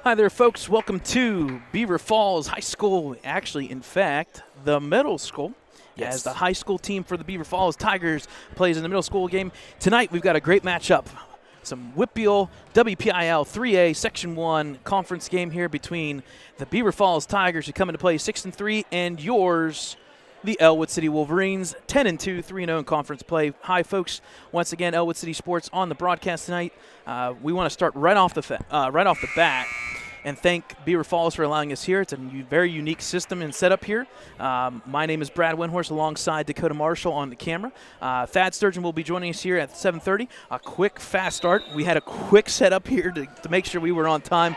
Hi there, folks. Welcome to Beaver Falls High School. Actually, in fact, the middle school. Yes. As the high school team for the Beaver Falls Tigers plays in the middle school game. Tonight, we've got a great matchup. Some WPIAL 3A Section 1 conference game here between the Beaver Falls Tigers, who come into play 6-3, and yours, the Ellwood City Wolverines, 10-2, 3-0 in conference play. Hi, folks. Once again, Ellwood City Sports on the broadcast tonight. We want to start right off the bat and thank Beaver Falls for allowing us here. It's a very unique system and setup here. My name is Brad Windhorst alongside Dakota Marshall on the camera. Thad Sturgeon will be joining us here at 7:30. A quick, fast start. We had a quick setup here to make sure we were on time.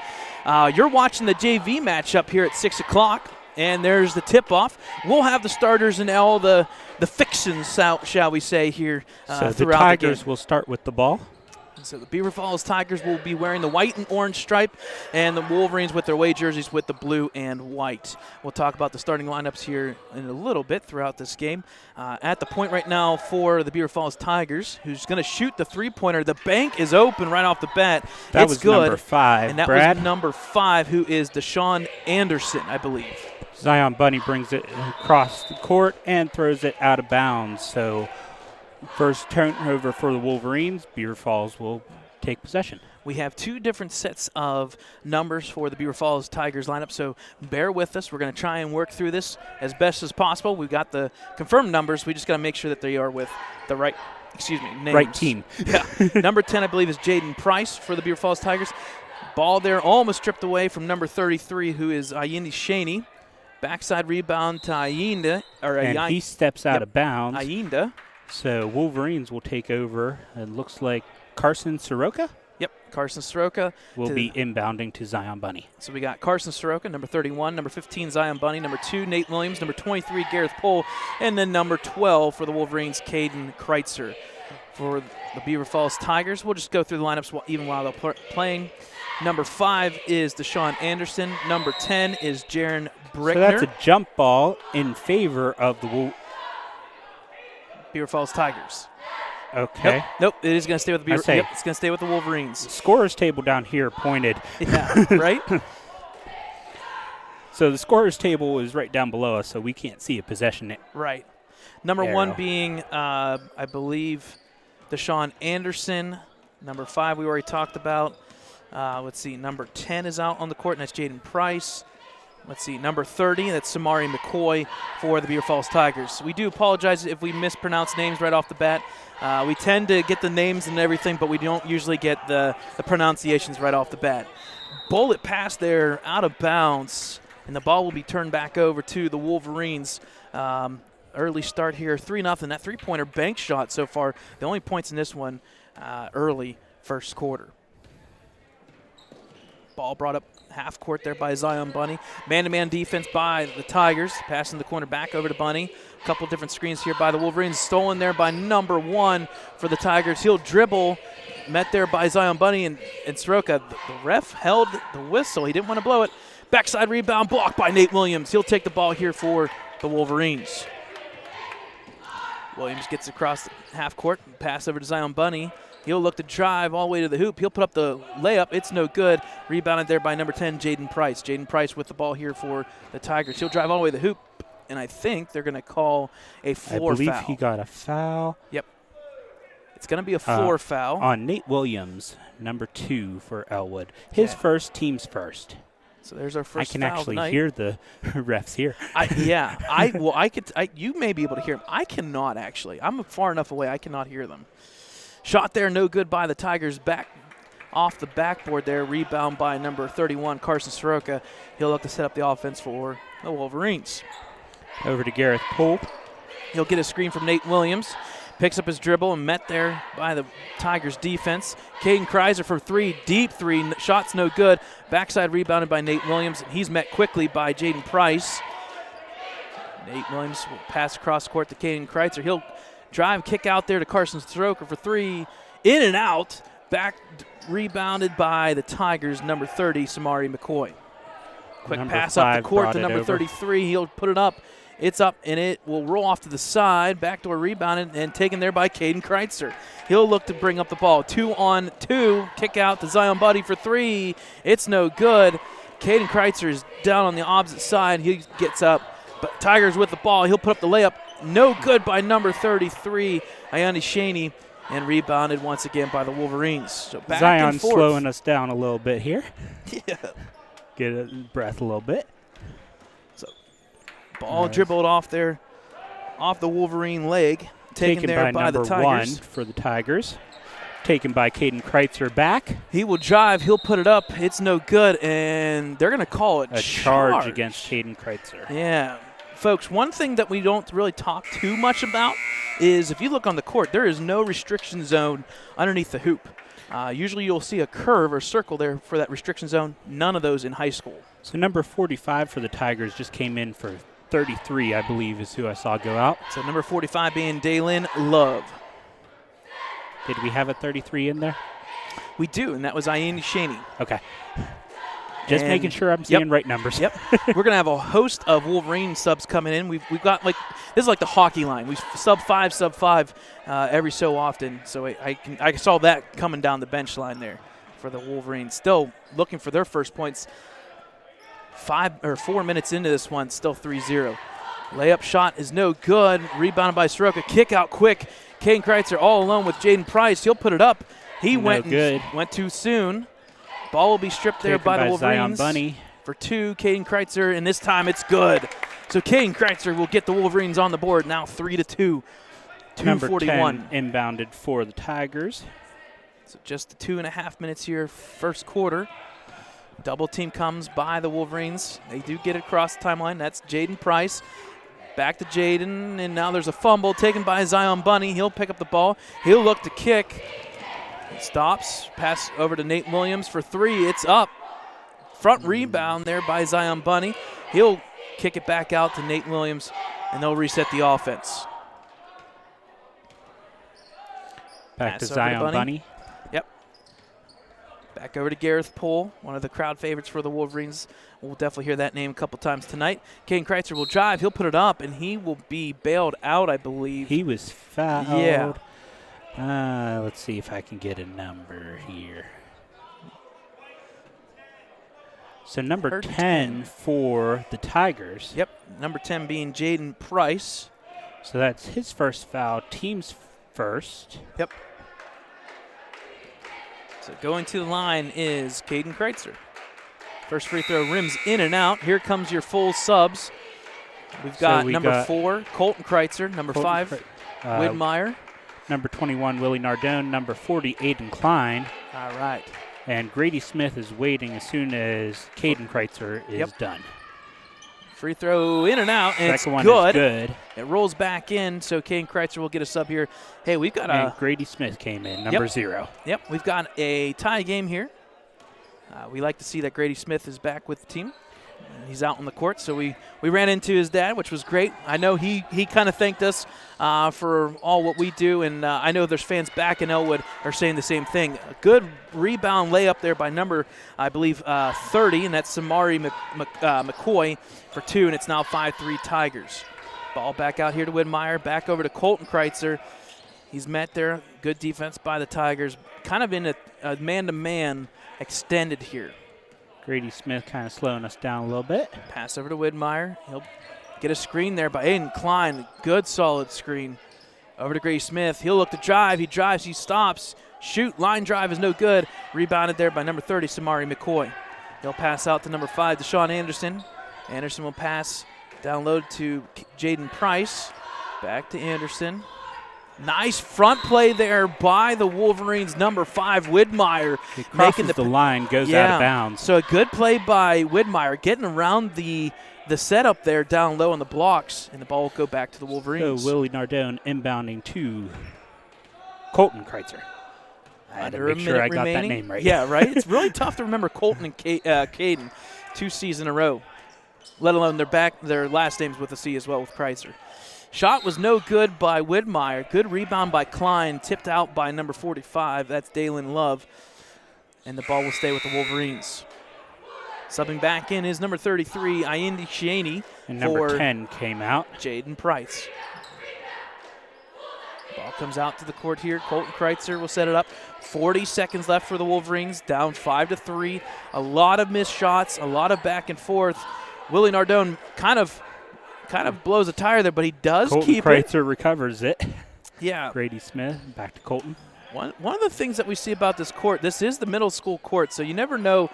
You're watching the JV matchup here at 6 o'clock. And there's the tip-off. We'll have the starters and all the fixins, shall we say, here so throughout the Tigers will start with the ball. So the Beaver Falls Tigers will be wearing the white and orange stripe, and the Wolverines with their away jerseys with the blue and white. We'll talk about the starting lineups here in a little bit throughout this game. At the point right now for the Beaver Falls Tigers, who's going to shoot the three-pointer. The bank is open right off the bat. That it's was good. number 5, and that Brad. was number 5, who is Deshaun Anderson, I believe. Zion Bunny brings it across the court and throws it out of bounds. So first turnover for the Wolverines. Beaver Falls will take possession. We have two different sets of numbers for the Beaver Falls Tigers lineup, so bear with us. We're going to try and work through this as best as possible. We've got the confirmed numbers. We just got to make sure that they are with the right, names. Right team. Yeah. Number 10, I believe, is Jaden Price for the Beaver Falls Tigers. Ball there almost stripped away from number 33, who is Ayindi Shaney. Backside rebound to Ayinda. And he steps out of bounds. Ayinda. So Wolverines will take over. It looks like Carson Soroka? Yep, Carson Soroka. Will be inbounding to Zion Bunny. So we got Carson Soroka, number 31, number 15, Zion Bunny, number 2, Nate Williams, number 23, Gareth Pohl, and then number 12 for the Wolverines, Caden Kreitzer. For the Beaver Falls Tigers, we'll just go through the lineups even while they're playing. Number 5 is Deshaun Anderson. Number 10 is Jaron Brickner. So that's a jump ball in favor of the Beaver Falls Tigers. Okay. Nope. It is going to stay with the Beaver. Yep, it's going to stay with the Wolverines. Scorer's table down here pointed. Yeah, right? So the scorer's table is right down below us, so we can't see a possession. Right. Number arrow. 1 being, I believe, Deshaun Anderson. Number 5 we already talked about. Let's see. Number 10 is out on the court, and that's Jaden Price. Let's see, number 30, that's Samari McCoy for the Beaver Falls Tigers. We do apologize if we mispronounce names right off the bat. We tend to get the names and everything, but we don't usually get the pronunciations right off the bat. Bullet pass there out of bounds, and the ball will be turned back over to the Wolverines. Early start here, 3-0. That three-pointer bank shot so far, the only points in this one early first quarter. Ball brought up half court there by Zion Bunny. Man-to-man defense by the Tigers. Passing the corner back over to Bunny. A couple different screens here by the Wolverines. Stolen there by number 1 for the Tigers. He'll dribble. Met there by Zion Bunny and Soroka. The ref held the whistle. He didn't want to blow it. Backside rebound blocked by Nate Williams. He'll take the ball here for the Wolverines. Williams gets across the half court. Pass over to Zion Bunny. He'll look to drive all the way to the hoop. He'll put up the layup. It's no good. Rebounded there by number 10, Jaden Price. Jaden Price with the ball here for the Tigers. He'll drive all the way to the hoop, and I think they're going to call a floor foul. I believe he got a foul. Yep. It's going to be a floor foul. On Nate Williams, number 2 for Ellwood. His first, team's first. So there's our first foul. I can actually tonight. Hear the refs here. You may be able to hear them. I cannot actually. I'm far enough away. I cannot hear them. Shot there, no good by the Tigers. Back off the backboard there. Rebound by number 31, Carson Soroka. He'll look to set up the offense for the Wolverines. Over to Gareth Pohl. He'll get a screen from Nate Williams. Picks up his dribble and met there by the Tigers defense. Caden Kreitzer for 3, deep 3. Shot's no good. Backside rebounded by Nate Williams. He's met quickly by Jaden Price. Nate Williams will pass across court to Caden Kreitzer. He'll drive, kick out there to Carson Soroka for 3. In and out. Back rebounded by the Tigers, number 30, Samari McCoy. Quick pass up the court to number 33. He'll put it up It's up, and it will roll off to the side. Backdoor rebounded and taken there by Caden Kreitzer. He'll look to bring up the ball. 2-on-2. Kick out to Zion Buddy for 3. It's no good. Caden Kreitzer is down on the opposite side. He gets up, but Tigers with the ball. He'll put up the layup. No good by number 33, Ayani Shaney, and rebounded once again by the Wolverines. So back Zion and forth. slowing us down a little bit here. Yeah. Get a breath a little bit. So ball dribbled off there, off the Wolverine leg. Taken there by the number Tigers. 1 for the Tigers. Taken by Caden Kreitzer back. He will drive. He'll put it up. It's no good, and they're going to call it a charge against Caden Kreitzer. Yeah. Folks, one thing that we don't really talk too much about is if you look on the court, there is no restriction zone underneath the hoop. Usually you'll see a curve or circle there for that restriction zone. None of those in high school. So number 45 for the Tigers just came in for 33, I believe, is who I saw go out. So number 45 being Daylin Love. Did we have a 33 in there? We do, and that was Ayani Shaney. Okay. Just making sure I'm seeing right numbers. Yep. We're going to have a host of Wolverine subs coming in. We've got this is like the hockey line. We sub five every so often. So I saw that coming down the bench line there for the Wolverines. Still looking for their first points. 4 minutes into this one, still 3-0. Layup shot is no good. Rebounded by Soroka. Kick out quick. Caden Kreitzer all alone with Jaden Price. He'll put it up. He went too soon. Ball will be stripped there by the Wolverines. Zion Bunny. For 2, Caden Kreitzer, and this time it's good. So Caden Kreitzer will get the Wolverines on the board now 3-2. Number 2:41 inbounded for the Tigers. So just 2.5 minutes here, first quarter. Double team comes by the Wolverines. They do get it across the timeline. That's Jaden Price. Back to Jaden, and now there's a fumble taken by Zion Bunny. He'll pick up the ball. He'll look to kick. Stops. Pass over to Nate Williams for 3. It's up. Front rebound there by Zion Bunny. He'll kick it back out to Nate Williams, and they'll reset the offense. Back to Zion Bunny. Yep. Back over to Gareth Poole, one of the crowd favorites for the Wolverines. We'll definitely hear that name a couple times tonight. Caden Kreitzer will drive. He'll put it up, and he will be bailed out, I believe. He was fouled. Yeah. Let's see if I can get a number here. So number 10 for the Tigers. Yep, number 10 being Jaden Price. So that's his first foul, team's first. Yep. So going to the line is Caden Kreitzer. First free throw rims in and out. Here comes your full subs. We've got number 4, Colton Kreitzer. Number 5, Widmeyer. Number 21, Willie Nardone. Number 40, Aiden Klein. All right. And Grady Smith is waiting as soon as Caden Kreitzer is done. Free throw in and out, and Second it's one is good. It rolls back in, so Caden Kreitzer will get a sub here. Hey, we've got and Grady Smith came in, number 0. Yep, we've got a tie game here. We like to see that Grady Smith is back with the team. He's out on the court, so we ran into his dad, which was great. I know he kind of thanked us for all what we do, and I know there's fans back in Ellwood are saying the same thing. A good rebound layup there by number, I believe, 30, and that's Samari McCoy for 2, and it's now 5-3 Tigers. Ball back out here to Widmeyer, back over to Colton Kreitzer. He's met there. Good defense by the Tigers. Kind of in a man-to-man extended here. Grady Smith kind of slowing us down a little bit. Pass over to Widmeyer. He'll get a screen there by Aiden Klein. Good, solid screen. Over to Grady Smith. He'll look to drive. He drives. He stops. Shoot. Line drive is no good. Rebounded there by number 30, Samari McCoy. He'll pass out to number 5, Deshaun Anderson. Anderson will pass down low to Jaden Price. Back to Anderson. Nice front play there by the Wolverines, number 5, Widmeyer. He crosses the line, goes out of bounds. So a good play by Widmeyer, getting around the setup there down low on the blocks, and the ball will go back to the Wolverines. So Willie Nardone inbounding to Colton Kreitzer. I had to make sure I got that name right. Yeah, right? It's really tough to remember Colton and Caden 2 C's in a row, let alone their last names with a C as well with Kreitzer. Shot was no good by Widmeyer. Good rebound by Klein, tipped out by number 45. That's Dalen Love. And the ball will stay with the Wolverines. Subbing back in is number 33, Ayindi Shieni. And number 10 came out. Jaden Price. Ball comes out to the court here. Colton Kreitzer will set it up. 40 seconds left for the Wolverines, down 5-3. A lot of missed shots, a lot of back and forth. Willie Nardone kind of blows a tire there, but he does keep it. Colton Kreitzer recovers it. Yeah. Grady Smith back to Colton. One of the things that we see about this court, this is the middle school court, so you never know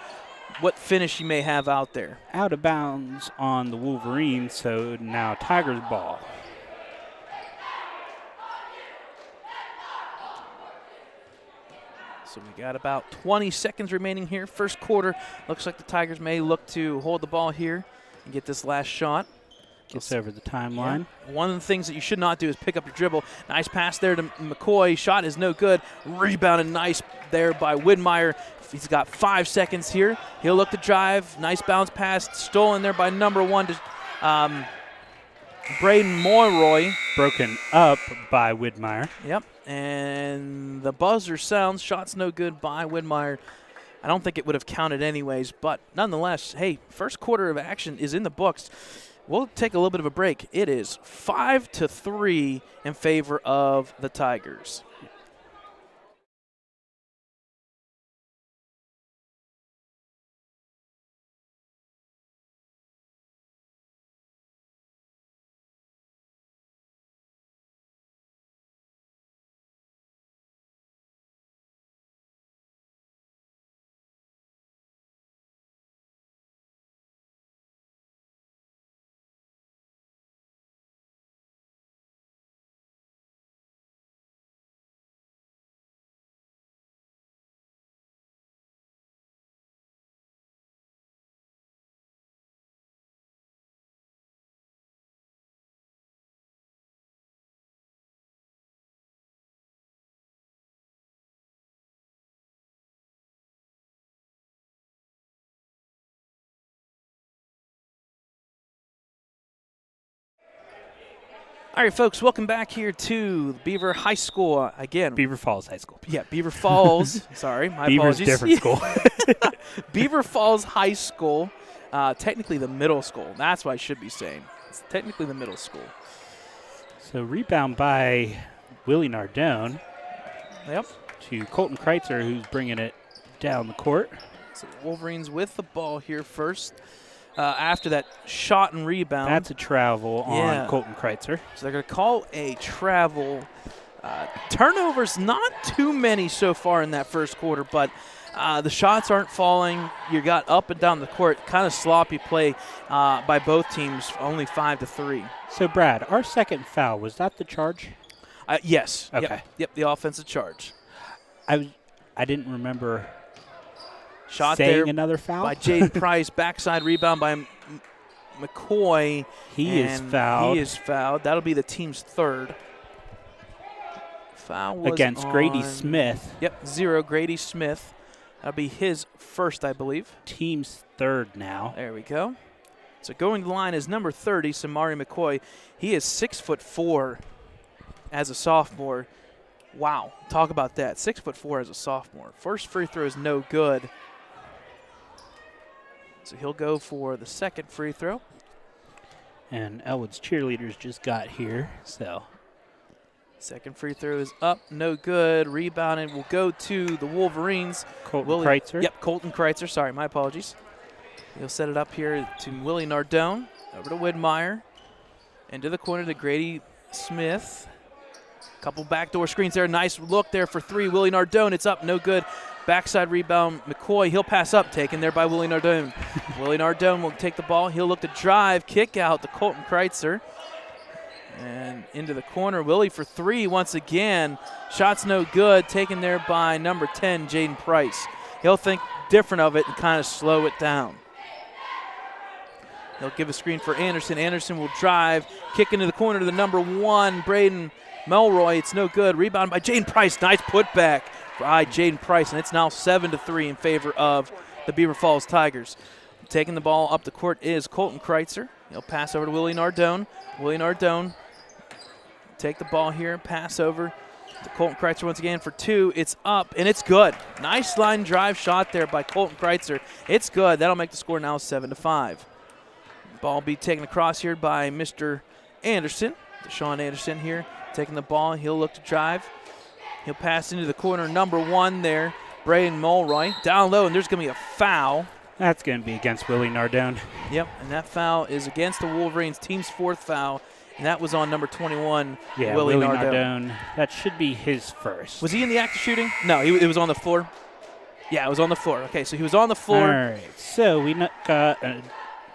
what finish you may have out there. Out of bounds on the Wolverines, so now Tigers ball. So we got about 20 seconds remaining here. First quarter, looks like the Tigers may look to hold the ball here and get this last shot. Gets over the timeline. Yeah. One of the things that you should not do is pick up your dribble. Nice pass there to McCoy. Shot is no good. Rebounded nice there by Widmeyer. He's got 5 seconds here. He'll look to drive. Nice bounce pass. Stolen there by number 1 to Braden Moyroy. Broken up by Widmeyer. Yep. And the buzzer sounds. Shot's no good by Widmeyer. I don't think it would have counted anyways, but nonetheless, hey, first quarter of action is in the books. We'll take a little bit of a break. It is 5-3 in favor of the Tigers. All right, folks, welcome back here to Beaver High School. Again, Beaver Falls High School. Yeah, Beaver Falls. Sorry, my Beaver's apologies. Different school. Beaver Falls High School, technically the middle school. That's what I should be saying. It's technically the middle school. So rebound by Willie Nardone. Yep. To Colton Kreitzer, who's bringing it down the court. So Wolverines with the ball here first. After that shot and rebound. That's a travel on Colton Kreitzer. So they're going to call a travel. Turnovers, not too many so far in that first quarter, but the shots aren't falling. You got up and down the court, kind of sloppy play by both teams, only 5-3. So, Brad, our second foul, was that the charge? Yes. Okay. Yep, the offensive charge. I didn't remember shot saying there another foul by Jaden Price. Backside rebound by McCoy. He is fouled. That'll be the team's third. Foul was against on Grady Smith. Yep, 0, Grady Smith. That'll be his first, I believe. Team's third now. There we go. So going to the line is number 30, Samari McCoy. He is 6'4" as a sophomore. Wow, talk about that. 6'4" as a sophomore. First free throw is no good. So he'll go for the second free throw. And Ellwood's cheerleaders just got here, so. Second free throw is up, no good. Rebounded will go to the Wolverines. Colton Kreitzer. Yep, Colton Kreitzer. Sorry, my apologies. He'll set it up here to Willie Nardone. Over to Widmeyer. Into the corner to Grady Smith. Couple backdoor screens there. Nice look there for 3. Willie Nardone. It's up, no good. Backside rebound, McCoy. He'll pass up, taken there by Willie Nardone. Willie Nardone will take the ball. He'll look to drive, kick out to Colton Kreitzer. And into the corner, Willie for 3 once again. Shot's no good, taken there by number 10, Jaden Price. He'll think different of it and kind of slow it down. He'll give a screen for Anderson. Anderson will drive, kick into the corner to the number 1, Braden Melroy. It's no good. Rebound by Jaden Price. Nice putback by Jaden Price, and it's now 7-3 in favor of the Beaver Falls Tigers. Taking the ball up the court is Colton Kreitzer. He'll pass over to Willie Nardone. Willie Nardone take the ball here, pass over To Colton Kreitzer once again for 2. It's up, and it's good. Nice line drive shot there by Colton Kreitzer. It's good. That'll make the score now 7-5. Ball be taken across here by Mr. Anderson. Deshaun Anderson here taking the ball. He'll look to drive. He'll pass into the corner. Number 1 there, Braden Mulroy. Down low, and there's going to be a foul. That's going to be against Willie Nardone. Yep, and that foul is against the Wolverines, team's 4th foul, and that was on number 21, Willie Nardone. That should be his first. Was he in the act of shooting? No, it was on the floor. Yeah, it was on the floor. Okay, so he was on the floor. All right, so we got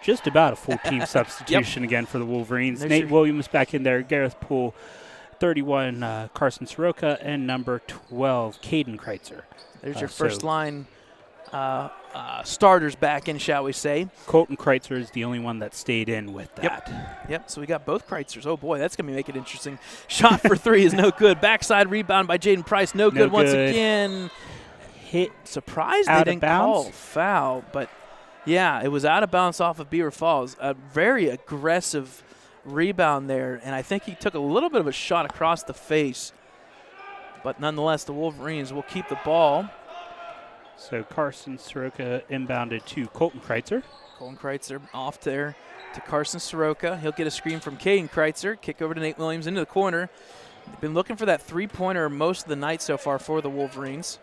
just about a full team substitution again for the Wolverines. There's Nate Williams back in there, Gareth Poole, 31, Carson Soroka, and number 12, Caden Kreitzer. There's your first line starters back in, shall we say. Colton Kreitzer is the only one that stayed in with that. Yep, so we got both Kreitzers. Oh, boy, that's going to make it interesting. Shot for 3 is no good. Backside rebound by Jaden Price, no good once again. Hit surprised they didn't call foul, but yeah, it was out of bounds off of Beaver Falls. A very aggressive rebound there, and I think he took a little bit of a shot across the face. But nonetheless, the Wolverines will keep the ball. So Carson Soroka inbounded to Colton Kreitzer. Colton Kreitzer off there to Carson Soroka. He'll get a screen from Caden Kreitzer. Kick over to Nate Williams into the corner. They've been looking for that three-pointer most of the night so far for the Wolverines.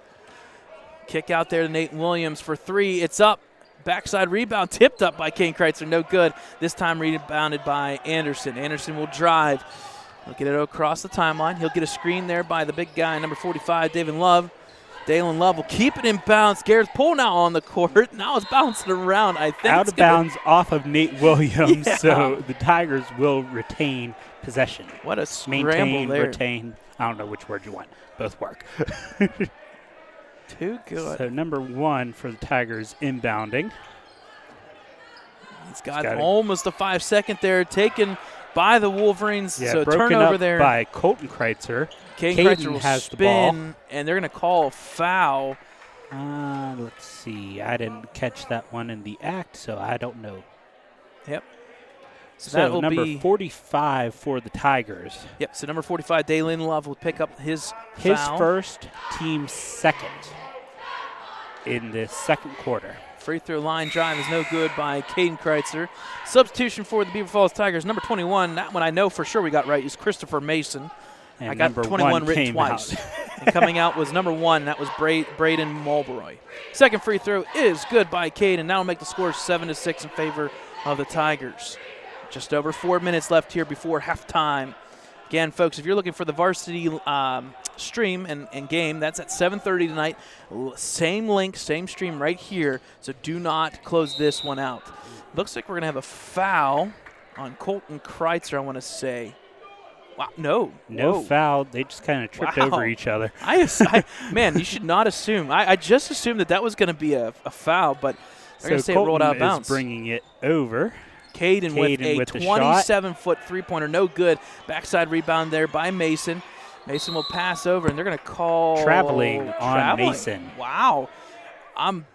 Kick out there to Nate Williams for 3. It's up. Backside rebound tipped up by Caden Kreitzer. No good. This time rebounded by Anderson. Anderson will drive. He'll get it across the timeline. He'll get a screen there by the big guy, number 45, David Love. Dalen Love will keep it in bounds. Gareth Poole now on the court. Now it's bouncing around. I think out of bounds off of Nate Williams, so the Tigers will retain possession. What a scramble there. Retain. I don't know which word you want. Both work. Too good. So number 1 for the Tigers inbounding. He's got almost a 5-second there taken by the Wolverines. Yeah, so broken turnover up there by Colton Kreitzer. Caden Kreitzer will has spin, the ball. and they're going to call a foul. Let's see. I didn't catch that one in the act, so I don't know. Yep. So that will number 45 for the Tigers. Yep, so number 45, Dalen Love, will pick up his foul. First, team second in the second quarter. Free throw line drive is no good by Caden Kreitzer. Substitution for the Beaver Falls Tigers. Number 21, that one I know for sure we got right, is Christopher Mason. And I got 21 written twice. And coming out was number 1, that was Braden Mulroy. Second free throw is good by Cade, and now will make the score 7-6 in favor of the Tigers. Just over 4 minutes left here before halftime. Again, folks, if you're looking for the varsity stream and game, that's at 7:30 tonight. Same link, same stream right here, so do not close this one out. Looks like we're going to have a foul on Colton Kreitzer, I want to say. Wow, no foul. They just kind of tripped over each other. Man, you should not assume. I just assumed that was going to be a foul, but they're going to say it rolled out of bounds. Is bringing it over. Caden with a 27-foot three-pointer, no good. Backside rebound there by Mason. Mason will pass over, and they're going to call traveling on Mason. Wow. I'm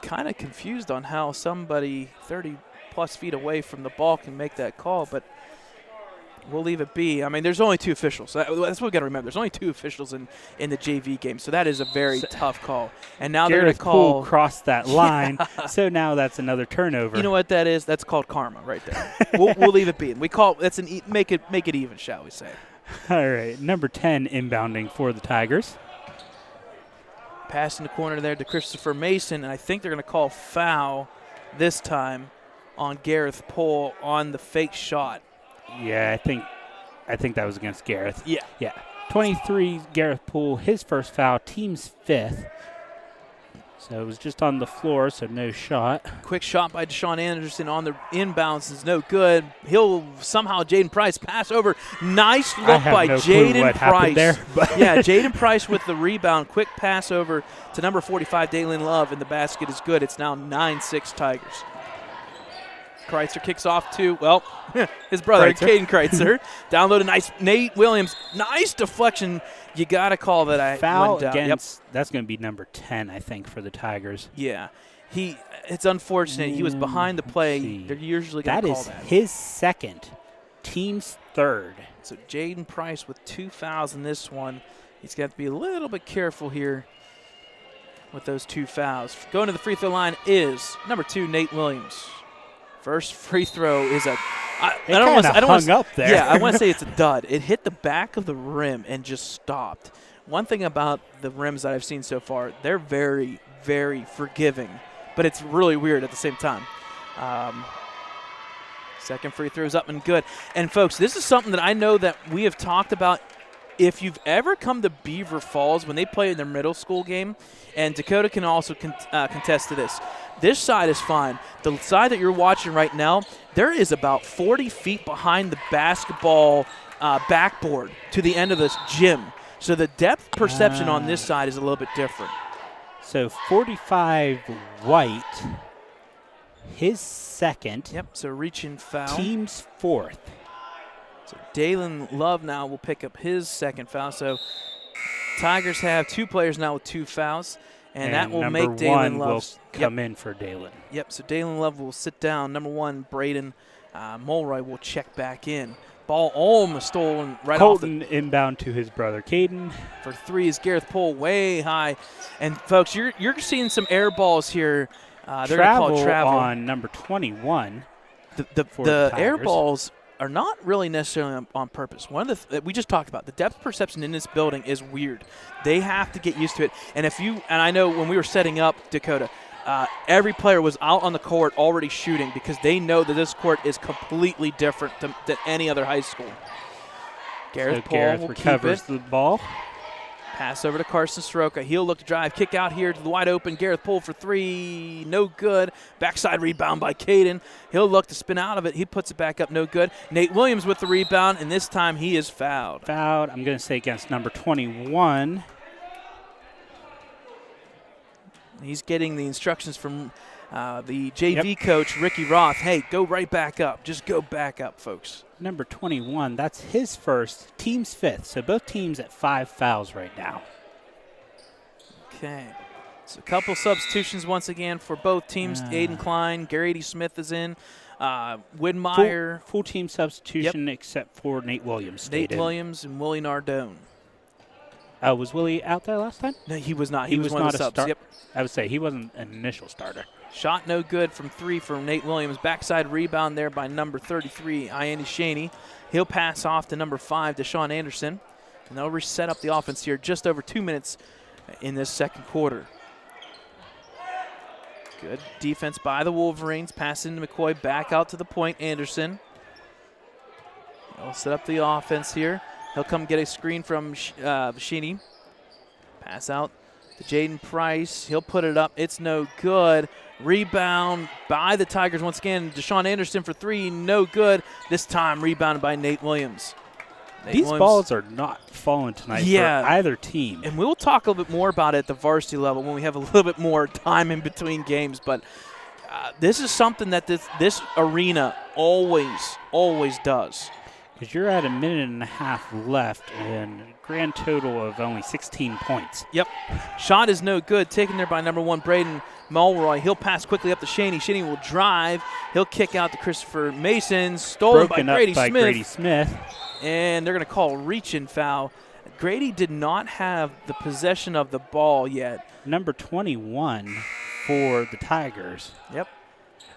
kind of confused on how somebody 30-plus feet away from the ball can make that call, but we'll leave it be. I mean, there's only 2 officials. That's what we've got to remember. There's only 2 officials in the JV game, so that is a very tough call. And now they're going to call. Poole crossed that line, so now that's another turnover. You know what that is? That's called karma right there. we'll leave it be. We call that's make it even, shall we say? All right, number 10 inbounding for the Tigers. Pass in the corner there to Christopher Mason, and I think they're going to call foul this time on Gareth Poole on the fake shot. Yeah, I think that was against Gareth. Yeah. 23, Gareth Poole, his first foul, team's 5th. So it was just on the floor, so no shot. Quick shot by Deshaun Anderson on the inbounds is no good. He'll somehow, Jaden Price, pass over. Nice look by Jaden Price. There, yeah, Jaden Price with the rebound. Quick pass over to number 45, Dalen Love, and the basket is good. It's now 9-6 Tigers. Kreitzer kicks off to, his brother, Caden Kreitzer. Down low to Nate Williams. Nice deflection. You got to call that. Foul against, that's going to be number 10, I think, for the Tigers. Yeah. It's unfortunate. He was behind the play. They're usually going to call that. That is his second, team's 3rd. So Jaden Price with 2 fouls in this one. He's got to be a little bit careful here with those 2 fouls. Going to the free throw line is number 2, Nate Williams. First free throw is a I don't want to up there. Yeah, I want to say it's a dud. It hit the back of the rim and just stopped. One thing about the rims that I've seen so far, they're very, very forgiving, but it's really weird at the same time. Second free throw is up and good. And, folks, this is something that I know that we have talked about. If you've ever come to Beaver Falls when they play in their middle school game, and Dakota can also contest to this side is fine. The side that you're watching right now, there is about 40 feet behind the basketball backboard to the end of this gym. So the depth perception on this side is a little bit different. So 45 White, his second. Yep, so reaching foul. Team's fourth. So Dalen Love now will pick up his second foul. So Tigers have 2 players now with 2 fouls, and that will make Dalen Love come in for Dalen. Yep, so Dalen Love will sit down. Number 1, Braden Mulroy will check back in. Ball almost stolen right Colton off inbound to his brother Caden. For 3 is Gareth Poole way high. And, folks, you're seeing some air balls here. They're going to call it travel. On number 21. The air balls are not really necessarily on purpose. One of the we just talked about, the depth perception in this building is weird. They have to get used to it. And I know when we were setting up Dakota, every player was out on the court already shooting because they know that this court is completely different than any other high school. Gareth Poole will recovers the ball. Pass over to Carson Soroka. He'll look to drive. Kick out here to the wide open. Gareth Poole for 3. No good. Backside rebound by Caden. He'll look to spin out of it. He puts it back up. No good. Nate Williams with the rebound, and this time he is fouled. Fouled, I'm going to say against number 21. He's getting the instructions from the JV coach, Ricky Roth. Hey, go right back up. Just go back up, folks. Number 21, that's his first, team's 5th. So both teams at 5 fouls right now. Okay. So a couple substitutions once again for both teams. Aiden Klein, Gary D. Smith is in. Widmeyer. Full team substitution except for Nate Williams. Nate Williams and Willie Nardone. Was Willie out there last time? No, he was not. He was one of the subs. Yep. I would say he wasn't an initial starter. Shot no good from 3 from Nate Williams. Backside rebound there by number 33, Andy Shaney. He'll pass off to number 5, Deshaun Anderson. And they'll reset up the offense here just over 2 minutes in this second quarter. Good defense by the Wolverines. Pass into McCoy, back out to the point, Anderson. He'll set up the offense here. He'll come get a screen from Shaney. Pass out to Jaden Price. He'll put it up. It's no good. Rebound by the Tigers once again. Deshaun Anderson for 3, no good. This time rebounded by Nate Williams. These balls are not falling tonight for either team. And we'll talk a little bit more about it at the varsity level when we have a little bit more time in between games. But this is something that this arena always does. Because you're at a minute and a half left and a grand total of only 16 points. Yep. Shot is no good. Taken there by number 1, Braden Mulroy. He'll pass quickly up to Shaney. Shaney will drive. He'll kick out to Christopher Mason. Stolen by Grady Smith. And they're going to call a reach-in foul. Grady did not have the possession of the ball yet. Number 21 for the Tigers. Yep.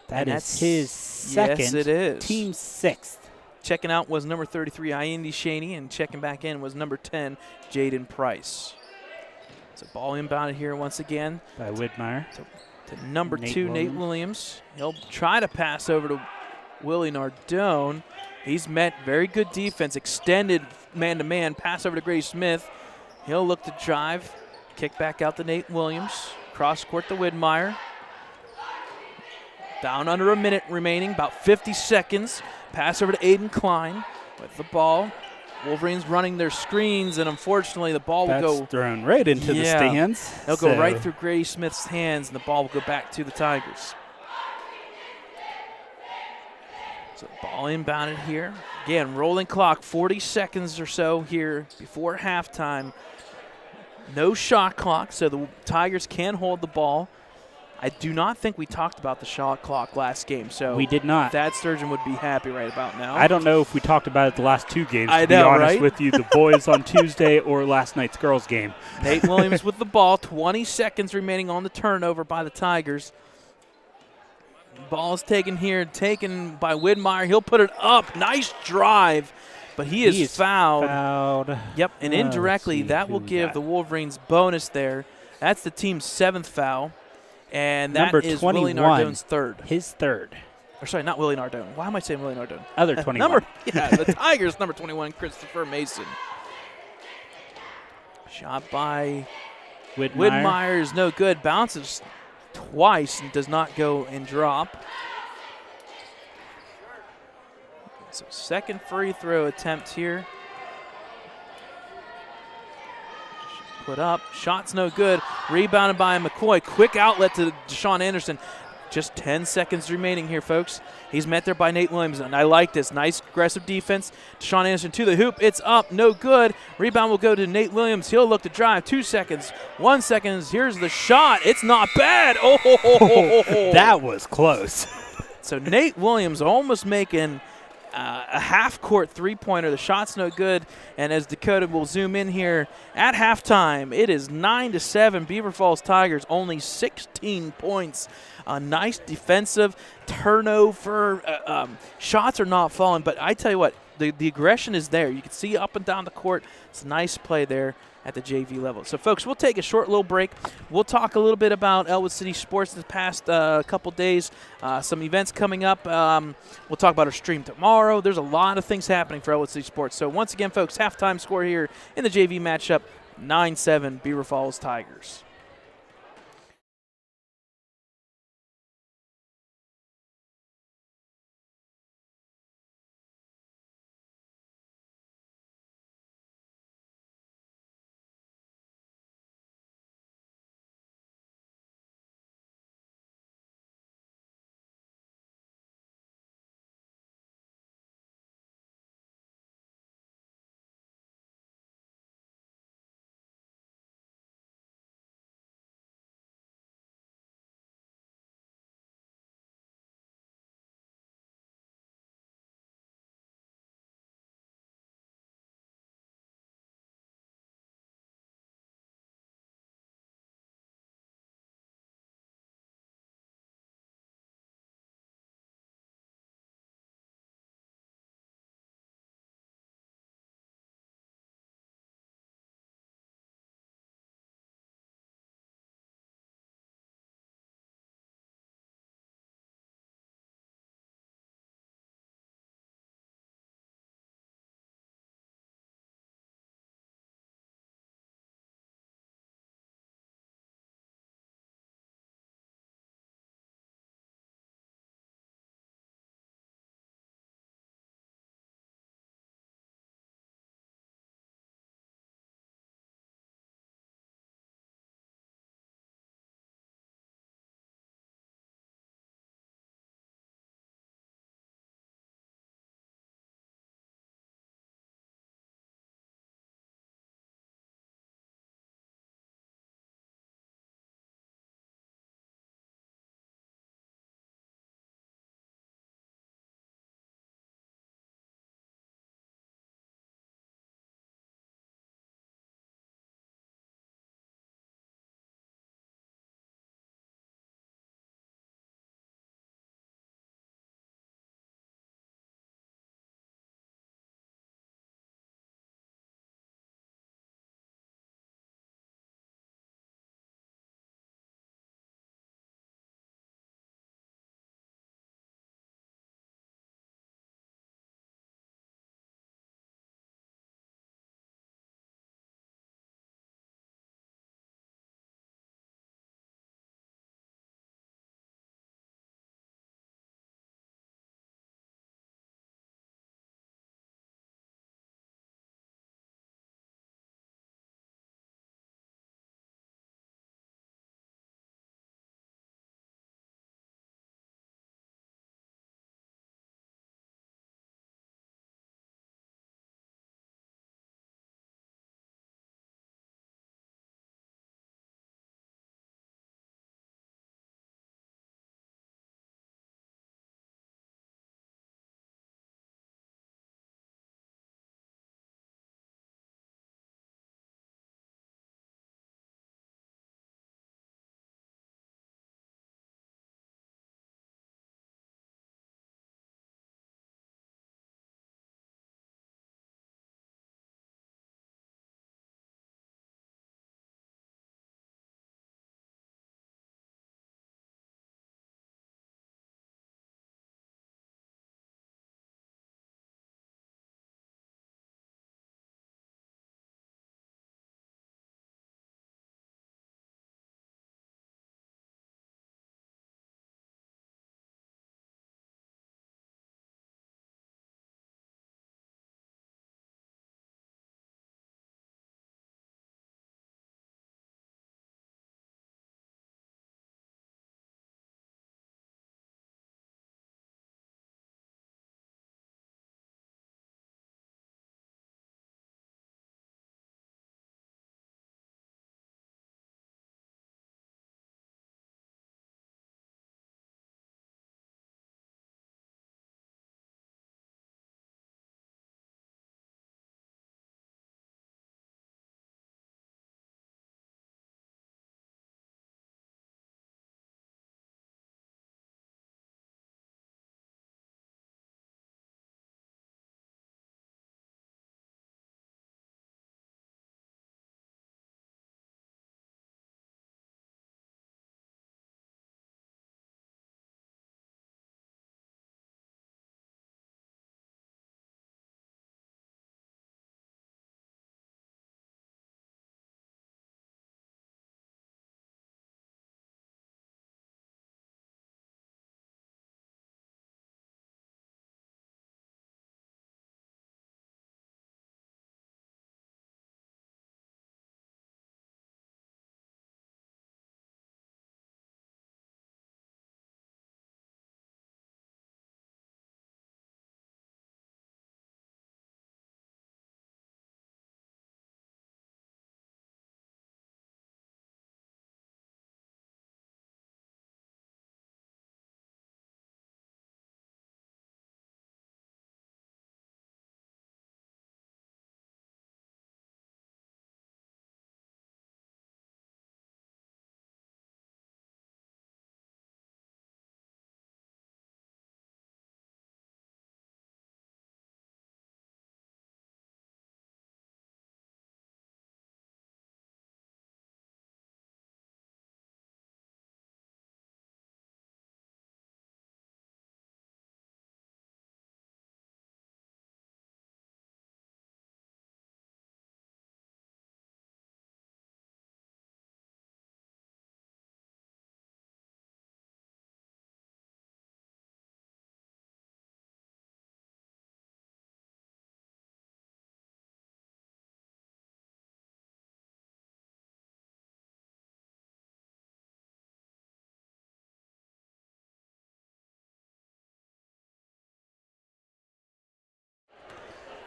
That is his second. Yes, it is. Team's 6th. Checking out was number 33, Andy Shaney, and checking back in was number 10, Jaden Price. So ball inbounded here once again. By Widmeyer. To number 2, Nate Williams. He'll try to pass over to Willie Nardone. He's met very good defense, extended man-to-man, pass over to Grady Smith. He'll look to drive, kick back out to Nate Williams, cross-court to Widmeyer. Down under a minute remaining, about 50 seconds. Pass over to Aiden Klein with the ball. Wolverines running their screens, and unfortunately the ball will go thrown right into the stands. They'll go right through Grady Smith's hands, and the ball will go back to the Tigers. So ball inbounded here. Again, rolling clock, 40 seconds or so here before halftime. No shot clock, so the Tigers can hold the ball. I do not think we talked about the shot clock last game, so We did not. Thad Sturgeon would be happy right about now. I don't know if we talked about it the last 2 games, I to be know, honest right? with you, the boys on Tuesday or last night's girls game. Nate Williams with the ball, 20 seconds remaining on the turnover by the Tigers. Ball's taken here, taken by Widmeyer. He'll put it up. Nice drive, but he is fouled. Yep, and indirectly that will give the Wolverines bonus there. That's the team's 7th foul, and that number is 21, Willie Nardone's 3rd. His 3rd. Or sorry, not Willie Nardone. Why am I saying Willie Nardone? Other 21. The Tigers, number 21, Christopher Mason. Shot by Widmeyer is no good. Bounces twice and does not go and drop. So second free throw attempt here. Put up. Shot's no good. Rebounded by McCoy. Quick outlet to Deshaun Anderson. Just 10 seconds remaining here, folks. He's met there by Nate Williams, and I like this. Nice aggressive defense. Deshaun Anderson to the hoop. It's up. No good. Rebound will go to Nate Williams. He'll look to drive. 2 seconds. 1 second. Here's the shot. It's not bad. Oh, that was close. So Nate Williams almost making a half-court three-pointer. The shot's no good. And as Dakota will zoom in here, at halftime, it is 9-7. Beaver Falls Tigers only 16 points. A nice defensive turnover. Shots are not falling, but I tell you what, the aggression is there. You can see up and down the court. It's a nice play there at the JV level. So, folks, we'll take a short little break. We'll talk a little bit about Ellwood City sports in the past couple days, some events coming up. We'll talk about our stream tomorrow. There's a lot of things happening for Ellwood City sports. So, once again, folks, halftime score here in the JV matchup, 9-7 Beaver Falls Tigers.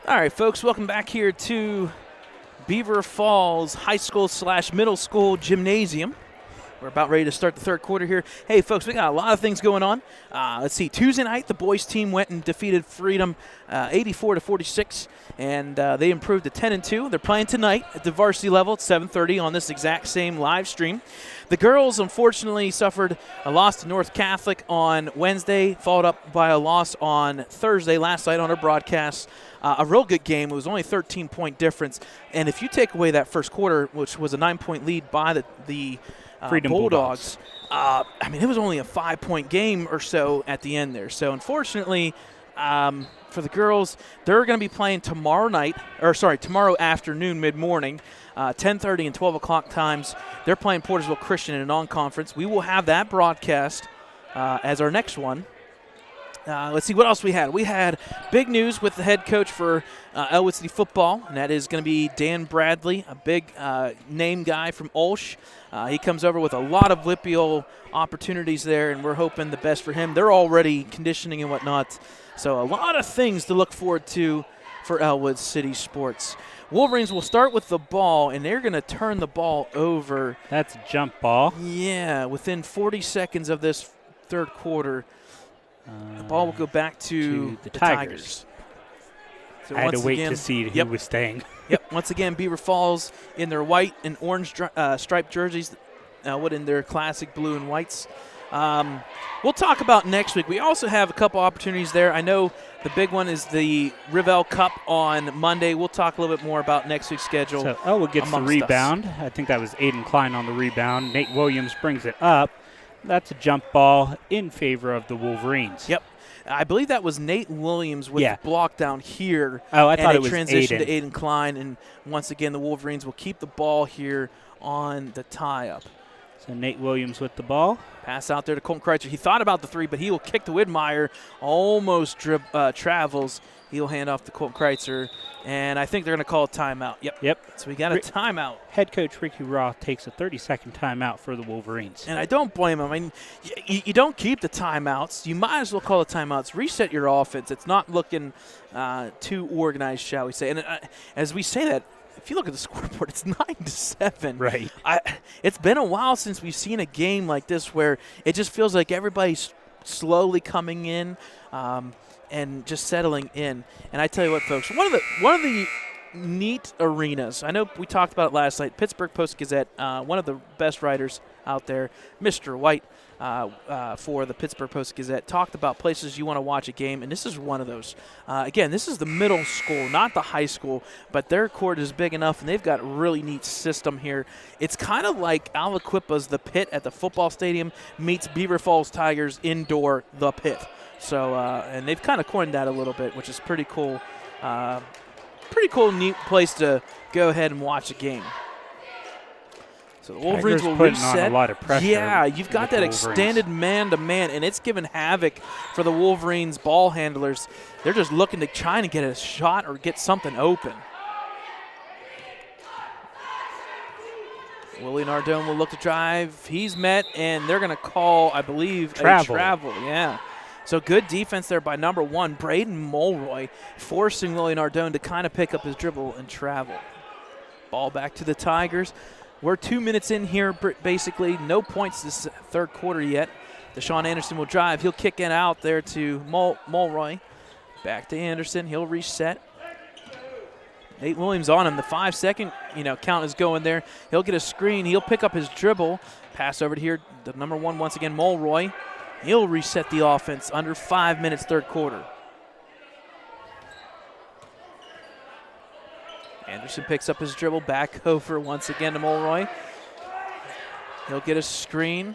All right, folks, welcome back here to Beaver Falls High School / Middle School Gymnasium. We're about ready to start the third quarter here. Hey, folks, we got a lot of things going on. Let's see. Tuesday night, the boys team went and defeated Freedom 84-46, and they improved to 10-2. They're playing tonight at the varsity level at 7:30 on this exact same live stream. The girls, unfortunately, suffered a loss to North Catholic on Wednesday, followed up by a loss on Thursday last night on our broadcast. A real good game. It was only a 13-point difference. And if you take away that first quarter, which was a 9-point lead by the Freedom Bulldogs. It was only a 5-point game or so at the end there. So, unfortunately, for the girls, they're going to be playing tomorrow afternoon, mid-morning, 10:30 and 12 o'clock times. They're playing Portersville Christian in a non-conference. We will have that broadcast as our next one. Let's see what else we had. We had big news with the head coach for Ellwood City football, and that is going to be Dan Bradley, a big name guy from Olsh. He comes over with a lot of WPIAL opportunities there, and we're hoping the best for him. They're already conditioning and whatnot, so a lot of things to look forward to for Ellwood City sports. Wolverines will start with the ball, and they're going to turn the ball over. That's a jump ball. Yeah, within 40 seconds of this third quarter. The ball will go back to the Tigers. So I had to wait to see who was staying. Yep. Once again, Beaver Falls in their white and orange striped jerseys, in their classic blue and whites. We'll talk about next week. We also have a couple opportunities there. I know the big one is the Rivell Cup on Monday. We'll talk a little bit more about next week's schedule. So Ellwood gets the rebound. I think that was Aiden Klein on the rebound. Nate Williams brings it up. That's a jump ball in favor of the Wolverines. Yep. I believe that was Nate Williams with the block down here. Oh, I thought it was transition to Aiden Klein. And once again, the Wolverines will keep the ball here on the tie-up. So Nate Williams with the ball. Pass out there to Colton Kreitzer. He thought about the three, but he will kick to Widmeyer. Almost travels. He'll hand off to Colton Kreitzer. And I think they're going to call a timeout. Yep. So we got a timeout. Head coach Ricky Roth takes a 30-second timeout for the Wolverines. And I don't blame him. I mean, you don't keep the timeouts. You might as well call the timeouts. Reset your offense. It's not looking too organized, shall we say. And as we say that, if you look at the scoreboard, it's 9-7. Right. It's been a while since we've seen a game like this where it just feels like everybody's slowly coming in. And just settling in. And I tell you what, folks, one of the neat arenas, I know we talked about it last night, Pittsburgh Post-Gazette, one of the best writers out there, Mr. White for the Pittsburgh Post-Gazette, talked about places you want to watch a game, and this is one of those. Again, this is the middle school, not the high school, but their court is big enough, and they've got a really neat system here. It's kind of like Aliquippa's The Pit at the football stadium meets Beaver Falls Tigers indoor The Pit. So, and they've kind of coined that a little bit, which is pretty cool. Neat place to go ahead and watch a game. So the Wolverines will reset. On a lot of pressure. Yeah, you've got that extended man-to-man, and it's given havoc for the Wolverines ball handlers. They're just looking to try and get a shot or get something open. Willie Nardone will look to drive. He's met, and they're going to call, I believe, a travel. Yeah. So good defense there by number 1, Braden Mulroy, forcing Willie Nardone to kind of pick up his dribble and travel. Ball back to the Tigers. We're 2 minutes in here, basically. No points this third quarter yet. Deshaun Anderson will drive. He'll kick it out there to Mulroy. Back to Anderson. He'll reset. Nate Williams on him. The 5-second count is going there. He'll get a screen. He'll pick up his dribble. Pass over to here. The number 1 once again, Mulroy. He'll reset the offense under 5 minutes, third quarter. Anderson picks up his dribble back over once again to Mulroy. He'll get a screen.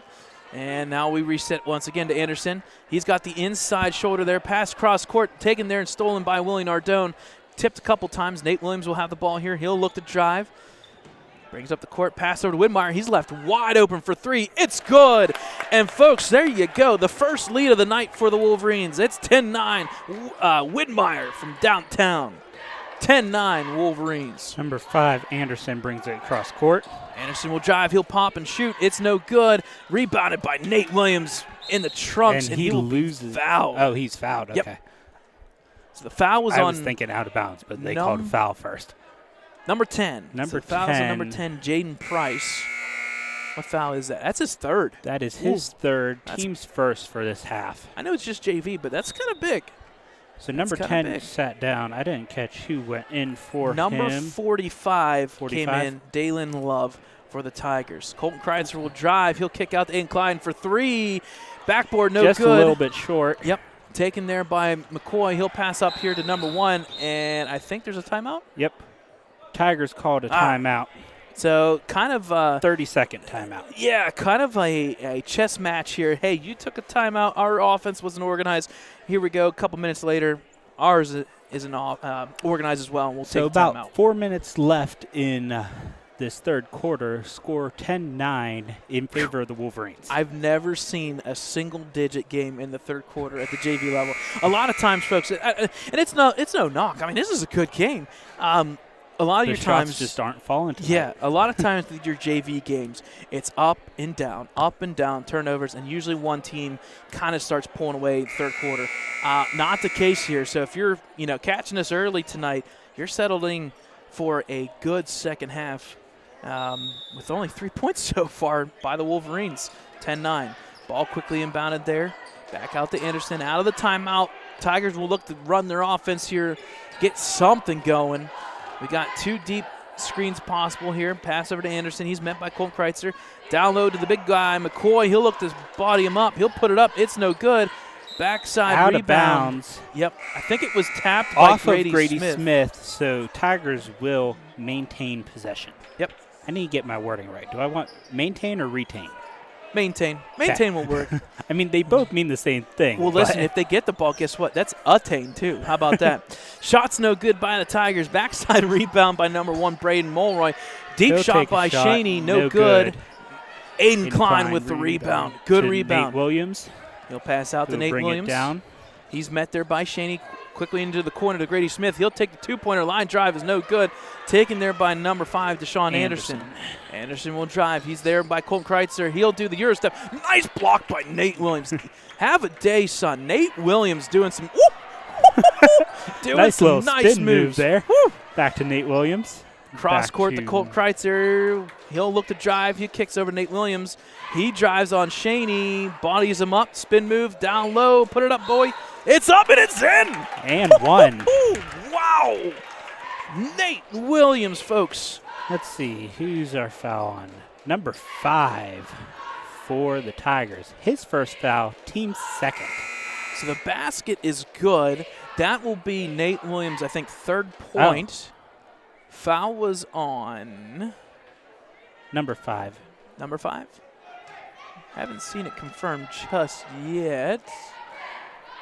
And now we reset once again to Anderson. He's got the inside shoulder there. Pass cross court, taken there and stolen by Willie Nardone. Tipped a couple times. Nate Williams will have the ball here. He'll look to drive. Brings up the court, pass over to Widmeyer. He's left wide open for 3. It's good. And, folks, there you go. The first lead of the night for the Wolverines. It's 10-9. Widmeyer from downtown. 10-9 Wolverines. Number 5, Anderson brings it across court. Anderson will drive. He'll pop and shoot. It's no good. Rebounded by Nate Williams in the trunks. And he loses. Fouled. Oh, he's fouled. Okay. Yep. So the foul was I on. was thinking out of bounds, but they called a foul first. Number 10. Number so foul's 10. on number 10, Jaden Price. What foul is that? That's his third. That is his third, team's first for this half. I know it's just JV, but that's kind of big. So number 10 sat down. I didn't catch who went in for number him. 45 came in, Dalen Love for the Tigers. Colton Kreitzer will drive. He'll kick out the incline for 3. Backboard, no Just good. Just a little bit short. Yep. Taken there by McCoy. He'll pass up here to number 1, and I think there's a timeout? Yep. Tigers called a timeout. So kind of 30-second timeout. Yeah, kind of a chess match here. Hey, you took a timeout. Our offense wasn't organized. Here we go. A couple minutes later, ours isn't organized as well, and we'll take a timeout. So about 4 minutes left in this third quarter. Score 10-9 in favor of the Wolverines. I've never seen a single-digit game in the third quarter at the JV level. A lot of times, folks, and it's no knock. I mean, this is a good game. A lot of your times just aren't falling tonight. Yeah, a lot of times with your JV games, it's up and down, turnovers, and usually one team kind of starts pulling away in the third quarter. Not the case here. So if you're catching us early tonight, you're settling for a good second half with only 3 points so far by the Wolverines, 10-9. Ball quickly inbounded there. Back out to Anderson, out of the timeout. Tigers will look to run their offense here, get something going. We got 2 deep screens possible here. Pass over to Anderson. He's met by Colton Kreitzer. Down low to the big guy, McCoy. He'll look to body him up. He'll put it up. It's no good. Backside out rebound. Of bounds. Yep. I think it was tapped by Grady Smith. So Tigers will maintain possession. Yep. I need to get my wording right. Do I want maintain or retain? Maintain. Maintain will work. I mean, they both mean the same thing. Well, listen, if they get the ball, guess what? That's attain, too. How about that? Shot's no good by the Tigers. Backside rebound by number 1, Braden Mulroy. Deep shot by Shaney, no good. Aiden Klein with the rebound. Good rebound. Nate Williams. He'll pass out to Nate Williams. It down. He's met there by Shaney. Quickly into the corner to Grady Smith. He'll take the 2-pointer. Line drive is no good. Taken there by number 5, Deshaun Anderson. Anderson will drive. He's there by Colton Kreitzer. He'll do the Euro step. Nice block by Nate Williams. Have a day, son. Nate Williams doing some nice spin moves there. Woo. Back to Nate Williams. Cross court to Colton Kreitzer. He'll look to drive. He kicks over Nate Williams. He drives on Shaney. Bodies him up. Spin move. Down low. Put it up, boy. It's up and it's in. And one. Wow. Nate Williams, folks. Let's see. Who's our foul on? Number 5 for the Tigers. His first foul, team second. So the basket is good. That will be Nate Williams, I think, 3rd point. Foul was on number 5. Number 5? Haven't seen it confirmed just yet.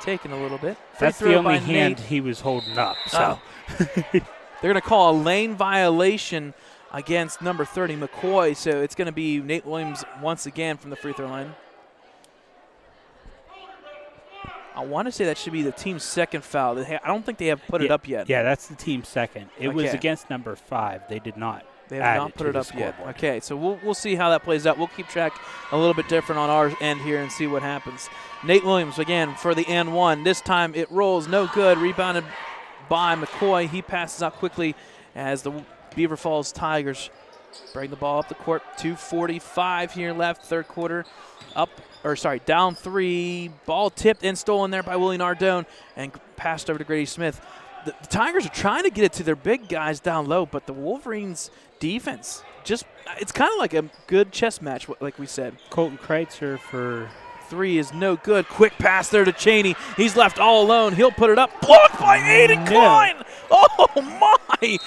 Taking a little bit. That's the only hand he was holding up. So they're going to call a lane violation against number 30, McCoy. So it's going to be Nate Williams once again from the free throw line. I want to say that should be the team's second foul. I don't think they have put it up yet. Yeah, that's the team's second. It was against number 5. They did not. They have not put it up yet. Okay, so we'll see how that plays out. We'll keep track a little bit different on our end here and see what happens. Nate Williams again for the and one. This time it rolls, no good. Rebounded by McCoy. He passes out quickly as the Beaver Falls Tigers bring the ball up the court. 2:45 here left, third quarter. Down 3. Ball tipped and stolen there by Willie Nardone and passed over to Grady Smith. The Tigers are trying to get it to their big guys down low, but the Wolverines' defense it's kind of like a good chess match, like we said. Colton Kreitzer for 3 is no good. Quick pass there to Cheney. He's left all alone. He'll put it up. Blocked by Aiden Klein. Oh, my.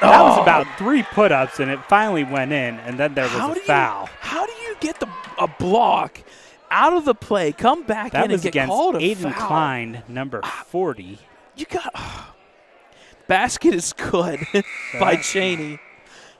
That was about 3 put-ups, and it finally went in, and then there was a foul. How do you get a block out of the play, come back in and get called a Aiden foul? Aiden Klein, number 40. You got basket is good by Cheney.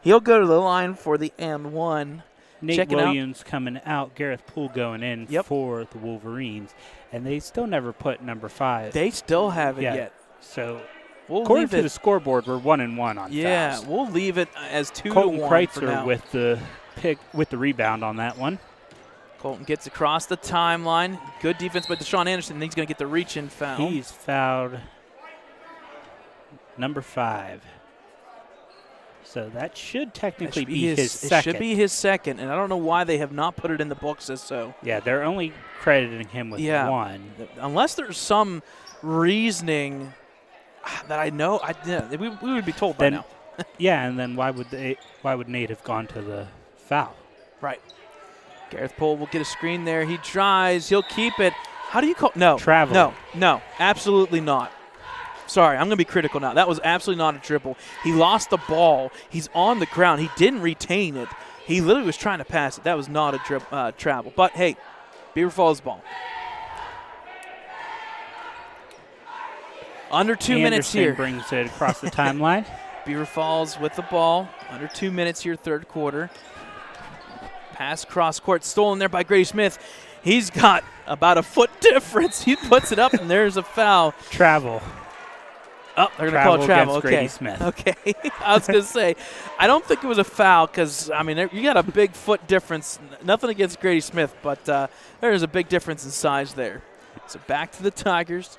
He'll go to the line for the and one. Nate Williams coming out, Gareth Poole going in for the Wolverines, and they still never put number 5. They still haven't yet. So according to the scoreboard, we're 1-1 on fouls. Yeah, we'll leave it as 2-1 Colton Kreitzer for now. with the rebound on that one. Colton gets across the timeline. Good defense by Deshaun Anderson. He's going to get the reach-in foul. He's fouled number 5. So that should technically That should be his second. It should be his second, and I don't know why they have not put it in the books as so. Yeah, they're only crediting him with 1. Unless there's some reasoning that I know, we would be told by now. Yeah, and then why would Nate have gone to the foul? Right. Gareth Poole will get a screen there. He tries. He'll keep it. How do you call? No. Travel. No, absolutely not. Sorry, I'm going to be critical now. That was absolutely not a dribble. He lost the ball. He's on the ground. He didn't retain it. He literally was trying to pass it. That was not a travel. But, hey, Beaver Falls ball. Under 2 minutes here. Brings it across the timeline. Beaver Falls with the ball. Under 2 minutes here, third quarter. Pass cross court, stolen there by Grady Smith. He's got about a foot difference. He puts it up, and there's a foul. Travel. Oh, they're going to call it travel. Okay. Grady Smith. Okay. I was going to say, I don't think it was a foul because, I mean, you got a big foot difference. Nothing against Grady Smith, but there's a big difference in size there. So back to the Tigers.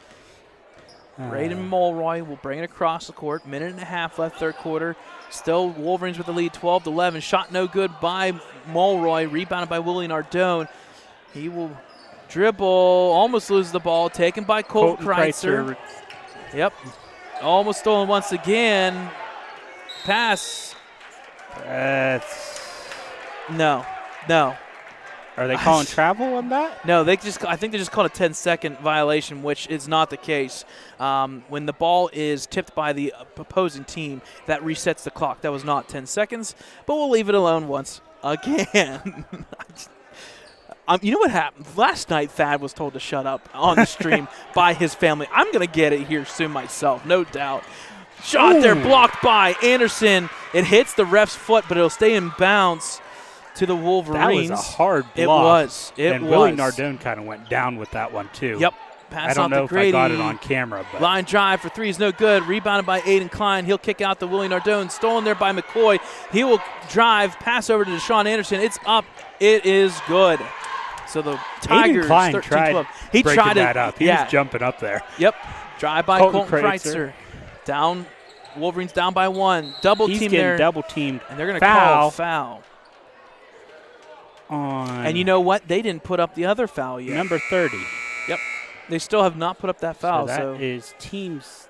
Braden Mulroy will bring it across the court. Minute and a half left, third quarter. Still Wolverines with the lead, 12-11. Shot no good by Mulroy. Rebounded by Willie Nardone. He will dribble, almost lose the ball. Taken by Colton Kreitzer. Yep. Almost stolen once again. Pass. No. Are they calling travel on that? No, I think they just called a 10-second violation, which is not the case. When the ball is tipped by the opposing team, that resets the clock. That was not 10 seconds, but we'll leave it alone once again. You know what happened? Last night, Thad was told to shut up on the stream by his family. I'm going to get it here soon myself, no doubt. Shot there, blocked by Anderson. It hits the ref's foot, but it'll stay in bounds to the Wolverines. That was a hard block. It was. Willie Nardone kind of went down with that one, too. Yep. Pass I don't know off to Grady. If I got it on camera. But line drive for three is no good. Rebounded by Aiden Klein. He'll kick out to Willie Nardone. Stolen there by McCoy. He will drive, pass over to Deshaun Anderson. It's up. It is good. So the Tigers, Aiden Klein tried he tried that up. He was jumping up there. Yep. Drive by Colton Kreitzer. Down. Wolverines down by 1. Double team there. Double teamed. And they're going to call foul. And you know what? They didn't put up the other foul yet. Number 30. Yep. They still have not put up that foul. So that is team's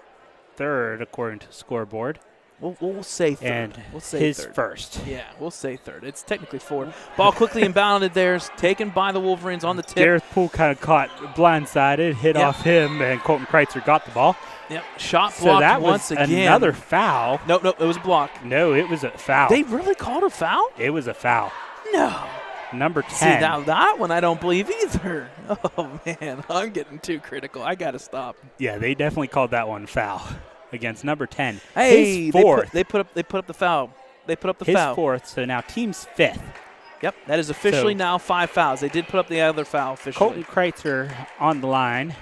third according to the scoreboard. We'll say third. And we'll say his third. First. Yeah, we'll say third. It's technically 4. Ball quickly inbounded there. Taken by the Wolverines on the tip. Gareth Poole kind of caught blindsided, hit off him, and Colton Kreitzer got the ball. Yep. Shot blocked that once was again. Another foul. Nope, it was a block. No, it was a foul. They really called a foul? It was a foul. No. Number 10. See, now that one I don't believe either. Oh, man. I'm getting too critical. I got to stop. Yeah, they definitely called that one foul against number 10. Hey, his fourth. They put up the foul. They put up the foul. His fourth, so now team's fifth. Yep, that is officially now 5 fouls. They did put up the other foul officially. Colton Kreitzer on the line.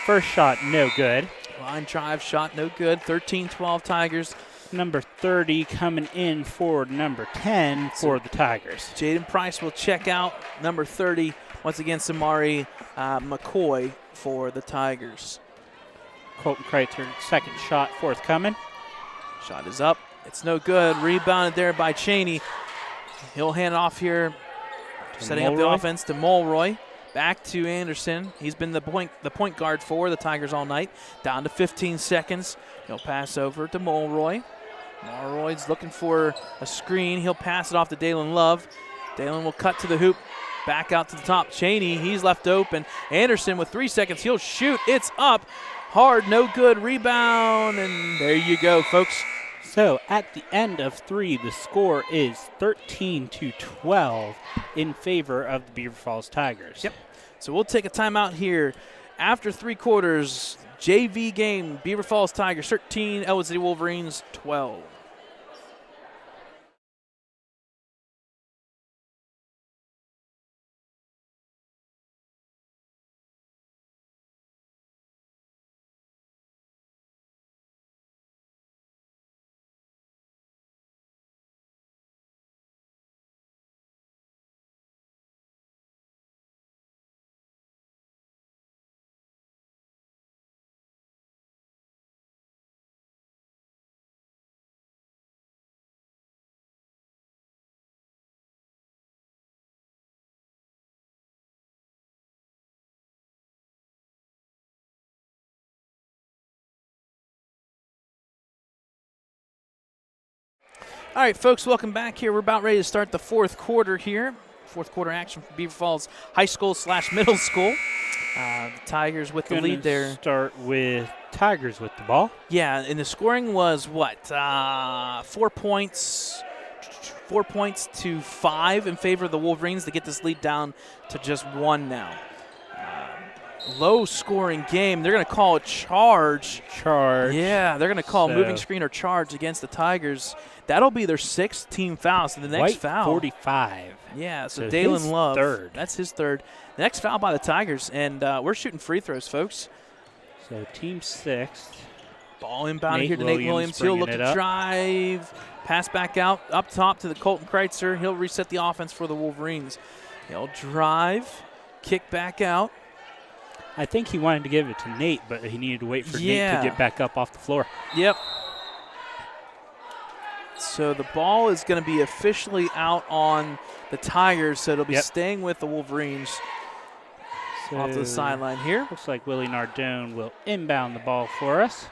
First shot, no good. Line drive shot, no good. 13-12 Tigers. Number 30 coming in for number 10 for the Tigers. Jaden Price will check out. Number 30, once again, Samari McCoy for the Tigers. Colton Kreitzer, second shot forthcoming. Shot is up. It's no good. Rebounded there by Cheney. He'll hand it off here, setting up the offense to Mulroy. Back to Anderson. He's been the point guard for the Tigers all night. Down to 15 seconds. He'll pass over to Mulroy. Mulroy's looking for a screen. He'll pass it off to Dalen Love. Dalen will cut to the hoop. Back out to the top. Cheney, he's left open. Anderson with 3 seconds. He'll shoot. It's up. Hard, no good. Rebound. And there you go, folks. So at the end of 3, the score is 13-12 in favor of the Beaver Falls Tigers. Yep. So we'll take a timeout here. After 3 quarters, JV game, Beaver Falls Tigers 13, Ellwood City Wolverines 12. All right, folks, welcome back here. We're about ready to start the fourth quarter here. Fourth quarter action for Beaver Falls High School / Middle School. The Tigers with the lead there. Start with Tigers with the ball. Yeah, and the scoring was what? 4 points. 4 points to 5 in favor of the Wolverines to get this lead down to just 1 now. Low-scoring game. They're going to call a charge. Yeah, they're going to call moving screen or charge against the Tigers. That'll be their 6th team foul. So the next White foul. 45. Yeah, so Dalen Love. Third. That's his third. The next foul by the Tigers, and we're shooting free throws, folks. So team 6th. Ball inbounded here to Nate Williams. He'll look to drive. Pass back out, up top to the Colton Kreitzer. He'll reset the offense for the Wolverines. He'll drive, kick back out. I think he wanted to give it to Nate, but he needed to wait for Nate to get back up off the floor. Yep. So the ball is going to be officially out on the Tigers, so it'll be staying with the Wolverines off to the sideline here. Looks like Willie Nardone will inbound the ball for us.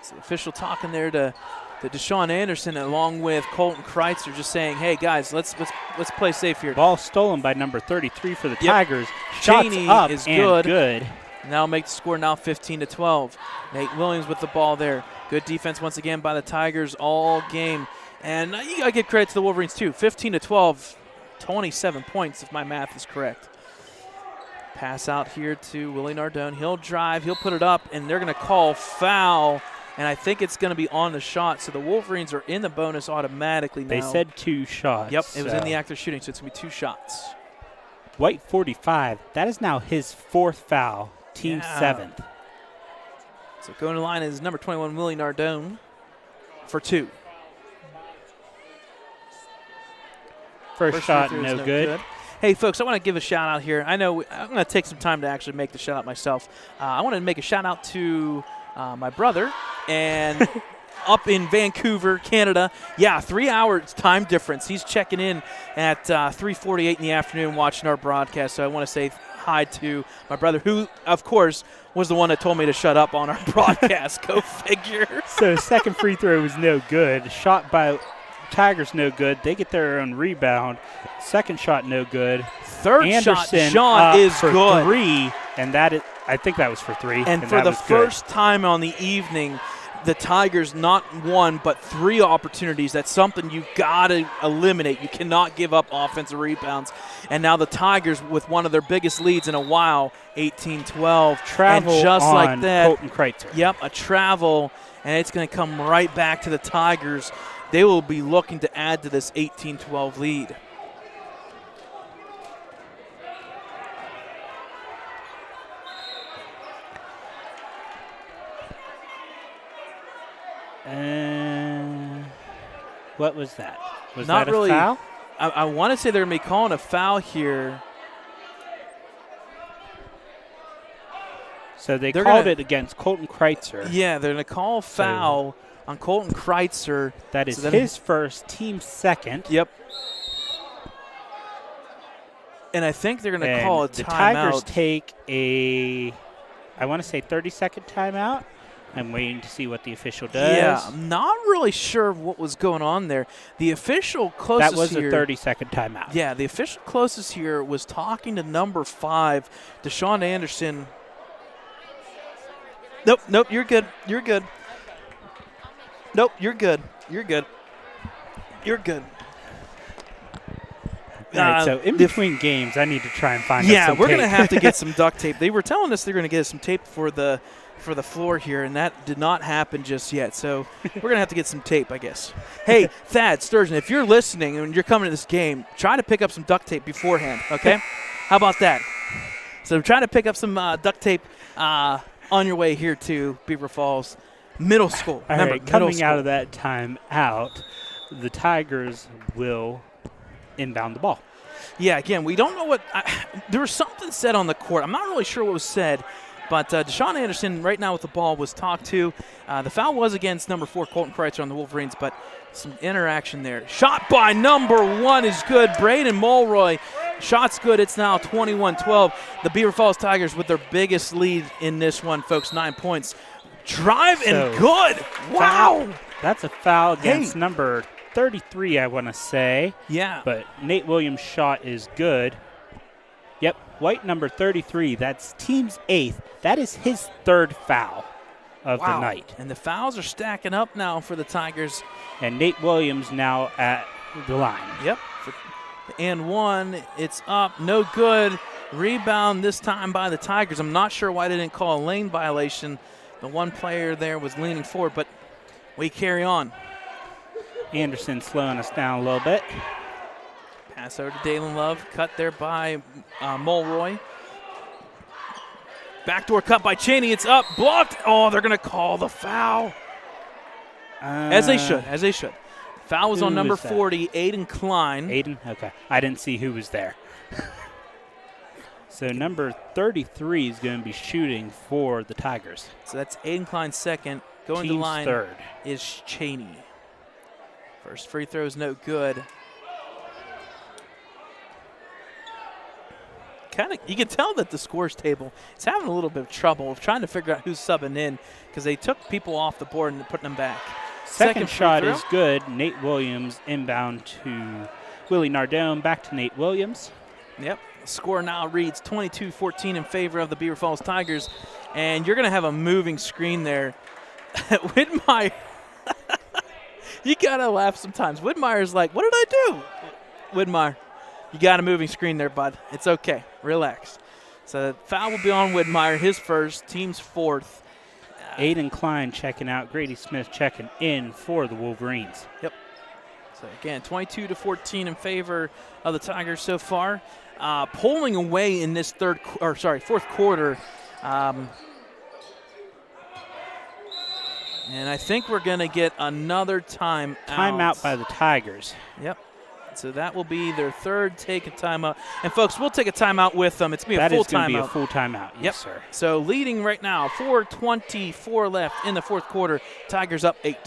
So the official talking there to Deshaun Anderson along with Colton Kreitzer, just saying, hey, guys, let's play safe here. Ball stolen by number 33 for the Tigers. Shots Cheney up is and good. Now make the score now 15-12. Nate Williams with the ball there. Good defense once again by the Tigers all game. And you got to give credit to the Wolverines too. 15-12, 27 points if my math is correct. Pass out here to Willie Nardone. He'll drive, he'll put it up, and they're going to call foul. And I think it's going to be on the shot. So the Wolverines are in the bonus automatically now. They said 2 shots. Yep, it was in the act of shooting, so it's going to be 2 shots. White 45, that is now his 4th foul, team 7th. So going to the line is number 21, Willie Nardone, for 2. First shot, no good. Hey, folks, I want to give a shout-out here. I know I'm going to take some time to actually make the shout-out myself. I want to make a shout-out to my brother and up in Vancouver, Canada. Yeah, 3 hours time difference. He's checking in at 3:48 in the afternoon watching our broadcast. So I want to say hi to my brother, who, of course, was the one that told me to shut up on our broadcast. Go figure. So second free throw was no good. Shot by Tigers no good. They get their own rebound. Second shot no good. Third Anderson shot is for good. 3, and I think that was for 3. And for the first time on the evening, the Tigers not 1 but 3 opportunities. That's something you got to eliminate. You cannot give up offensive rebounds. And now the Tigers with one of their biggest leads in a while, 18-12. Travel and just on like that, Colton Kreitzer. Yep, a travel, and it's going to come right back to the Tigers. They will be looking to add to this 18-12 lead. What was that? Was Not that really, a foul? I want to say they're going to be calling a foul here. So they called it against Colton Kreitzer. Yeah, they're going to call a foul on Colton Kreitzer. That is his first, team 2nd. Yep. And I think they're going to call a timeout. The Tigers take I want to say 30-second timeout. I'm waiting to see what the official does. Yeah, I'm not really sure what was going on there. The official closest That was here, a 30-second timeout. Yeah, the official closest here was talking to number 5, Deshaun Anderson. Nope, you're good. You're good. Nope, you're good. You're good. You're good. All right, so in between games, I need to try and find Yeah, some we're tape. going to have to get some duct tape. They were telling us they're going to get some tape for the floor here, and that did not happen just yet. So we're going to have to get some tape, I guess. Hey, Thad Sturgeon, if you're listening and you're coming to this game, try to pick up some duct tape beforehand, okay? How about that? So try to pick up some duct tape on your way here to Beaver Falls Middle School. All Remember, right, coming school. out of that time out, the Tigers will inbound the ball. Yeah, again, we don't know what there was something said on the court. I'm not really sure what was said, but Deshaun Anderson right now with the ball was talked to. The foul was against number 4, Colton Kreitzer on the Wolverines, but some interaction there. Shot by number 1 is good. Braden Mulroy, shot's good. It's now 21-12. The Beaver Falls Tigers with their biggest lead in this one, folks, 9 points. Drive and good. Wow. That's a foul against number 33, I want to say. Yeah. But Nate Williams' shot is good. Yep, white number 33. That's team's 8th. That is his 3rd foul of the night. And the fouls are stacking up now for the Tigers. And Nate Williams now at the line. Yep. And 1, it's up, no good. Rebound this time by the Tigers. I'm not sure why they didn't call a lane violation. The one player there was leaning forward, but we carry on. Anderson slowing us down a little bit. Pass over to Dalen Love, cut there by Mulroy. Backdoor cut by Cheney. It's up, blocked. Oh, they're going to call the foul. As they should. Foul was on number 40, Aiden Klein. Aiden? Okay. I didn't see who was there. So number 33 is going to be shooting for the Tigers. So that's Aiden Klein's 2nd. Going Team's to line 3rd is Cheney. First free throw is no good. You can tell that the scores table is having a little bit of trouble trying to figure out who's subbing in because they took people off the board and putting them back. Second shot is good. Nate Williams inbound to Willie Nardone. Back to Nate Williams. Yep. The score now reads 22-14 in favor of the Beaver Falls Tigers. And you're going to have a moving screen there. Widmeyer. You got to laugh sometimes. Widmeyer's like, what did I do? Widmeyer, you got a moving screen there, bud. It's okay. Relax. So foul will be on Widmeyer, his 1st, team's 4th. Aiden Klein checking out. Grady Smith checking in for the Wolverines. Yep. So again, 22-14 in favor of the Tigers so far. Pulling away in this fourth quarter. And I think we're going to get another timeout. Timeout by the Tigers. Yep. So that will be their 3rd take a timeout. And, folks, we'll take a timeout with them. It's going to be a full timeout. That is going to be a full timeout. Yes, sir. So leading right now, 4:24 left in the 4th quarter. Tigers up 8.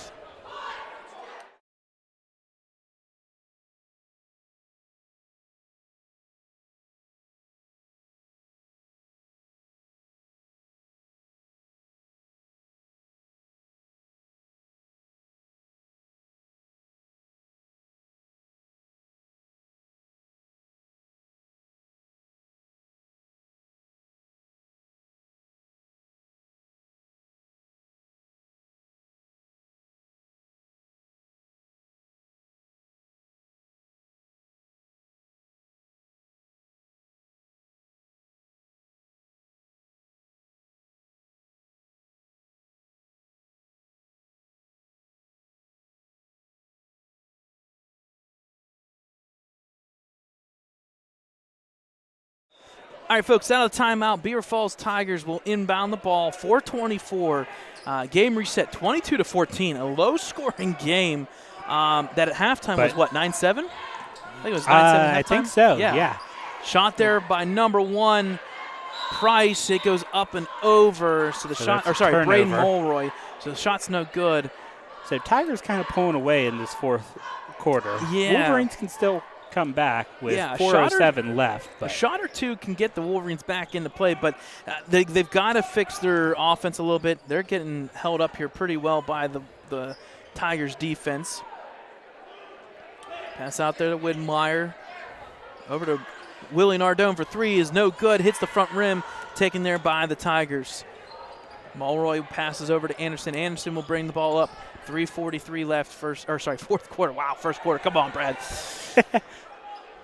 All right, folks, out of timeout, Beaver Falls Tigers will inbound the ball. 4:24. Game reset 22-14. A low-scoring game that at halftime was, what, 9-7? I think it was 9-7 at halftime. I think so, yeah. Shot there by number 1, Price. It goes up and over. So the shot, Braden Mulroy. So the shot's no good. So Tigers kind of pulling away in this 4th quarter. Yeah. Wolverines can still come back with 4:07 left. But a shot or two can get the Wolverines back into play, but they've got to fix their offense a little bit. They're getting held up here pretty well by the Tigers' defense. Pass out there to Widmeyer. Over to Willie Nardone for 3 is no good. Hits the front rim, taken there by the Tigers. Mulroy passes over to Anderson. Anderson will bring the ball up. 3:43 left, 4th quarter. Wow, 1st quarter. Come on, Brad.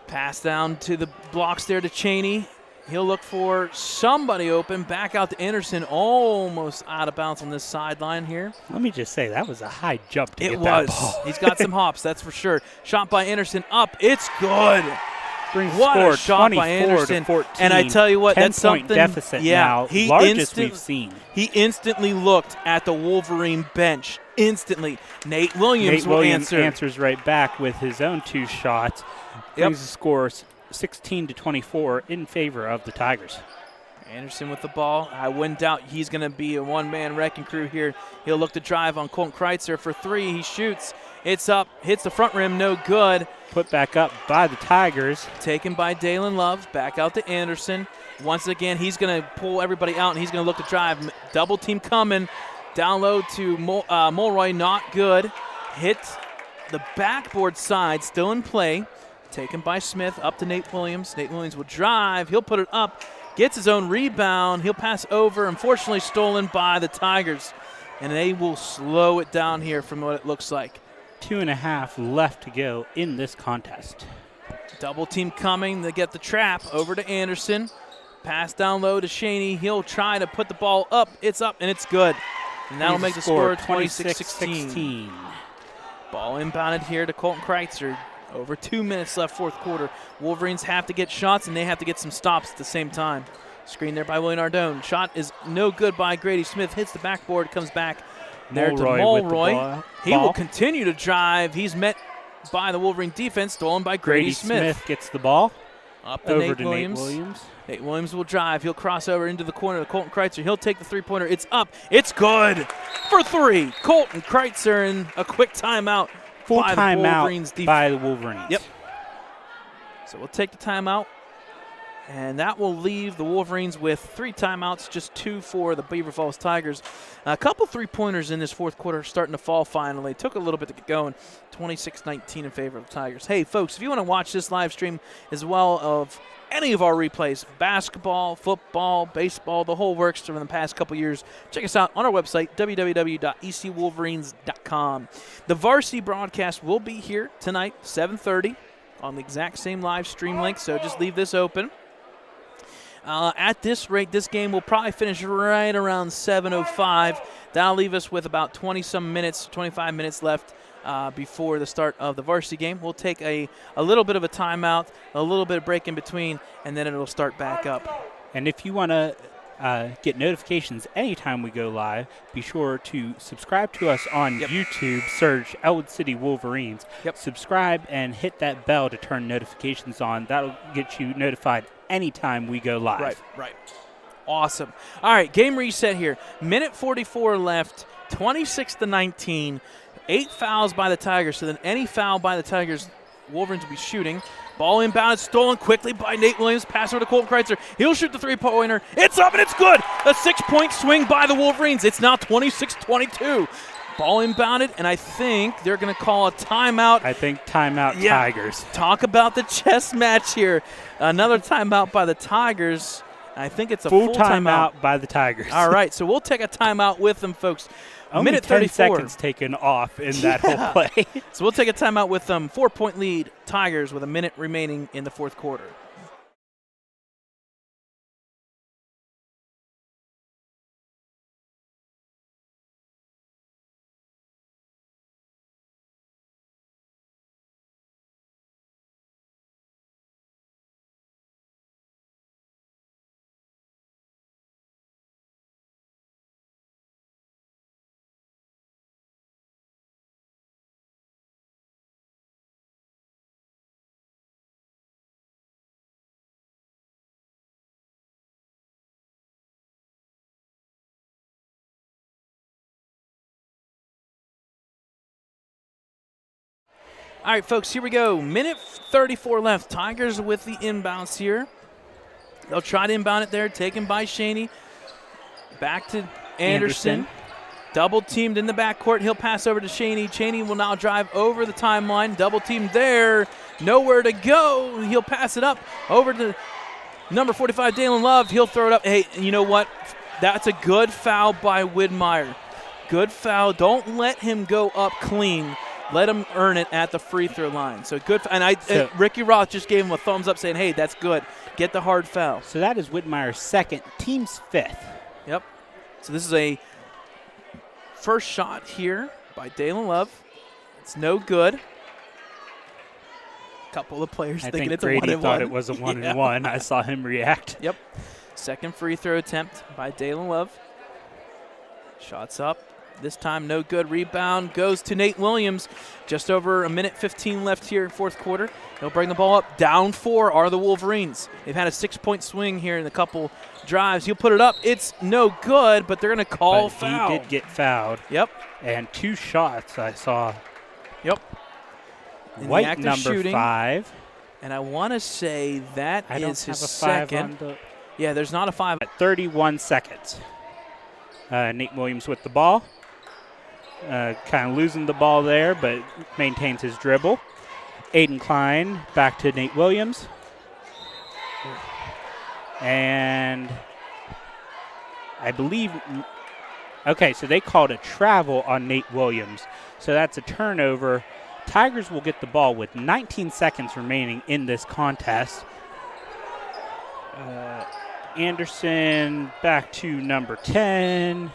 Pass down to the blocks there to Cheney. He'll look for somebody open. Back out to Anderson. Almost out of bounds on this sideline here. Let me just say, that was a high jump to get that ball. He's got some hops, that's for sure. Shot by Anderson up. It's good. What a shot by Anderson. 24-14. And I tell you what, that's something. 10-point deficit now, largest we've seen. He instantly looked at the Wolverine bench. Instantly. Nate Williams answers right back with his own 2 shots. Brings the score 16-24 in favor of the Tigers. Anderson with the ball. I wouldn't doubt he's going to be a one-man wrecking crew here. He'll look to drive on Colton Kreitzer for 3. He shoots. It's up. Hits the front rim. No good. Put back up by the Tigers. Taken by Dalen Love. Back out to Anderson. Once again, he's going to pull everybody out, and he's going to look to drive. Double team coming. Down low to Mulroy, not good. Hit the backboard side, still in play. Taken by Smith, up to Nate Williams. Nate Williams will drive. He'll put it up, gets his own rebound. He'll pass over, unfortunately stolen by the Tigers. And they will slow it down here from what it looks like. 2.5 left to go in this contest. Double team coming to get the trap over to Anderson. Pass down low to Shaney. He'll try to put the ball up. It's up, and it's good. And that'll make the score 26-16. Ball inbounded here to Colton Kreitzer. Over 2 minutes left, fourth quarter. Wolverines have to get shots, and they have to get some stops at the same time. Screen there by William Nardone. Shot is no good by Grady Smith. Hits the backboard, comes back there to Mulroy. He will continue to drive. He's met by the Wolverine defense, stolen by Grady Smith. Gets the ball. Up to Nate Williams. Nate Williams will drive. He'll cross over into the corner to Colton Kreitzer. He'll take the three-pointer. It's up. It's good for three. Colton Kreitzer, and a quick timeout by the Wolverines defense. By the Wolverines. Yep. So we'll take the timeout, and that will leave the Wolverines with 3 timeouts, just 2 for the Beaver Falls Tigers. A couple three-pointers in this fourth quarter starting to fall finally. Took a little bit to get going. 26-19 in favor of the Tigers. Hey, folks, if you want to watch this live stream as well of any of our replays, basketball, football, baseball, the whole works from the past couple years, check us out on our website, www.ecwolverines.com. The varsity broadcast will be here tonight, 7:30, on the exact same live stream link, so just leave this open. At this rate, this game will probably finish right around 7:05. That'll leave us with about 20-some minutes, 25 minutes left before the start of the varsity game. We'll take a little bit of a timeout, a little bit of break in between, and then it'll start back up. And if you want to get notifications anytime we go live, be sure to subscribe to us on YouTube. Search Ellwood City Wolverines. Subscribe and hit that bell to turn notifications on. That'll get you notified anytime we go live. Right. Awesome. All right, game reset here. Minute 44 left, 26-19. 8 fouls by the Tigers, so then any foul by the Tigers, Wolverines will be shooting. Ball inbounded, stolen quickly by Nate Williams. Pass over to Colton Kreitzer. He'll shoot the three-pointer. It's up, and it's good. A 6-point swing by the Wolverines. It's now 26-22. Ball inbounded, and I think they're going to call a timeout. I think timeout Tigers. Talk about the chess match here. Another timeout by the Tigers. I think it's a full timeout by the Tigers. All right, so we'll take a timeout with them, folks. Only minute 10 34. seconds taken off in that whole play. So we'll take a timeout with them. 4-point lead, Tigers, with a minute remaining in the fourth quarter. All right, folks, here we go. Minute 34 left. Tigers with the inbounds here. They'll try to inbound it there, taken by Shaney. Back to Anderson. Double teamed in the backcourt. He'll pass over to Shaney. Shaney will now drive over the timeline. Double teamed there. Nowhere to go. He'll pass it up over to number 45, Dalen Love. He'll throw it up. Hey, you know what? That's a good foul by Widmeyer. Good foul. Don't let him go up clean. Let him earn it at the free throw line. So good. And Ricky Roth just gave him a thumbs up saying, hey, that's good. Get the hard foul. So that is Widmeyer's second, team's fifth. Yep. So this is a first shot here by Dalen Love. It's no good. A couple of players thinking it's a 1-and-1. I think Grady thought it was a 1-and-1. I saw him react. Yep. Second free throw attempt by Dalen Love. Shots up. This time no good. Rebound goes to Nate Williams. Just over a minute 15 left here in fourth quarter. He'll bring the ball up. Down 4 are the Wolverines. They've had a 6-point swing here in a couple drives. He'll put it up. It's no good, but they're going to call foul. He did get fouled. Yep. And 2 shots I saw. Yep. White number shooting, 5. And I want to say that is his second. Yeah, yeah, there's not a 5. At 31 seconds. Nate Williams with the ball. Kind of losing the ball there, but maintains his dribble. Aiden Klein back to Nate Williams. And I believe, okay, so they called a travel on Nate Williams. So that's a turnover. Tigers will get the ball with 19 seconds remaining in this contest. Anderson back to number 10.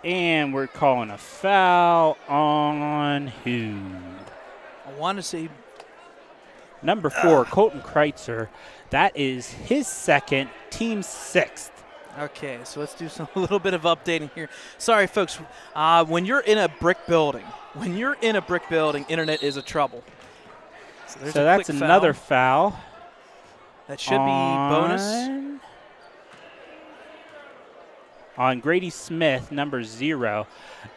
And we're calling a foul on who? I want to say number 4, Colton Kreitzer. That is his second, team's 6th. Okay, so let's do a little bit of updating here. Sorry, folks. When you're in a brick building, internet is a trouble. So that's another foul. That should be bonus. On Grady Smith, number 0.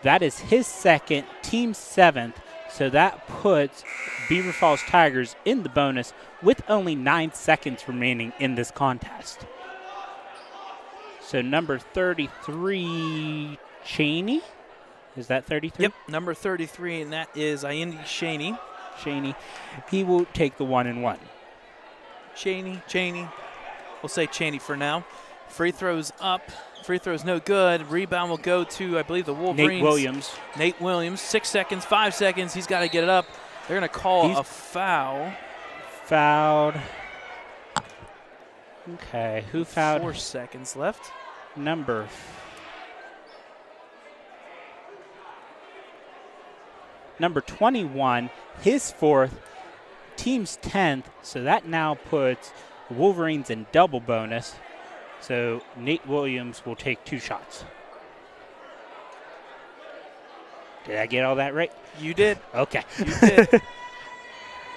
That is his second, team 7th. So that puts Beaver Falls Tigers in the bonus with only 9 seconds remaining in this contest. So number 33, Cheney. Is that 33? Yep, number 33, and that is Iendi Cheney. Cheney. He will take the 1-and-1. Cheney. We'll say Cheney for now. Free throws up. Free throws no good. Rebound will go to, I believe, the Wolverines. Nate Williams. 6 seconds, 5 seconds. He's got to get it up. They're going to call a foul. Fouled. Okay, who fouled? 4 seconds left. Number 21, his 4th, team's 10th. So that now puts the Wolverines in double bonus. So Nate Williams will take 2 shots. Did I get all that right? You did. Okay. You did.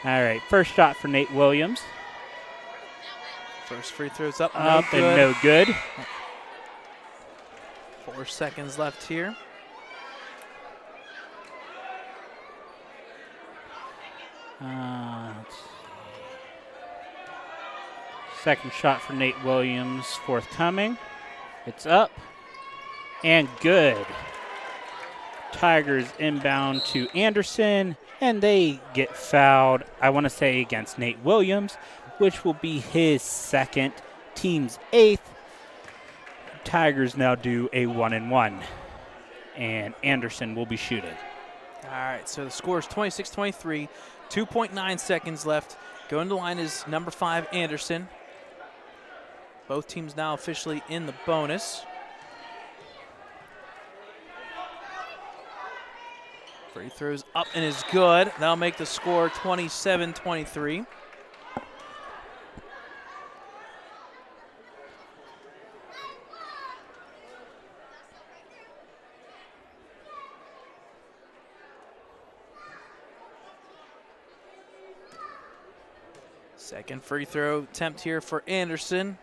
All right, first shot for Nate Williams. First free throws up, and no good. 4 seconds left here. Second shot for Nate Williams, forthcoming. It's up and good. Tigers inbound to Anderson, and they get fouled, I want to say, against Nate Williams, which will be his second, team's 8th. Tigers now do a 1-and-1, and Anderson will be shooting. All right, so the score is 26-23, 2.9 seconds left. Going to the line is number 5, Anderson. Both teams now officially in the bonus. Free throws up and is good. That'll make the score 27-23. Second free throw attempt here for Anderson.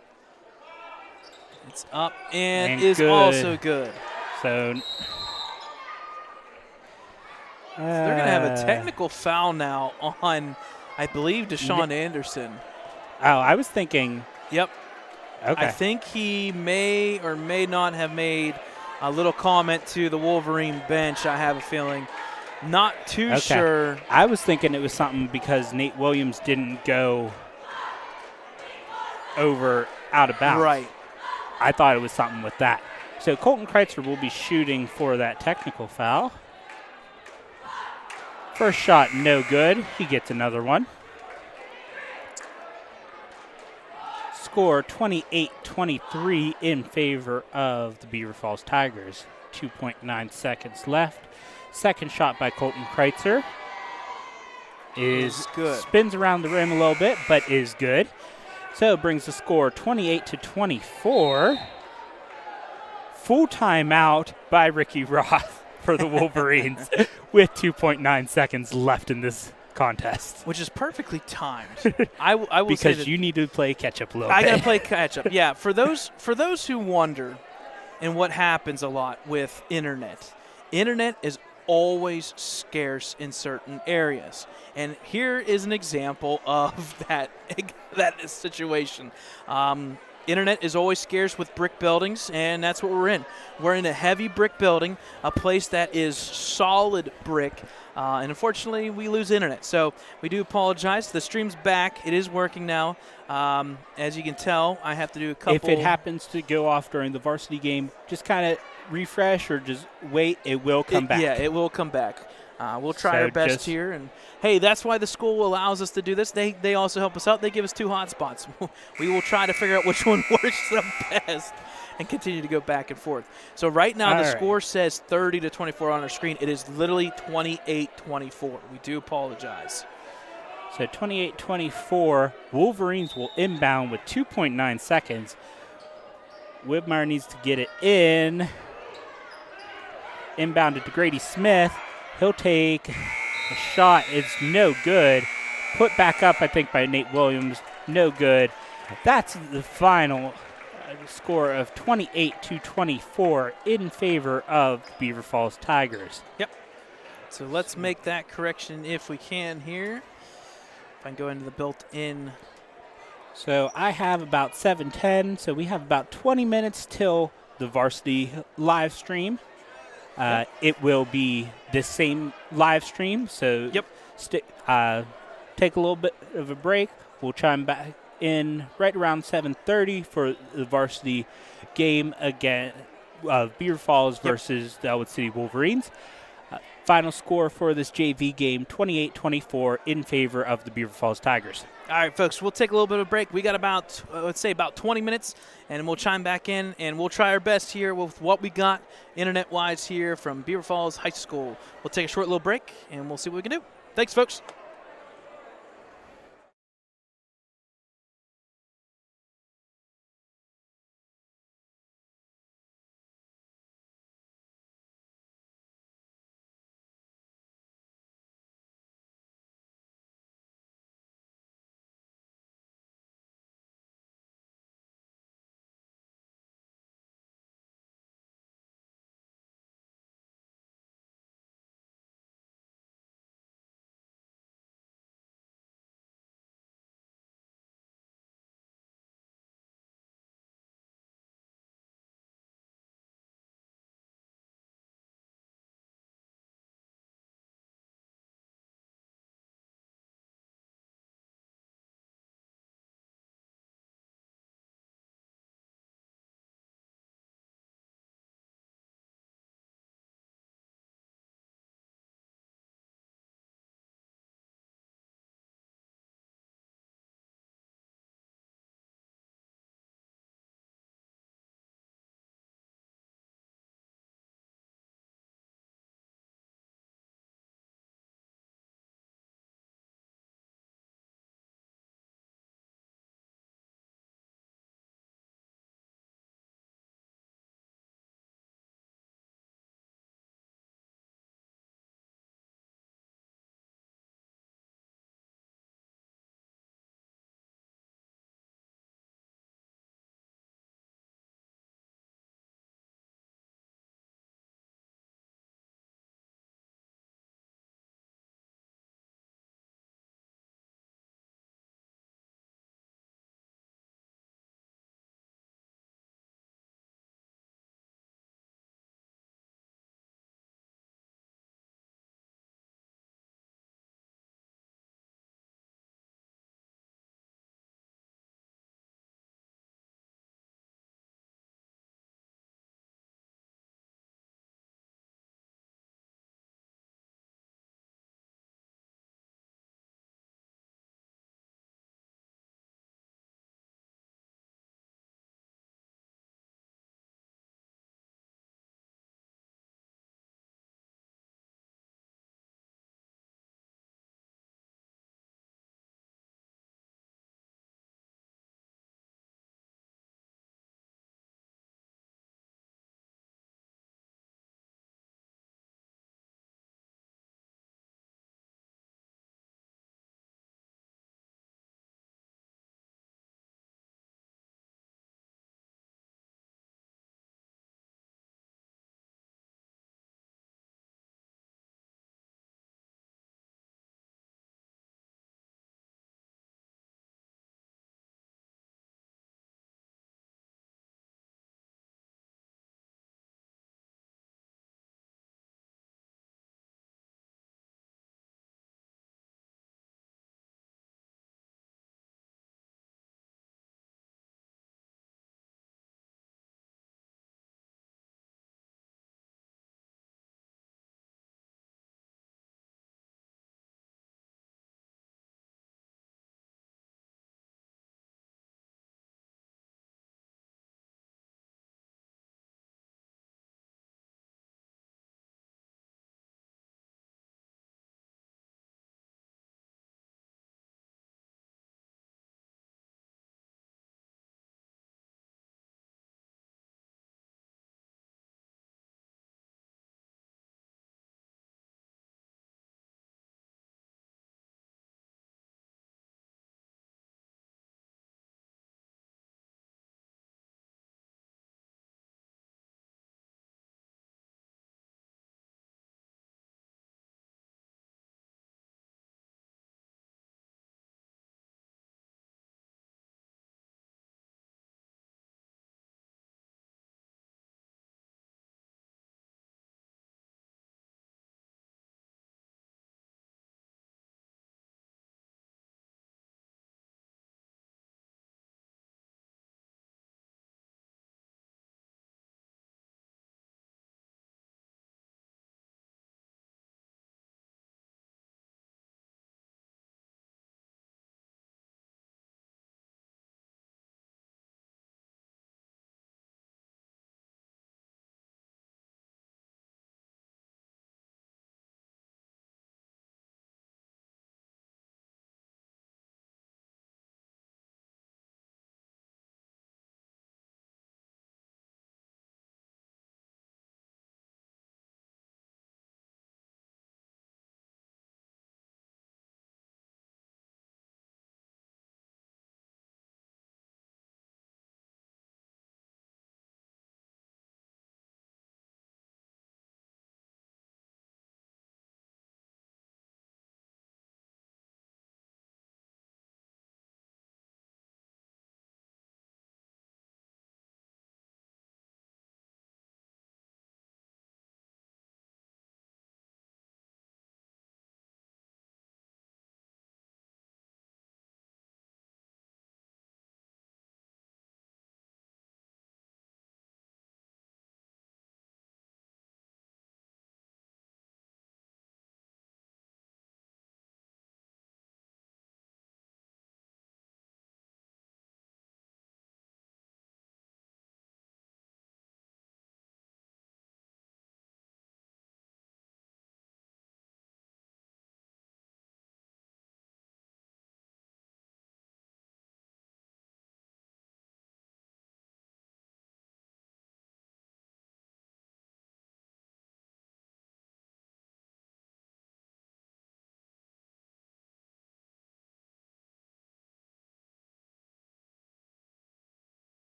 It's up and is good. Also good. So they're going to have a technical foul now on, I believe, Deshaun Anderson. Oh, I was thinking. Yep. Okay. I think he may or may not have made a little comment to the Wolverine bench, I have a feeling. Not too sure. I was thinking it was something because Nate Williams didn't go out of bounds. Right. I thought it was something with that. So Colton Kreitzer will be shooting for that technical foul. First shot, no good. He gets another one. Score 28-23 in favor of the Beaver Falls Tigers. 2.9 seconds left. Second shot by Colton Kreitzer is good. Spins around the rim a little bit, but is good. So it brings the score 28-24. Full timeout by Ricky Roth for the Wolverines with 2.9 seconds left in this contest. Which is perfectly timed. I will because say that you need to play catch up a little bit. I got to play catch up. Yeah, for those who wonder, and what happens a lot with internet is always scarce in certain areas. And here is an example of that situation. internet is always scarce with brick buildings, and that's what we're in. We're in a heavy brick building, a place that is solid brick, and unfortunately we lose internet. So we do apologize. The stream's back. It is working now. As you can tell, I have to do a couple. If it happens to go off during the varsity game, just kind of refresh or just wait. It will come back. Yeah, it will come back. We'll try our best here. And, hey, that's why the school allows us to do this. They also help us out. They give us 2 hotspots. We will try to figure out which one works the best and continue to go back and forth. So right now the score says 30-24 on our screen. It is literally 28-24. We do apologize. So 28-24, Wolverines will inbound with 2.9 seconds. Whitmire needs to get it in. Inbounded to Grady Smith. He'll take a shot. It's no good. Put back up, I think, by Nate Williams. No good. That's the final score of 28-24 in favor of the Beaver Falls Tigers. Yep. So let's make that correction if we can here. If I can go into the built-in. So I have about 7:10, so we have about 20 minutes till the varsity live stream. It will be the same live stream, so take a little bit of a break. We'll chime back in right around 7:30 for the varsity game again, Beaver Falls versus the Ellwood City Wolverines. Final score for this JV game, 28-24 in favor of the Beaver Falls Tigers. All right, folks, we'll take a little bit of a break. We got about, let's say, about 20 minutes, and we'll chime back in, and we'll try our best here with what we got internet-wise here from Beaver Falls High School. We'll take a short little break, and we'll see what we can do. Thanks, folks.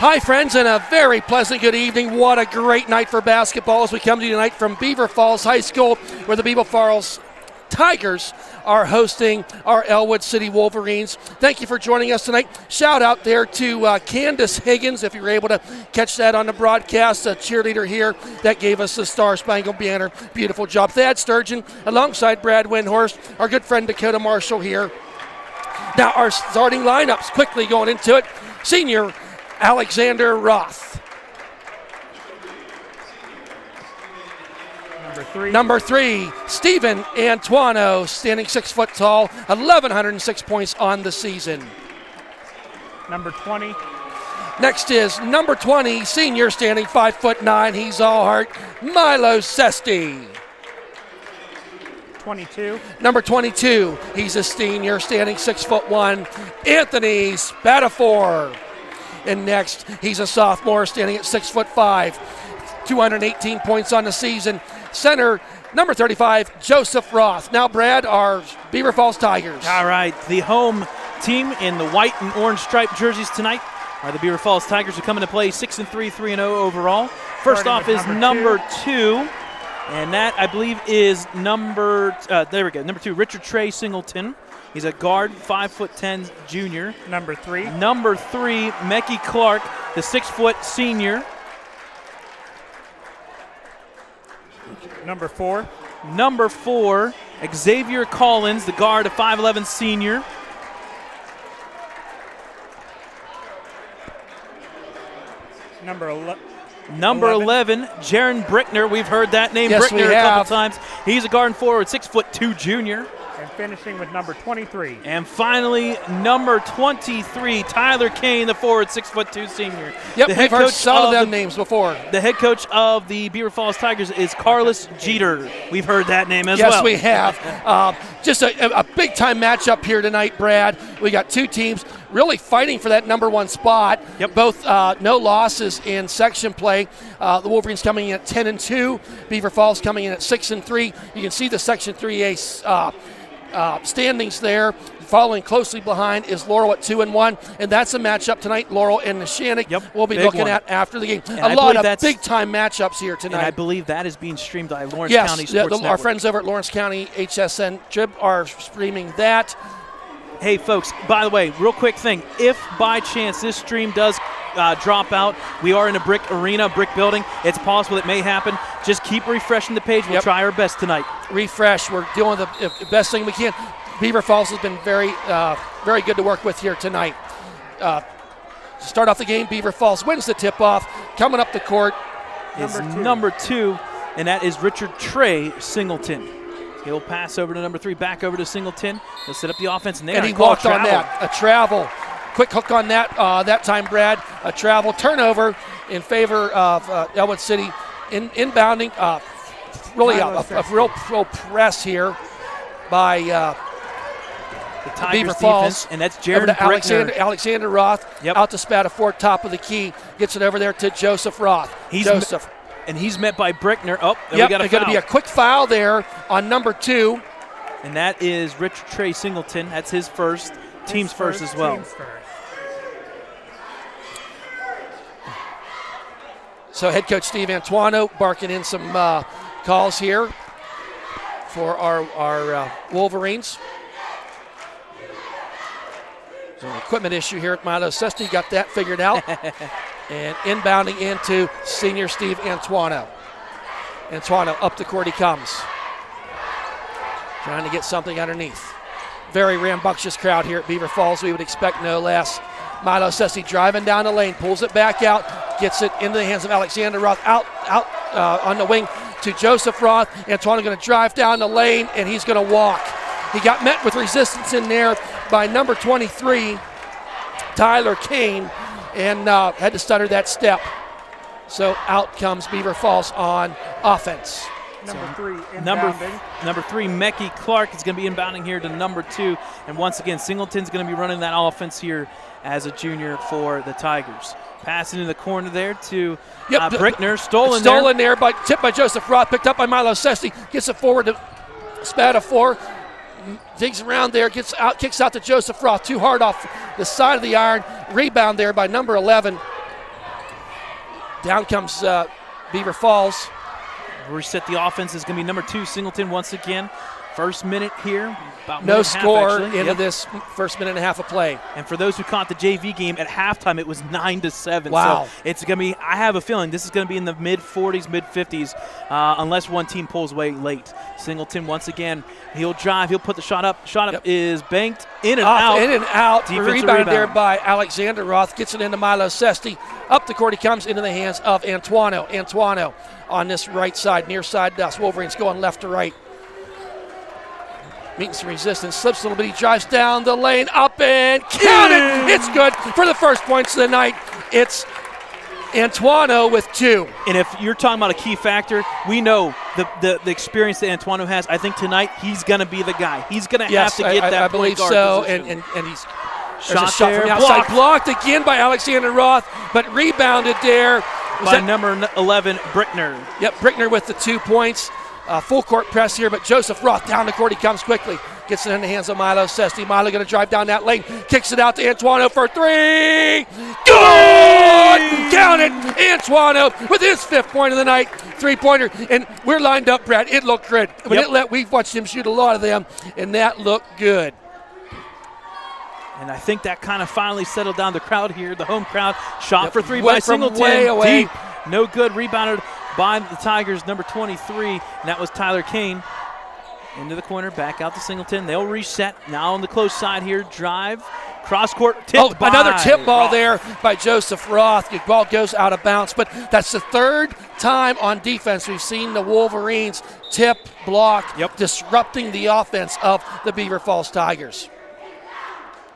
Hi, friends, and a very pleasant good evening. What a great night for basketball as we come to you tonight from Beaver Falls High School, where the Beaver Falls Tigers are hosting our Ellwood City Wolverines. Thank you for joining us tonight. Shout out there to Candace Higgins, if you were able to catch that on the broadcast, a cheerleader here that gave us the Star Spangled Banner. Beautiful job. Thad Sturgeon alongside Brad Windhorst, our good friend Dakota Marshall here. Now our starting lineups, quickly going into it. Senior Alexander Roth. Number three, Stephen Antuano, standing 6 foot tall, 1,106 points on the season. Number 20. Next is number 20, senior, standing 5'9". He's all heart, Milo Sesti. 22. Number 22, he's a senior, standing 6'1", Anthony Spatafor. And next, he's a sophomore, standing at 6'5", 218 points on the season. Center, number 35, Joseph Roth. Now, Brad, our Beaver Falls Tigers. All right, the home team in the white and orange striped jerseys tonight are the Beaver Falls Tigers, who come into play 6-3, 3-0 overall. First off is number two, and that, I believe, is number 2, Richard Trey Singleton. He's a guard, 5'10" junior. Number 3. Number 3, Mecky Clark, the 6-foot senior. Number 4. Number 4, Xavier Collins, the guard, a 5'11" senior. Number 11, Jaron Brickner. We've heard that name, yes, Brickner, a couple times. He's a guard and forward, 6'2" junior. And finishing with number 23. And finally, number 23, Tyler Kane, the forward, 6'2" senior. Yep, we've heard some of them names before. The head coach of the Beaver Falls Tigers is Carlos Jeter. We've heard that name as well. Yes, we have. Just a big-time matchup here tonight, Brad. We got two teams really fighting for that number 1 spot. Yep. Both no losses in section play. The Wolverines coming in at 10-2. Beaver Falls coming in at 6-3. You can see the Section 3A standings there. Following closely behind is Laurel at 2-1, and that's a matchup tonight. Laurel and Neshannock we'll be looking at after the game. And a lot of big-time matchups here tonight. And I believe that is being streamed by Lawrence County Sports Network. Our friends over at Lawrence County HSN Trib are streaming that. Hey, folks, by the way, real quick thing. If by chance this stream does drop out, we are in a brick arena, brick building. It's possible it may happen. Just keep refreshing the page. We'll try our best tonight. Refresh. We're doing the best thing we can. Beaver Falls has been very good to work with here tonight. To start off the game, Beaver Falls wins the tip-off. Coming up the court is number 2, and that is Richard Trey Singleton. He'll pass over to number 3, back over to Singleton. He'll set up the offense, and he walked on that. A travel. Quick hook on that that time, Brad. A travel turnover in favor of Ellwood City. Inbounding. Really a real press here by the Beaver Falls. And that's Jaron Brickner. Alexander Roth out to Spatafor, top of the key. Gets it over there to Joseph Roth. And he's met by Brickner. Oh, we got a foul. There's going to be a quick foul there on number 2. And that is Richard Trey Singleton. That's his first. Team's first as well. So head coach Steve Antuano barking in some calls here for our Wolverines. There's an equipment issue here at Milo Sesti. Got that figured out. And inbounding into senior Steve Antuano. Antuano up the court he comes. Trying to get something underneath. Very rambunctious crowd here at Beaver Falls. We would expect no less. Milo Sesti driving down the lane, pulls it back out, gets it into the hands of Alexander Roth. Out on the wing to Joseph Roth. Antuano going to drive down the lane, and he's going to walk. He got met with resistance in there by number 23, Tyler Kane, and had to stutter that step. So out comes Beaver Falls on offense. Number 3, Number 3, Mecky Clark is going to be inbounding here to number 2. And once again, Singleton's going to be running that offense here as a junior for the Tigers. Passing in the corner there to Brickner. Stolen there, tipped by Joseph Roth, picked up by Milo Sesti. Gets it forward to Spatafor. Digs around there, gets out, kicks out to Joseph Roth. Too hard off the side of the iron. Rebound there by number 11, Down comes Beaver Falls. Reset the offense is going to be number 2, Singleton once again. First minute here. About No minute score and a half, into this first minute and a half of play. And for those who caught the JV game, at halftime it was 9-7. Wow. So it's going to be, I have a feeling this is going to be in the mid-40s, mid-50s, unless one team pulls away late. Singleton once again, he'll drive, he'll put the shot up. Shot up is banked in and out. In and out. Defensive Rebounded there rebound. by Alexander Roth. Gets it into Milo Sesti. Up the court he comes into the hands of Antuano. Antuano on this right side, near side dust. Wolverines going left to right. Meeting some resistance, slips a little bit. He drives down the lane, up and count it. It's good for the first points of the night. It's Antuano with 2. And if you're talking about a key factor, we know the experience that Antuano has. I think tonight he's going to be the guy. He's going to have to get that I point believe guard so. position. And he's Shot from there, the outside, blocked again by Alexander Roth, but rebounded there. by number 11, Brickner. Yep, Brickner with the 2 points. Full court press here, but Joseph Roth down the court. He comes quickly. Gets it in the hands of Milo Sesti. Milo going to drive down that lane. Kicks it out to Antuano for 3. Good! Count it! Antuano with his 5th point of the night. 3-pointer. And we're lined up, Brad. It looked good. We've watched him shoot a lot of them, and that looked good. And I think that kind of finally settled down the crowd here. The home crowd shot for 3 by Went from Singleton. way away. Deep. No good. Rebounded by the Tigers, number 23, and that was Tyler Kane. Into the corner, back out to Singleton. They'll reset. Now on the close side here, drive, cross court, tipped by another tip ball Roth. there by Joseph Roth. The ball goes out of bounds, but that's the 3rd time on defense we've seen the Wolverines tip, block, disrupting the offense of the Beaver Falls Tigers.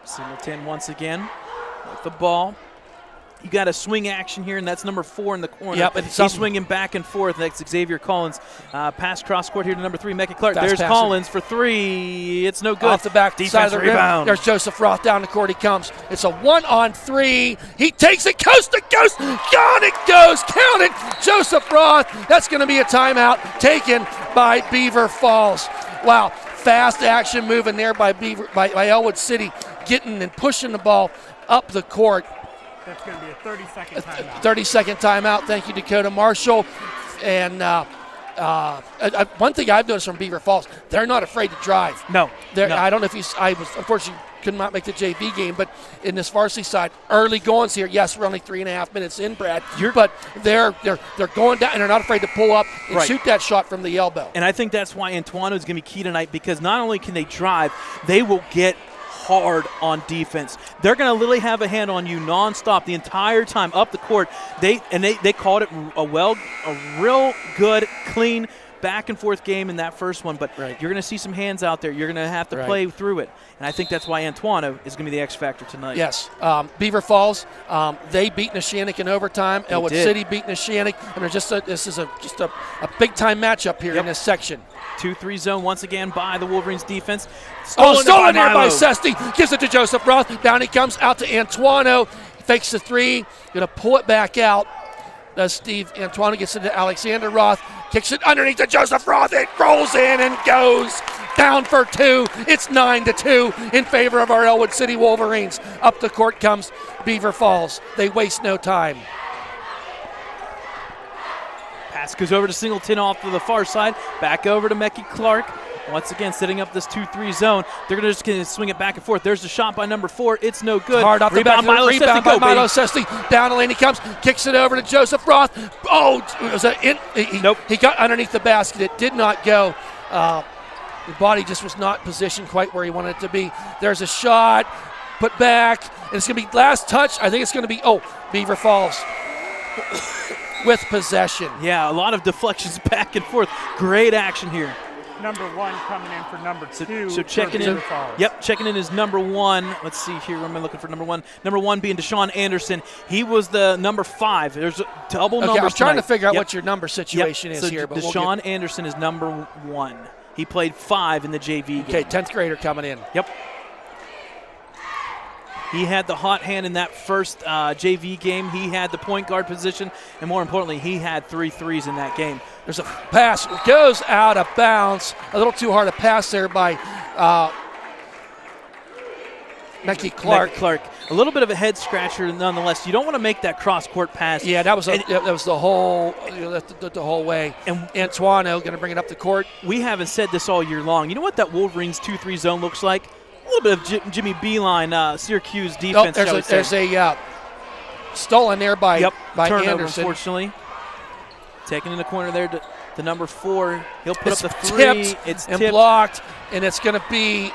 Singleton once again with the ball. You got a swing action here, and that's number 4 in the corner. Yep, he's swinging back and forth. That's Xavier Collins. Pass cross court here to number 3, Mecca Clark. Fast There's passer. Collins for 3. It's no good. Off the back side of the rebound. rim. There's Joseph Roth down the court. He comes. It's a 1-on-3. He takes it coast to coast. Down it goes. Count it. Joseph Roth. That's going to be a timeout taken by Beaver Falls. Wow. Fast action moving there by Ellwood City, getting and pushing the ball up the court. That's going to be a 30-second timeout. 30-second timeout. Thank you, Dakota Marshall. And one thing I've noticed from Beaver Falls, they're not afraid to drive. No. I don't know if I was unfortunately could not make the JV game, but in this varsity side, early goings here. Yes, we're only 3.5 minutes in, Brad. But they're going down and they're not afraid to pull up and shoot that shot from the elbow. And I think that's why Antuano is going to be key tonight, because not only can they drive, they will get hard on defense. They're going to literally have a hand on you nonstop the entire time up the court. They called it a real good, clean back and forth game in that first one, but you're going to see some hands out there. You're going to have to play through it. And I think that's why Antuano is going to be the X factor tonight. Yes. Beaver Falls, they beat Neshannock in overtime. Ellwood City beat Neshannock. I mean, this is a big time matchup here in this section. 2-3 zone once again by the Wolverines defense. Stolen there by Sesti. Gives it to Joseph Roth. Down he comes out to Antuano. Fakes the 3. Going to pull it back out. Does Steve Antuano. Gets it to Alexander Roth. Kicks it underneath to Joseph Roth. It rolls in and goes down for 2. It's 9-2 in favor of our Ellwood City Wolverines. Up the court comes Beaver Falls. They waste no time. Pass goes over to Singleton off to the far side. Back over to Mecca Clark. Once again, setting up this 2-3 zone. They're just going to swing it back and forth. There's the shot by number 4. It's no good. Hard off the back. Rebound by Milo Sesti. Down the lane he comes. Kicks it over to Joseph Roth. Oh, it was he got underneath the basket. It did not go. The body just was not positioned quite where he wanted it to be. There's a shot. Put back. And it's going to be last touch. I think it's going to be, Beaver Falls with possession. Yeah, a lot of deflections back and forth. Great action here. Number 1 coming in for number 2. So checking in. Yep, checking in is number 1. Let's see here. Where am I looking for number 1? Number 1 being Deshaun Anderson. He was the number 5. There's double numbers. I'm trying to figure out what your number situation is so here. But Deshaun Anderson is number 1. He played 5 in the JV game. Okay, 10th grader coming in. Yep. He had the hot hand in that first JV game. He had the point guard position, and more importantly, he had 3 threes in that game. There's a pass. It goes out of bounds. A little too hard a pass there by Mecca Clark. a little bit of a head scratcher nonetheless. You don't want to make that cross-court pass. Yeah, that was the whole the whole way. And Antoine going to bring it up the court. We haven't said this all year long. You know what that Wolverines 2-3 zone looks like? A little bit of Jimmy Beeline, Syracuse defense. There's a stolen there by turnover, Anderson. Unfortunately. Taken in the corner there to number 4. He'll put up the 3. It's tipped and blocked, and it's going to be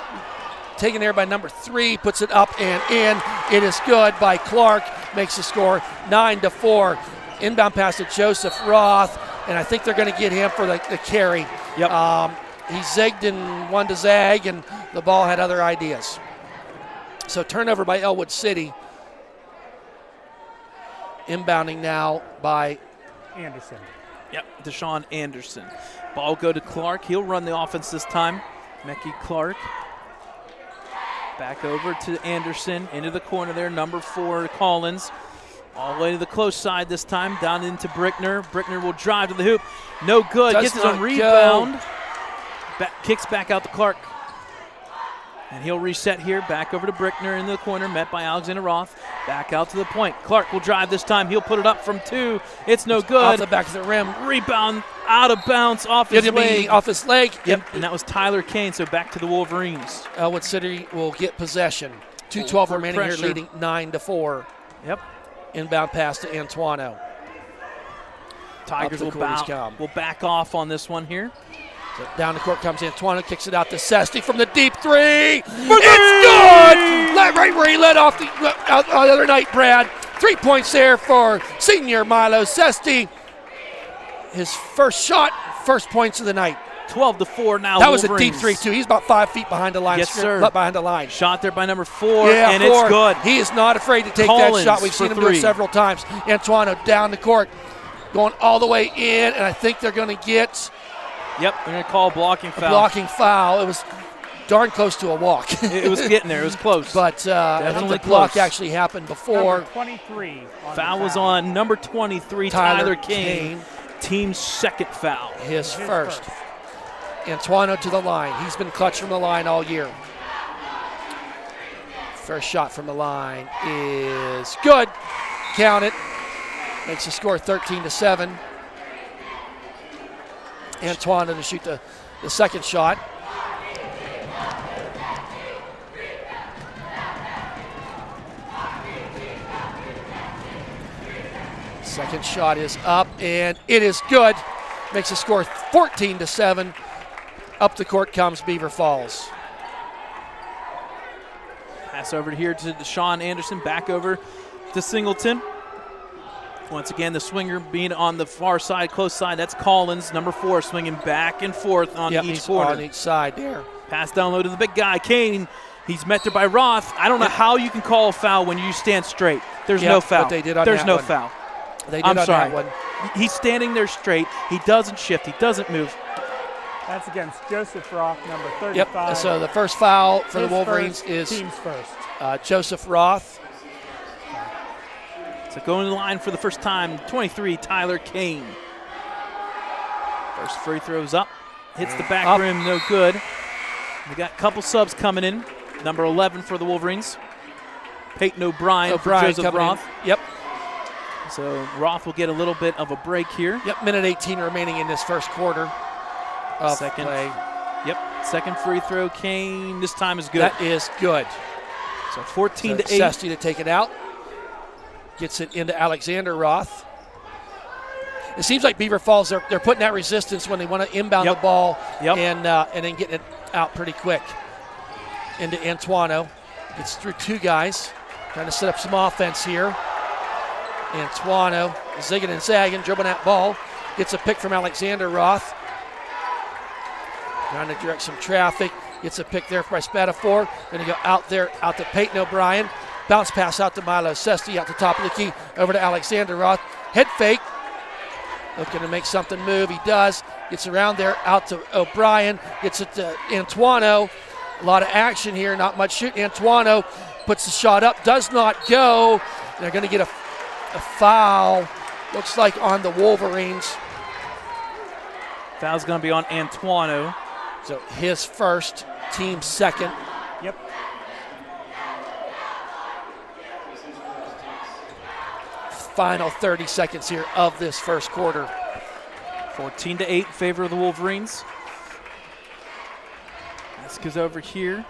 taken there by number 3, puts it up and in. It is good by Clark, makes the score 9-4. Inbound pass to Joseph Roth, and I think they're going to get him for the carry. Yep. He zigged and wanted to zag, and the ball had other ideas. So turnover by Ellwood City. Inbounding now by Anderson. Yep, Deshaun Anderson. Ball go to Clark. He'll run the offense this time. Mecky Clark. Back over to Anderson. Into the corner there. Number 4, Collins. All the way to the close side this time. Down into Brickner. Brickner will drive to the hoop. No good. Gets his own rebound. Kicks back out to Clark. And he'll reset here. Back over to Brickner in the corner. Met by Alexander Roth. Back out to the point. Clark will drive this time. He'll put it up from 2. It's no good. Off the back of the rim. Rebound out of bounds off his leg. Off his leg. Yep, and that was Tyler Kane, so back to the Wolverines. Ellwood City will get possession. 2:12 remaining pressure. here, leading 9-4. Yep. Inbound pass to Antoine. Tigers will back off on this one here. So down the court comes Antoine, kicks it out to Sesti from the deep 3. It's good! Right where he led off the other night, Brad. 3 points there for senior Milo Sesti. His first shot, first points of the night. 12-4 now. That was Wolverines. a deep 3 too. He's about 5 feet behind the line. Yes, sir. Behind the line. Shot there by number 4, yeah, and 4. It's good. He is not afraid to take Collins that shot. We've seen him do it several times. Antoine down the court, going all the way in, and I think they're going to get. Yep, they're going to call a blocking foul. Blocking foul. It was darn close to a walk. It was getting there. It was close. But I think the block actually happened before. Number 23. Foul was on number 23, Tyler Kane. Team's second foul. His first. Antoine to the line. He's been clutch from the line all year. First shot from the line is good. Count it. Makes the score 13-7. Antoine to shoot the second shot. Second shot is up, and it is good. Makes the score 14-7. Up the court comes Beaver Falls. Pass over here to Deshaun Anderson. Back over to Singleton. Once again, the swinger being on the far side, close side. That's Collins, number 4, swinging back and forth on each corner. On each side there. Pass down low to the big guy, Kane. He's met there by Roth. I don't know how you can call a foul when you stand straight. There's no foul. But they did on There's that no one. foul. They did that one. He's standing there straight. He doesn't shift. He doesn't move. That's against Joseph Roth, number 35. Yep. So the first foul for the Wolverines is team's first. Joseph Roth. So going to the line for the first time, 23, Tyler Kane. First free throws up. Hits the back rim, no good. We got a couple subs coming in. Number 11 for the Wolverines. Peyton O'Brien for Joseph Roth. Yep. So Roth will get a little bit of a break here. Yep, minute 18 remaining in this first quarter of play. Yep, second free throw, Kane. This time is good. That is good. So 14-8. Sesti to take it out. Gets it into Alexander Roth. It seems like Beaver Falls, they're putting that resistance when they want to inbound the ball and then getting it out pretty quick. Into Antoine. Gets through 2 guys. Trying to set up some offense here. Antoine zigging and zagging, dribbling that ball. Gets a pick from Alexander Roth. Trying to direct some traffic. Gets a pick there by Spatafor. Going to go out there, out to Peyton O'Brien. Bounce pass out to Milo Sesti, out the top of the key, over to Alexander Roth. Head fake. Looking to make something move. He does. Gets around there, out to O'Brien. Gets it to Antoine. A lot of action here, not much shooting. Antoine puts the shot up, does not go. They're going to get a foul, looks like on the Wolverines. Foul's going to be on Antoine. So his first, team second. Yep. final 30 seconds here of this first quarter. 14-8 in favor of the Wolverines. Goes over here.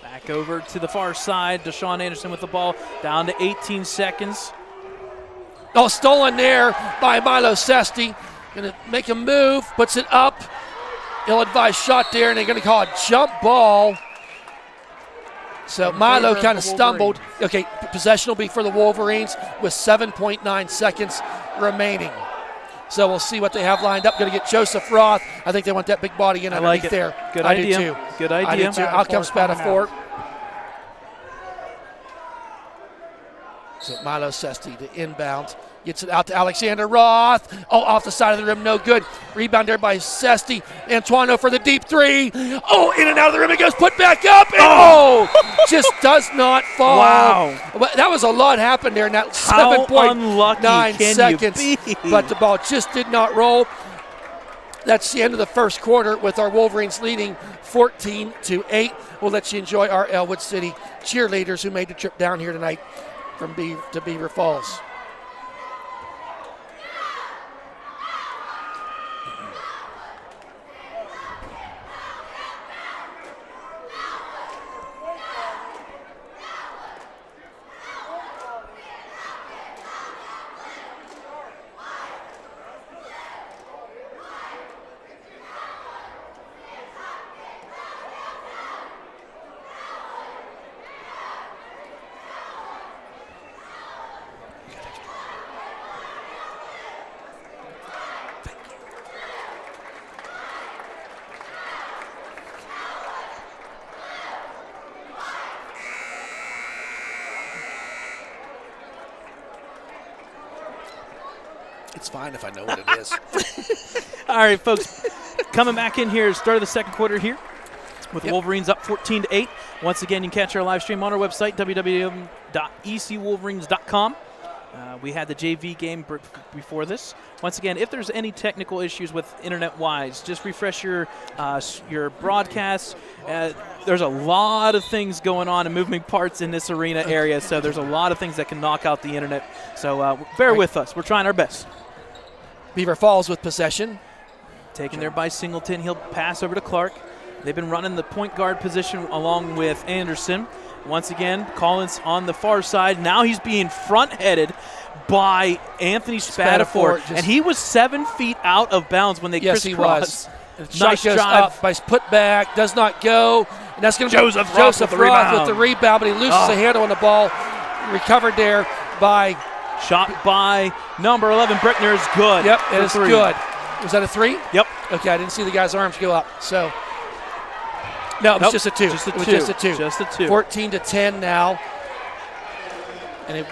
Back over to the far side. Deshaun Anderson with the ball. Down to 18 seconds. Oh, stolen there by Milo Sesti. Going to make a move. Puts it up. Ill-advised shot there, and they're going to call a jump ball. So Milo kind of stumbled. Okay, possession will be for the Wolverines with 7.9 seconds remaining. So we'll see what they have lined up. Going to get Joseph Roth. I think they want that big body in underneath there. Good idea. I do too. Good idea. I do too. Out comes Spatafor. So Milo Sesti to inbound. Gets it out to Alexander Roth. Oh, off the side of the rim, no good. Rebound there by Sesti. Antoino for the deep three. Oh, in and out of the rim it goes. Put back up. And just does not fall. Wow. That was a lot happened there in that How 7.9 seconds. But the ball just did not roll. That's the end of the first quarter with our Wolverines leading 14-8. We'll let you enjoy our Ellwood City cheerleaders who made the trip down here tonight from Beaver Falls. It's fine if I know what it is. All right, folks, coming back in here, start of the second quarter here with the Wolverines up 14-8. Once again, you can catch our live stream on our website, www.ecwolverines.com. We had the JV game before this. Once again, if there's any technical issues with internet-wise, just refresh your broadcast. There's a lot of things going on and moving parts in this arena area, so there's a lot of things that can knock out the internet. So bear with us. We're trying our best. Beaver Falls with possession. Taken there by Singleton. He'll pass over to Clark. They've been running the point guard position along with Anderson. Once again, Collins on the far side. Now he's being front-headed by Anthony Spatafor. And he was 7 feet out of bounds when they crisscrossed. Yes, he was. Nice goes drive. up By put back, does not go. And that's going to be Joseph Roth with the rebound, but he loses the handle on the ball. Recovered there by... Shot by number 11, Brickner is good. Yep, it is good. Was that a three? Yep. Okay, I didn't see the guy's arms go up. So, no, it was just a two. Just a two. Just a two. Just a two. 14-10 now. And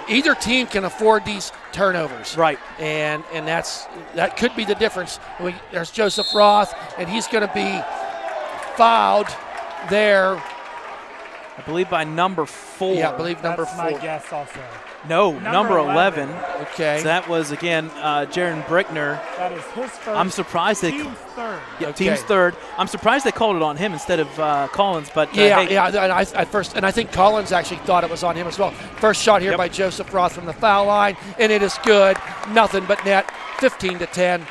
either team can afford these turnovers. Right. And that could be the difference. There's Joseph Roth, and he's going to be fouled there. I believe by number 4. Yeah, I believe number 4. That's my guess also. No, number 11. Okay. So that was, again, Jaron Brickner. That is his first. I'm surprised they... Team's third. Yeah, Okay. team's third. I'm surprised they called it on him instead of Collins, but Yeah, and I think Collins actually thought it was on him as well. First shot here by Joseph Roth from the foul line, and it is good. Nothing but net. 15-10,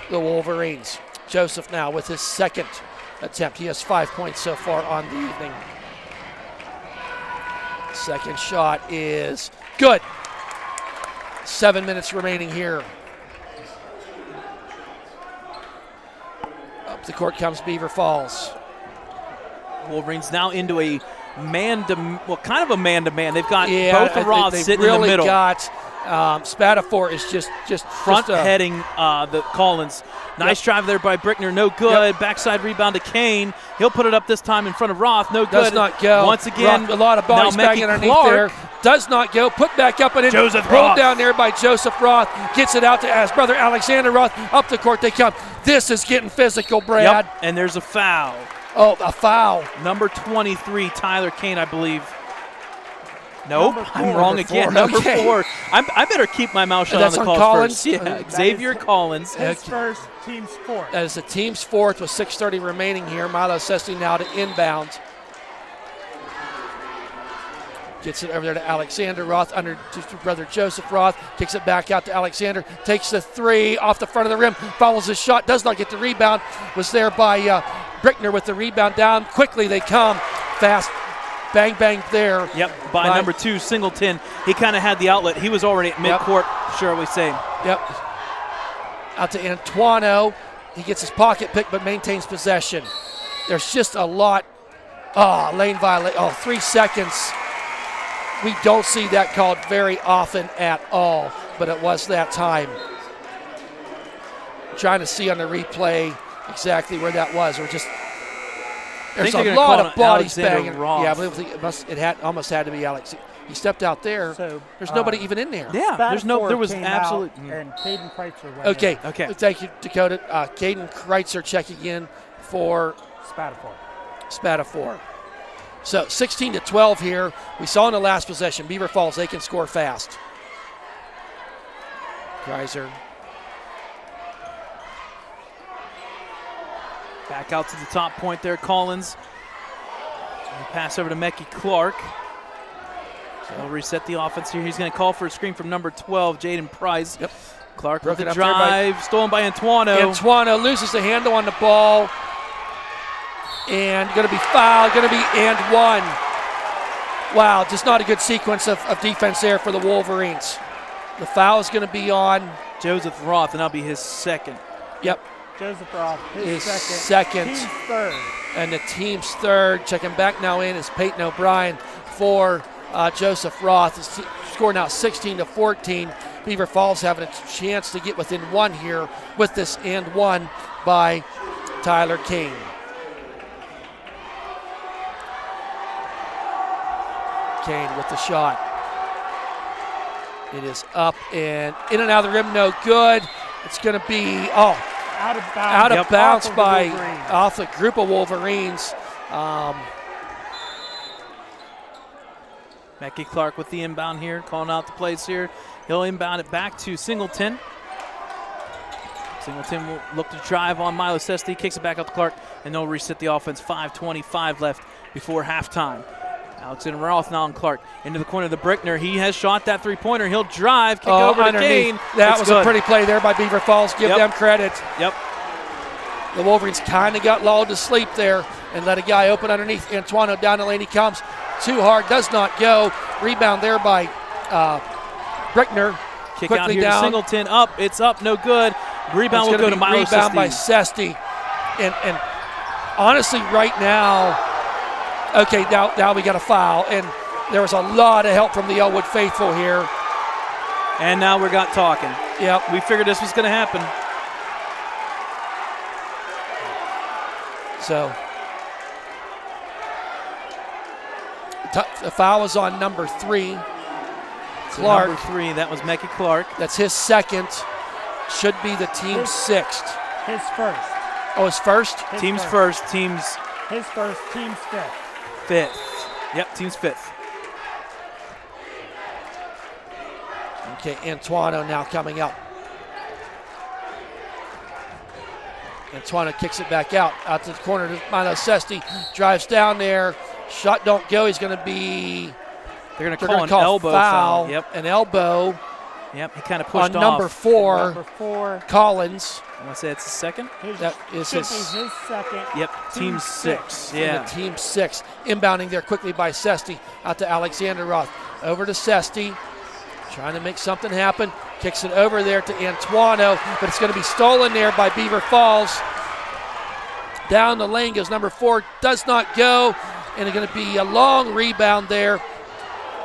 the Wolverines. Joseph now with his second attempt. He has 5 points so far on the evening. Second shot is good. 7 minutes remaining here. Up the court comes Beaver Falls. Wolverines now into a kind of a man-to-man. They've got both the Roths sitting in the middle. Spatafor is just front-heading the Collins. Nice drive there by Brickner. No good. Backside rebound to Kane. He'll put it up this time in front of Roth. No good. Does not go. Once again, Roth, a lot of bodies back underneath there. Does not go. Put back up and in. Joseph Rolled Roth. down there by Joseph Roth. Gets it out to his brother Alexander Roth. Up the court they come. This is getting physical, Brad. Yep. And there's a foul. Oh, a foul. Number 23, Tyler Kane, I believe. Nope, I'm wrong again. Number Number 4. I better keep my mouth shut on the calls Collins? first. Yeah, Xavier Collins. His first, team's fourth. That is the team's fourth with 6:30 remaining here. Milo Sesti now to inbound. Gets it over there to Alexander Roth, under to brother Joseph Roth. Kicks it back out to Alexander. Takes the three off the front of the rim. Follows his shot. Does not get the rebound. Was there by Brickner with the rebound down. Quickly they come. Fast. Bang, bang there. Yep, by number 2, Singleton. He kind of had the outlet. He was already at midcourt, shall we say. Yep. Out to Antuano. He gets his pocket pick but maintains possession. There's just a lot. Lane violation. 3 seconds. We don't see that called very often at all, but it was that time. Trying to see on the replay exactly where that was. There's a lot of bodies banging. Roth. Yeah, I believe it almost had to be Alex. He stepped out there. So, there's nobody even in there. Yeah, there was absolutely. And Caden Kreitzer went Okay. in. Thank you, Dakota. Caden Kreitzer checking in for Spatafor. So 16-12 here. We saw in the last possession, Beaver Falls, they can score fast. Kreitzer. Back out to the top point there, Collins. Pass over to Mecky Clark. So he'll reset the offense here. He's going to call for a screen from number 12, Jaden Price. Yep. Clark with the drive, stolen by Antuano. Antuano loses the handle on the ball. And going to be fouled, going to be and one. Wow, just not a good sequence of defense there for the Wolverines. The foul is going to be on Joseph Roth, and that'll be his second. Yep. Joseph Roth, his second. Team's third. And the team's third. Checking back now in is Peyton O'Brien for Joseph Roth. The score now 16-14. Beaver Falls having a chance to get within one here with this and one by Tyler Kane. Kane with the shot. It is up and in and out of the rim, no good. It's going to be, out of bounds by off the group of Wolverines. Mecky Clark with the inbound here, calling out the plays here. He'll inbound it back to Singleton. Singleton will look to drive on Milo Sesti, kicks it back up to Clark, and they'll reset the offense. 5:25 left before halftime. Alexander Roth now on Clark. Into the corner of the Brickner. He has shot that three-pointer. He'll drive, kick over to Kane. That was a pretty play there by Beaver Falls. Give them credit. Yep. The Wolverines kind of got lulled to sleep there and let a guy open underneath. Antuano down the lane. He comes too hard. Does not go. Rebound there by Brickner. Kick quickly out here down. to Singleton. Up. It's up. No good. Rebound will go to Milo Sesti. Rebound by Sesti. And honestly, right now, okay, now we got a foul, and there was a lot of help from the Ellwood faithful here. And now we got talking. Yep. We figured this was going to happen. So the foul was on number 3, Clark. Number 3, that was Mecky Clark. That's his second. Should be the team's sixth. His first. Oh, his first? Team's first. Team's his first. Team's fifth. Fifth. Yep, team's fifth. Okay, Antuano now coming out. Antuano kicks it back out to the corner to Milo Sesti. Drives down there. Shot don't go. He's going to be. They're going to call an elbow foul. Yep. An elbow. Yep, he kind of pushed on off. Number four, Collins. I want to say it's his second. That is his second. Yep, team 6. Yeah. Team 6. Inbounding there quickly by Sesti. Out to Alexander Roth. Over to Sesti. Trying to make something happen. Kicks it over there to Antuano, but it's going to be stolen there by Beaver Falls. Down the lane goes number 4. Does not go. And it's going to be a long rebound there.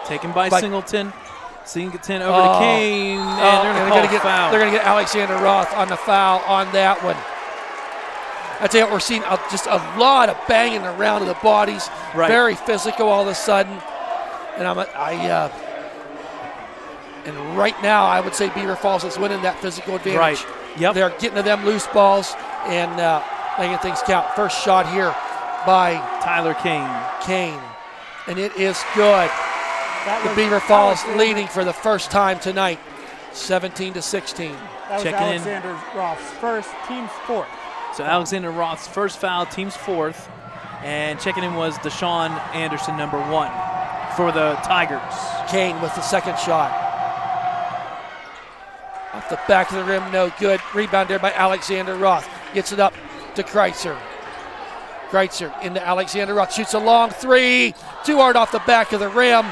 Taken by Singleton. Singleton over to Kane, and they're going to get foul. They're going to get Alexander Roth on the foul on that one. I tell you what, we're seeing just a lot of banging around of the bodies. Right. Very physical all of a sudden. And and right now, I would say Beaver Falls is winning that physical advantage. Right. Yep. They're getting to them loose balls and making things count. First shot here by Tyler Kane. And it is good. The Beaver Falls leading for the first time tonight, 17-16. That was Checking Alexander Roth's first, team's fourth. So Alexander Roth's first foul, team's fourth. And checking in was Deshaun Anderson, number 1. for the Tigers. Kane with the second shot. Off the back of the rim, no good. Rebound there by Alexander Roth. Gets it up to Kreitzer. Kreitzer into Alexander Roth. Shoots a long three. Too hard off the back of the rim.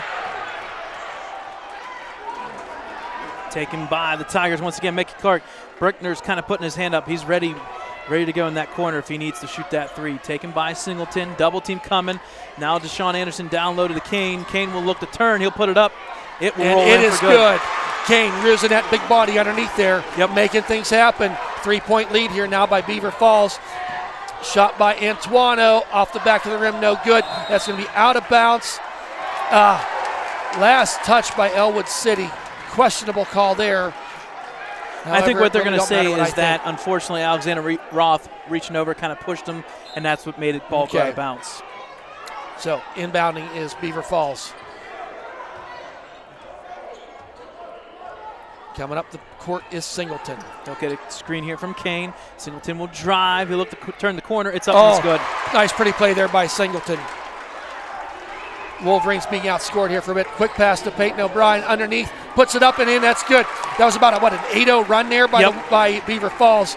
Taken by the Tigers once again. Mickey Clark. Bruckner's kind of putting his hand up. He's ready to go in that corner if he needs to shoot that three. Taken by Singleton. Double team coming. Now Deshaun Anderson down low to the Kane. Kane will look to turn. He'll put it up. It will roll in for good. It is good. Kane using that big body underneath there. Yep. Making things happen. 3-point lead here now by Beaver Falls. Shot by Antuano off the back of the rim, no good. That's going to be out of bounds. Last touch by Ellwood City. Questionable call there. However, I think what they're really going to say is that, think. unfortunately, Alexander Roth reaching over kind of pushed him, and that's what made it ball go out of bounds. So, inbounding is Beaver Falls. Coming up the court is Singleton. They'll get a screen here from Kane. Singleton will drive. He'll look to turn the corner. It's up and it's good. Nice, pretty play there by Singleton. Wolverines being outscored here for a bit. Quick pass to Peyton O'Brien underneath. Puts it up and in. That's good. That was about an 8-0 run there by Beaver Falls.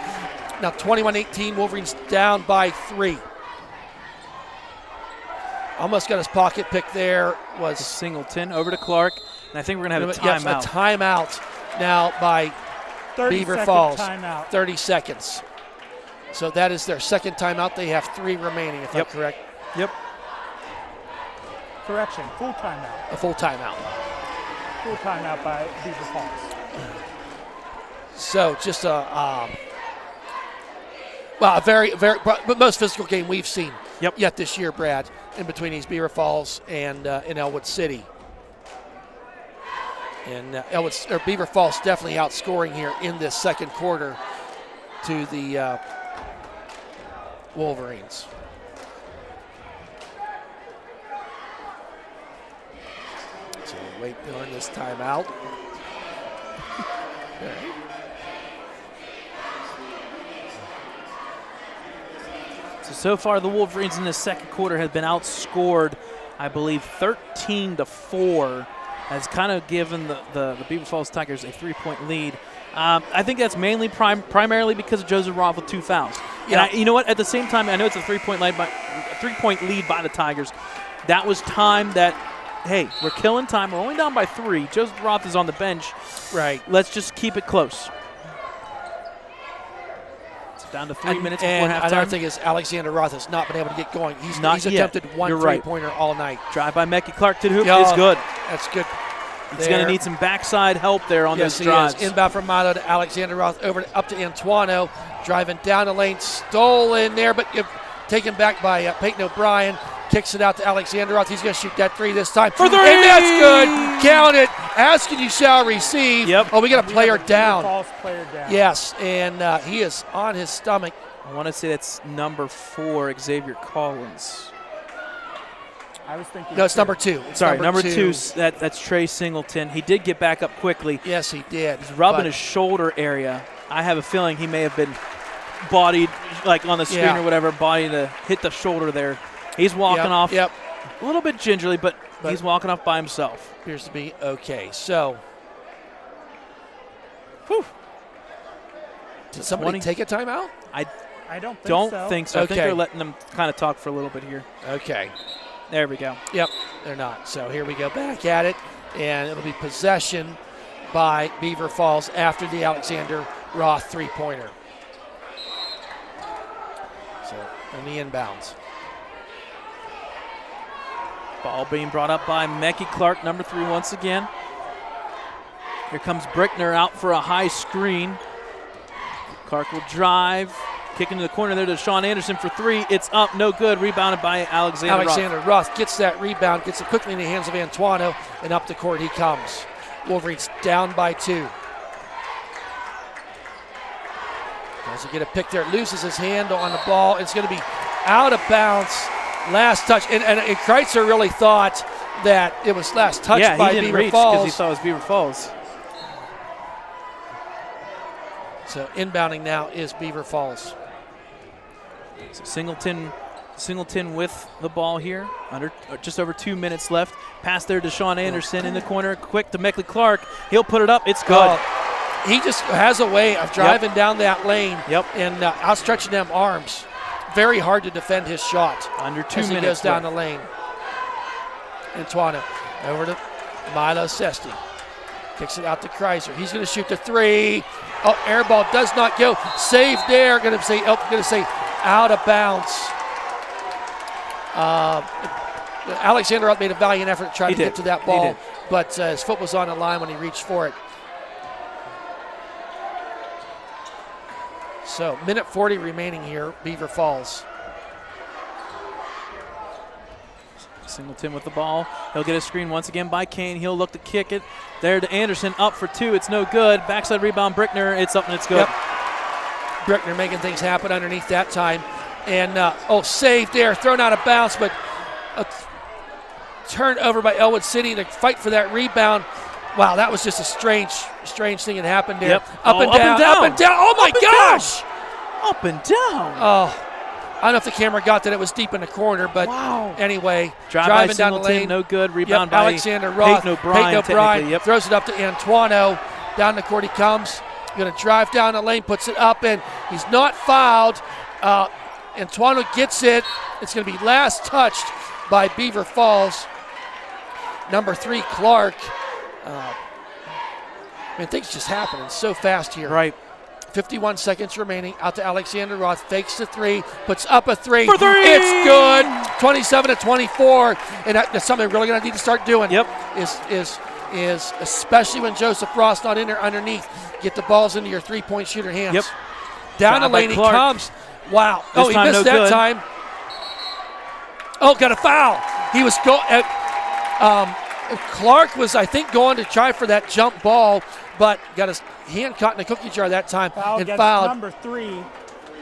Now 21-18. Wolverines down by 3. Almost got his pocket pick there. Was Singleton over to Clark. And I think we're going to have a timeout. Yes, a timeout now by Beaver Falls. Timeout. 30 seconds. So that is their second timeout. They have 3 remaining, if I'm correct. Yep. Correction, full timeout. A full timeout. Full timeout by Beaver Falls. So just a very, but most physical game we've seen yet this year, Brad, in between these Beaver Falls and in Ellwood City. And Beaver Falls definitely outscoring here in this second quarter to the Wolverines. So wait during this timeout. So far the Wolverines in the second quarter have been outscored, I believe, 13-4. Has kind of given the Beaver Falls Tigers a 3-point lead. I think that's mainly primarily because of Joseph Roth with 2 fouls. Yeah. And you know what? At the same time, I know it's a 3-point lead by the Tigers. That was time that, hey, we're killing time. We're only down by 3. Joseph Roth is on the bench. Right. Let's just keep it close. It's down to 3 minutes before halftime. Another thing is Alexander Roth has not been able to get going. He's attempted one You're three-pointer all night. Drive by Mecky Clark to the hoop is good. That's good. He's going to need some backside help there on those drives. Yes, he is. Inbound from Milo to Alexander Roth, up to Antuano. Driving down the lane, stolen there, but taken back by Peyton O'Brien. Kicks it out to Alexander Roth. He's going to shoot that 3 this time. For 3! And that's good. Count it. Ask and you shall receive. Yep. Oh, we got a player down. False player down. Yes, and he is on his stomach. I want to say that's number 4, Xavier Collins. I was thinking. No, it's number 2. Sorry, number 2. That's Trey Singleton. He did get back up quickly. Yes, he did. He's rubbing his shoulder area. I have a feeling he may have been bodied, like on the screen or whatever, body to hit the shoulder there. He's walking off a little bit gingerly, but he's walking off by himself. Appears to be okay. So, did somebody take a timeout? I don't think so. I think they're letting them kind of talk for a little bit here. Okay. There we go. Yep, they're not. So here we go back at it, and it'll be possession by Beaver Falls after the Alexander Roth 3-pointer. So, in the inbounds. Ball being brought up by Mecky Clark, number 3 once again. Here comes Brickner out for a high screen. Clark will drive. Kick into the corner there to Sean Anderson for 3. It's up, no good. Rebounded by Alexander Roth gets that rebound, gets it quickly in the hands of Antuano, and up the court he comes. Wolverines down by 2. Doesn't get a pick there. Loses his hand on the ball. It's going to be out of bounds. Last touch. And Kreitzer really thought that it was last touch by Beaver Falls. Yeah, he didn't reach because he thought it was Beaver Falls. So inbounding now is Beaver Falls. So Singleton Singleton with the ball here. Just over 2 minutes left. Pass there to Sean Anderson in the corner. Quick to Meckley Clark. He'll put it up. It's good. He just has a way of driving down that lane and outstretching them arms. Very hard to defend his shot. Under 2 as minutes. He goes down the lane. Antoine over to Milo Sesti. Kicks it out to Kreiser. He's going to shoot the three. Oh, air ball does not go. Saved there. Going to say out of bounds. Alexander Roth made a valiant effort to try to get to that ball, but his foot was on the line when he reached for it. So, minute 40 remaining here, Beaver Falls. Singleton with the ball. He'll get a screen once again by Kane. He'll look to kick it. There to Anderson, up for two. It's no good. Backside rebound, Brickner. It's up and it's good. Yep. Brickner making things happen underneath that time. And, saved there. Thrown out of bounds, but turned over by Ellwood City to fight for that rebound. Wow, that was just a strange thing that happened there. Yep. Up and down. Oh, my gosh. Up and down. Oh. I don't know if the camera got that it was deep in the corner, but anyway, driving down the lane. No good. Rebound by Alexander Roth. Peyton O'Brien throws it up to Antoine. Down the court he comes. Going to drive down the lane, puts it up, and he's not fouled. Antoine gets it. It's going to be last touched by Beaver Falls. Number 3, Clark. Things just happening so fast here. Right. 51 seconds remaining. Out to Alexander Roth. Fakes the three. Puts up a three. For three! It's good. 27-24. And that's something we're really going to need to start doing. Yep. Is especially when Joseph Ross not in there underneath, get the balls into your three-point shooter hands. Yep. Down the lane he comes. Wow. This he time missed no that good. time. Oh, got a foul. He was Clark was, I think, going to try for that jump ball, but got his hand caught in the cookie jar that time and fouled. Number 3.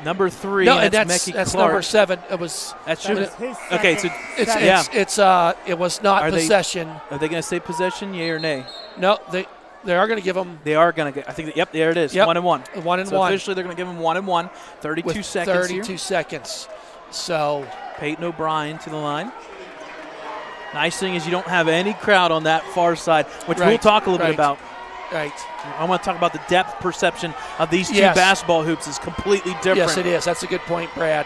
Number 3. No, that's that's Clark. number 7. It was. Okay, so it was not possession. Are they going to say possession, yea or nay? No, they are going to give them. They are going to get. I think. Yep, there it is. Yep. 1-1. 1-1. So officially, they're going to give them 1-1. 32 seconds. 32 seconds. So Peyton O'Brien to the line. Nice thing is you don't have any crowd on that far side, which we'll talk a little bit about. Right. I want to talk about the depth perception of these two basketball hoops is completely different. Yes, it is. That's a good point, Brad.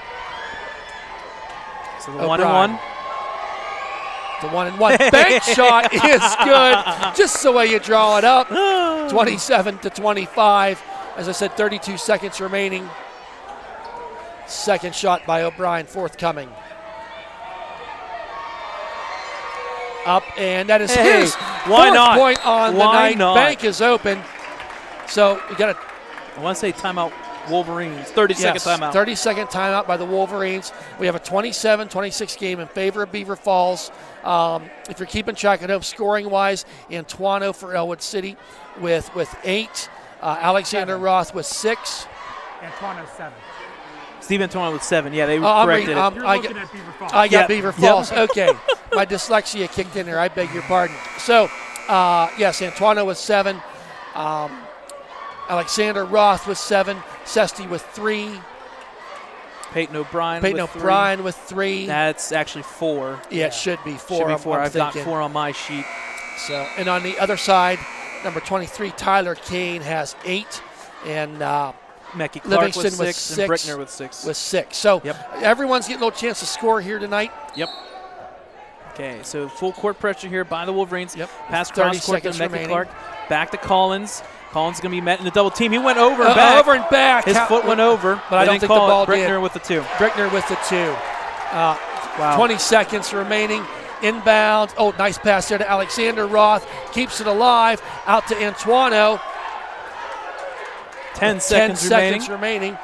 So the 1-1. The 1-1 bank shot is good. Just the way you draw it up. 27-25. As I said, 32 seconds remaining. Second shot by O'Brien, forthcoming. Up, and that is his why not? point on the night. Not? Bank is open. So we got I want to say timeout Wolverines. 30-second timeout. 30-second timeout by the Wolverines. We have a 27-26 game in favor of Beaver Falls. If you're keeping track at home scoring-wise, Antoine for Ellwood City with 8. Alexander Roth with 6. Antoine 7. Steve Antoine with 7. Yeah, they corrected it. I got Beaver Falls. Okay. My dyslexia kicked in there. I beg your pardon. So, yes, Antoine with 7. Alexander Roth with 7. Sesti with 3. Peyton O'Brien with 3. That's actually 4. Yeah, it should be 4. Should be 4. I've got thinking. 4 on my sheet. So, and on the other side, number 23, Tyler Kane has 8. And Meckley Clark Livingston with 6 and Brickner with 6. So everyone's getting a little chance to score here tonight. Yep. Okay, so full court pressure here by the Wolverines. Yep. Pass cross court to Meckley Clark. Back to Collins. Collins going to be met in the double team. He went over and back. Over and back. His foot went over. But I don't think the ball did. Brickner with the 2. Brickner with the 2. Wow. 20 seconds remaining. Inbound. Oh, nice pass there to Alexander Roth. Keeps it alive. Out to Antoine. 10 seconds remaining.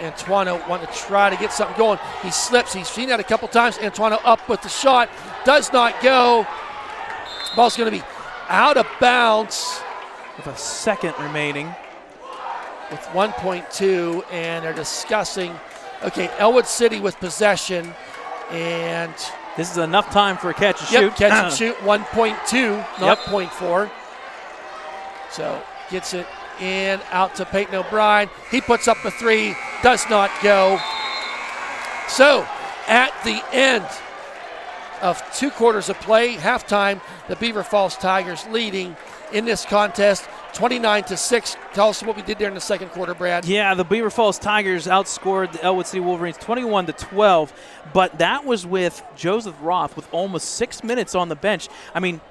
Antoine wanting to try to get something going. He slips. He's seen that a couple times. Antoine up with the shot. Does not go. Ball's going to be out of bounds. With a second remaining. With 1.2, and they're discussing. Okay, Ellwood City with possession. And this is enough time for a catch and shoot. Catch and shoot. 1.2, not 0.4. So gets it in, out to Peyton O'Brien. He puts up a 3, does not go. So at the end of 2 quarters of play. Halftime, the Beaver Falls Tigers leading in this contest 29-6. Tell us what we did there in the second quarter, Brad. Yeah, the Beaver Falls Tigers outscored the Ellwood City Wolverines 21-12, but that was with Joseph Roth with almost 6 minutes on the bench. I mean,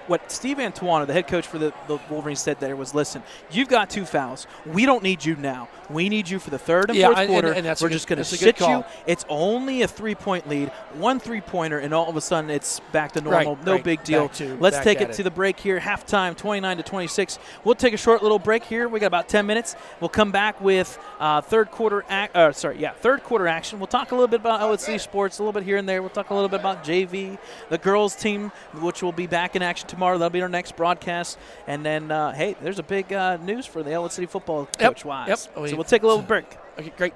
what Steve Antoine, the head coach for the Wolverines, said there was, listen, you've got 2 fouls. We don't need you now. We need you for the third and fourth quarter. And we're just going to sit you. It's only a 3-point lead, 1 3-pointer, and all of a sudden it's back to normal. No big deal. Let's take it to the break here. Halftime, 29-26. We'll take a short little break here. We got about 10 minutes. We'll come back with third quarter action. We'll talk a little bit about Ellwood City sports, a little bit here and there. We'll talk a little bit about JV, the girls team, which will be back in action tomorrow. That'll be our next broadcast. And then, hey, there's a big news for the Ellwood City football coach-wise. Yep. So we'll take a little break. Okay, great.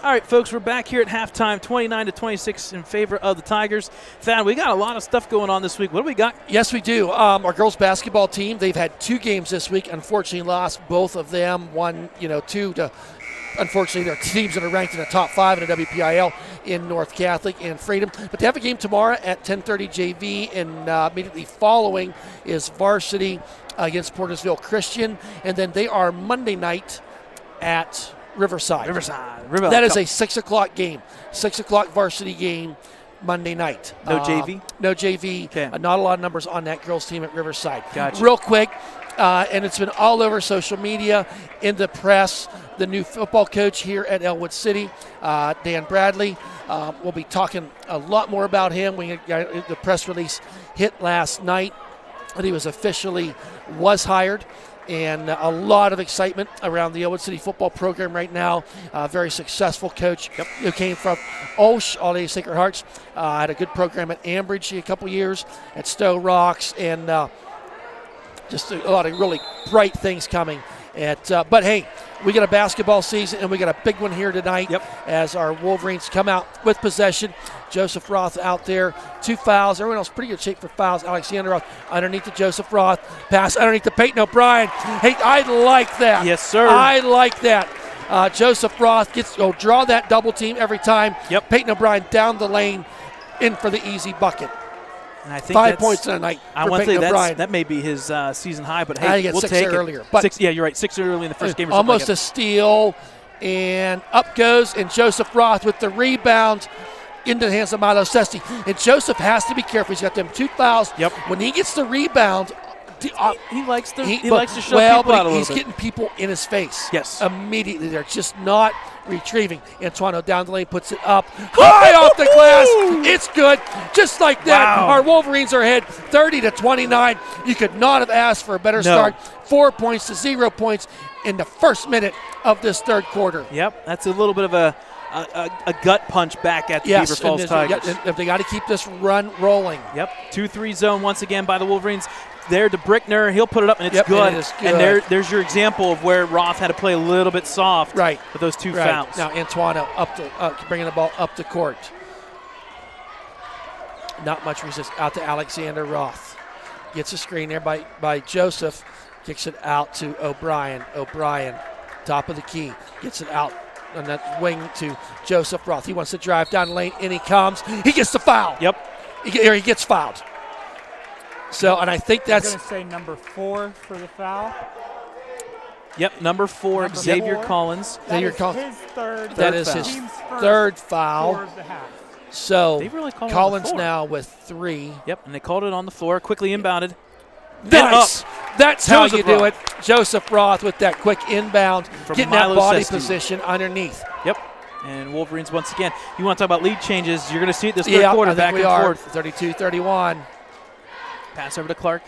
All right, folks, we're back here at halftime, 29-26 in favor of the Tigers. Thad, we got a lot of stuff going on this week. What do we got? Yes, we do. Our girls basketball team, they've had 2 games this week. Unfortunately, lost both of them. 2 to, unfortunately, their teams that are ranked in the top 5 in the WPIL in North Catholic and Freedom. But they have a game tomorrow at 10:30 JV, and immediately following is varsity against Portersville Christian. And then they are Monday night at Riverside. That is a 6 o'clock game. 6 o'clock varsity game Monday night. No JV? No JV. Okay. Not a lot of numbers on that girls team at Riverside. Gotcha. Real quick, and it's been all over social media, in the press, the new football coach here at Ellwood City, Dan Bradley. We'll be talking a lot more about him. The press release hit last night that he was hired. And a lot of excitement around the Ellwood City football program right now. Very successful coach who came from Osh, All Day Sacred Hearts. Had a good program at Ambridge a couple years, at Stowe Rocks, and just a lot of really bright things coming. But hey, we got a basketball season, and we got a big one here tonight as our Wolverines come out with possession. Joseph Roth out there, 2 fouls. Everyone else pretty good shape for fouls. Alexander Roth underneath to Joseph Roth. Pass underneath to Peyton O'Brien. Hey, I like that. Yes, sir. I like that. Joseph Roth draw that double team every time. Peyton O'Brien down the lane, in for the easy bucket. And I think 5 points in a night I for want to Peyton say O'Brien. that may be his season high, but hey, I think we'll it's take 6 it. earlier. But 6, yeah, you're right. 6 early in the first game. Or almost something a steal, and up goes, and Joseph Roth with the rebound into the hands of Milo Sesti. And Joseph has to be careful. He's got them 2 fouls. When he gets the rebound, he likes to shove people out a little he's bit. getting people in his face. Yes. Immediately. They're just not retrieving. Antoine down the lane puts it up. High off the glass. It's good. Just like that. Wow. Our Wolverines are ahead 30-29. You could not have asked for a better start. 4 points to 0 points in the first minute of this third quarter. Yep. That's a little bit of a gut punch back at the Beaver Falls Tigers. They got to keep this run rolling. 2-3 zone once again by the Wolverines. There to Brickner. He'll put it up, and it's good. And it is good. And there's your example of where Roth had to play a little bit soft with those 2 fouls. Now Antoine bringing the ball up the court. Not much resistance. Out to Alexander Roth. Gets a screen there by Joseph. Kicks it out to O'Brien. O'Brien, top of the key. Gets it out on that wing to Joseph Roth. He wants to drive down the lane, and he comes. He gets the foul. He gets fouled. So, and I think that's going to say number 4 for the foul. Number 4, Xavier Collins. Xavier Collins. That is his third foul. So they really call Collins now with 3. And they called it on the floor. Quickly inbounded. Nice. That's how Joseph you do it. Joseph Roth with that quick inbound, from getting Milo that body Sesti. position underneath. And Wolverines once again. You want to talk about lead changes? You're going to see it this third quarter, back and forth. 32-31. Pass over to Clark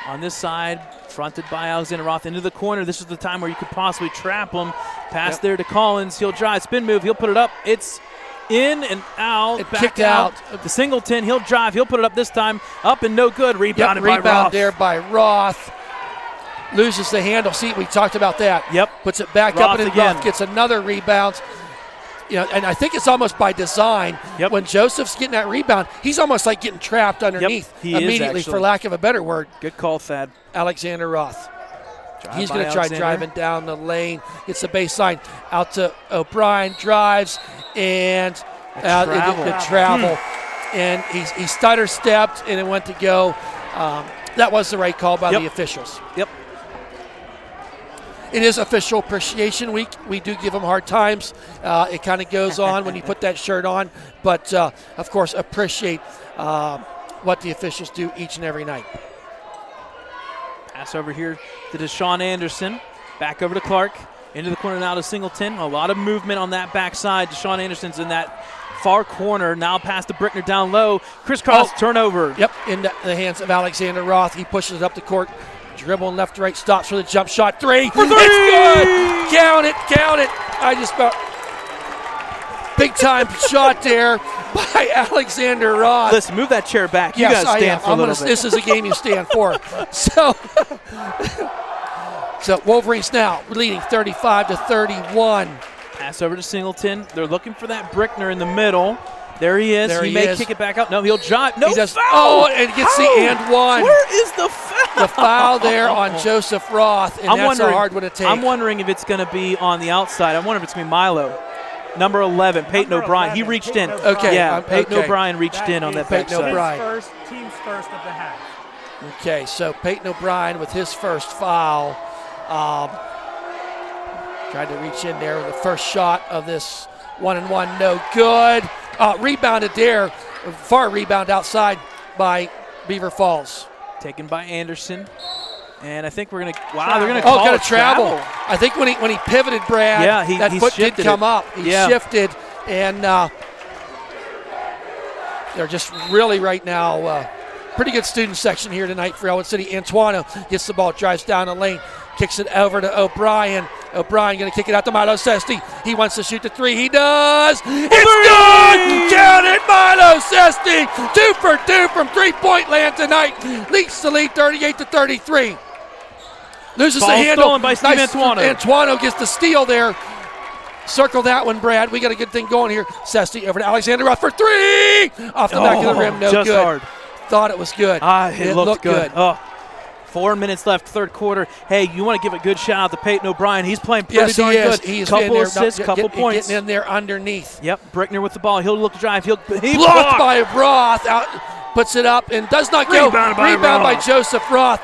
on this side, fronted by Alexander Roth into the corner. This is the time where you could possibly trap him. Pass there to Collins. He'll drive, spin move. He'll put it up. It's in and out. It back kicked out. The Singleton. He'll drive. He'll put it up this time. Up and no good. Rebounded by Roth. Rebound there by Roth. Loses the handle. See, we talked about that. Puts it back up, and then Roth gets another rebound. And I think it's almost by design. When Joseph's getting that rebound, he's almost like getting trapped underneath immediately, for lack of a better word. Good call, Thad. Alexander Roth. He's going to try driving down the lane. Gets the baseline out to O'Brien. Drives and the travel. And he stutter stepped and it went to go. That was the right call by the officials. It is Official Appreciation Week. We do give them hard times. It kind of goes on when you put that shirt on. But, of course, appreciate what the officials do each and every night. Pass over here to Deshaun Anderson. Back over to Clark. Into the corner now to Singleton. A lot of movement on that backside. Deshaun Anderson's in that far corner. Now pass to Brickner down low. Crisscross turnover. In the hands of Alexander Roth. He pushes it up the court. Dribbling left to right, stops for the jump shot. 3. For 3! It's good! Count it. I just about big time shot there by Alexander Roth. Listen, move that chair back. You Yes, got to stand for a little bit. This is a game you stand for. So Wolverines now leading 35-31. Pass over to Singleton. They're looking for that Brickner in the middle. There he is. There he he may is. kick it back out. No, he'll drive. No He does. foul. Oh, and gets the and one. Where is the foul? The foul there on Joseph Roth, and that's a hard one to take. I'm wondering if it's going to be on the outside. I wonder if it's going to be Milo. Number 11, Peyton O'Brien. He reached in. Okay. Yeah, Peyton okay. O'Brien reached in on that Peyton backside. O'Brien. Team's first of the half. Okay, so Peyton O'Brien with his first foul. Tried to reach in there with the first shot of this 1-and-1, no good. Rebounded there, far rebound outside by Beaver Falls. Taken by Anderson. And I think we're going to, wow, they're going to call got it to travel. I think when he pivoted, Brad, that he foot did shifted come it. up. He shifted, and they're just really right now pretty good student section here tonight for Ellwood City. Antuano gets the ball, drives down the lane, kicks it over to O'Brien. O'Brien going to kick it out to Milo Sesti. He wants to shoot the three. He does. It's good! Count it, Milo Sesti. 2 for 2 from three-point land tonight. Leads the lead 38-33. Loses Ball the handle. stolen by Steve Antuano. Antuano gets the steal there. Circle that one, Brad. We got a good thing going here. Sesti over to Alexander Roth for three. Off the back of the rim. No just good. hard. Thought it was good. It looked good. 4 minutes left, third quarter. Hey, you want to give a good shout out to Peyton O'Brien. He's playing pretty darn good. He's couple there, assists, couple points. Getting in there underneath. Yep, Brickner with the ball. He'll look to drive. He blocked by Roth. Out, puts it up and does not go. Rebound by Joseph Roth.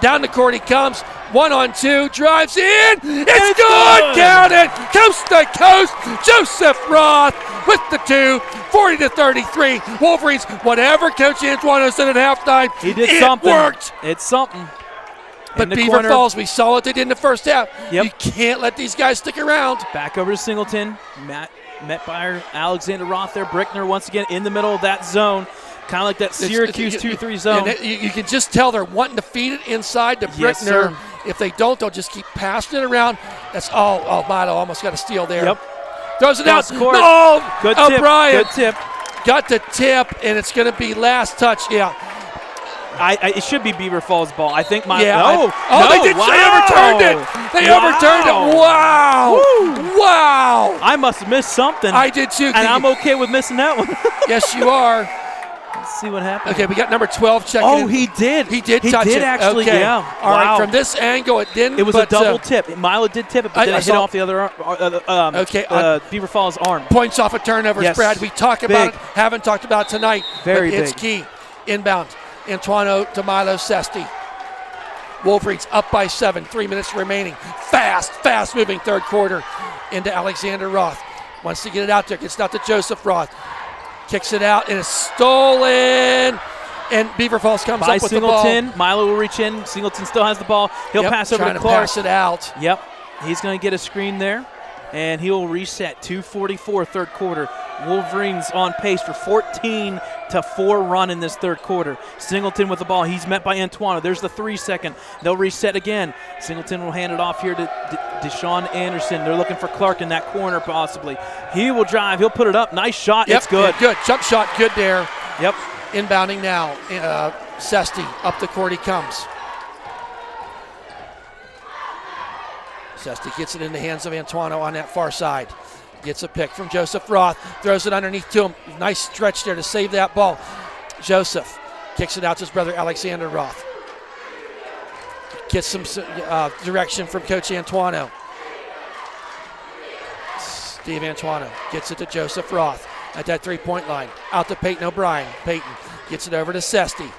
Down the court he comes. 1-on-2, drives in. It's good. Count it. Coast to coast. Joseph Roth with the 2. 40-33. Wolverines, whatever Coach Antuano said at halftime, he did something. It worked. It's something. But Beaver Falls, we saw what they did in the first half. Yep. You can't let these guys stick around. Back over to Singleton. Met by Alexander Roth there. Brickner once again in the middle of that zone. Kind of like that Syracuse 2-3 zone. You can just tell they're wanting to feed it inside to Brickner. Yes, sir. If they don't, they'll just keep passing it around. That's all. Milo almost got a steal there. Yep. Throws it out. Court. No! Good tip. O'Brien Good tip. got the tip, and it's going to be last touch. Yeah. It should be Beaver Falls' ball. I think my. Yeah. No. They did. Wow. They overturned it. They overturned it. Wow. Woo. Wow. I must have missed something. I did too. And I'm okay with missing that one. Yes, you are. Let's see what happens. Okay, we got number 12 checking in. He did. He did touch it. Actually, okay. yeah. All right, from this angle, it didn't. It was a double tip. Milo did tip it, but then it hit off the other Beaver Falls arm. Points off of turnovers, yes. Brad. We talk about it, haven't talked about it tonight. Very but it's big. key. Inbound. Antuano to Milo Sesti. Wolverines up by 7. 3 minutes remaining. Fast moving third quarter into Alexander Roth. Wants to get it out there. Gets it out to Joseph Roth. Kicks it out, and it's stolen. And Beaver Falls comes by up with Singleton. the ball. Milo will reach in. Singleton still has the ball. He'll pass over to Clark. Pass it out. Yep. He's going to get a screen there, and he'll reset. 2:44 third quarter. Wolverines on pace for 14-4 run in this third quarter. Singleton with the ball. He's met by Antuano. There's the 3-second. They'll reset again. Singleton will hand it off here to Deshaun Anderson. They're looking for Clark in that corner possibly. He will drive. He'll put it up. Nice shot. Yep, it's good. Good. Jump shot good there. Yep. Inbounding now. Sesti. Up the court he comes. Sesti gets it in the hands of Antuano on that far side. Gets a pick from Joseph Roth. Throws it underneath to him. Nice stretch there to save that ball. Joseph kicks it out to his brother Alexander Roth. Gets some direction from Coach Antuano. Steve Antuano gets it to Joseph Roth at that three-point line. Out to Peyton O'Brien. Peyton gets it over to Sesti.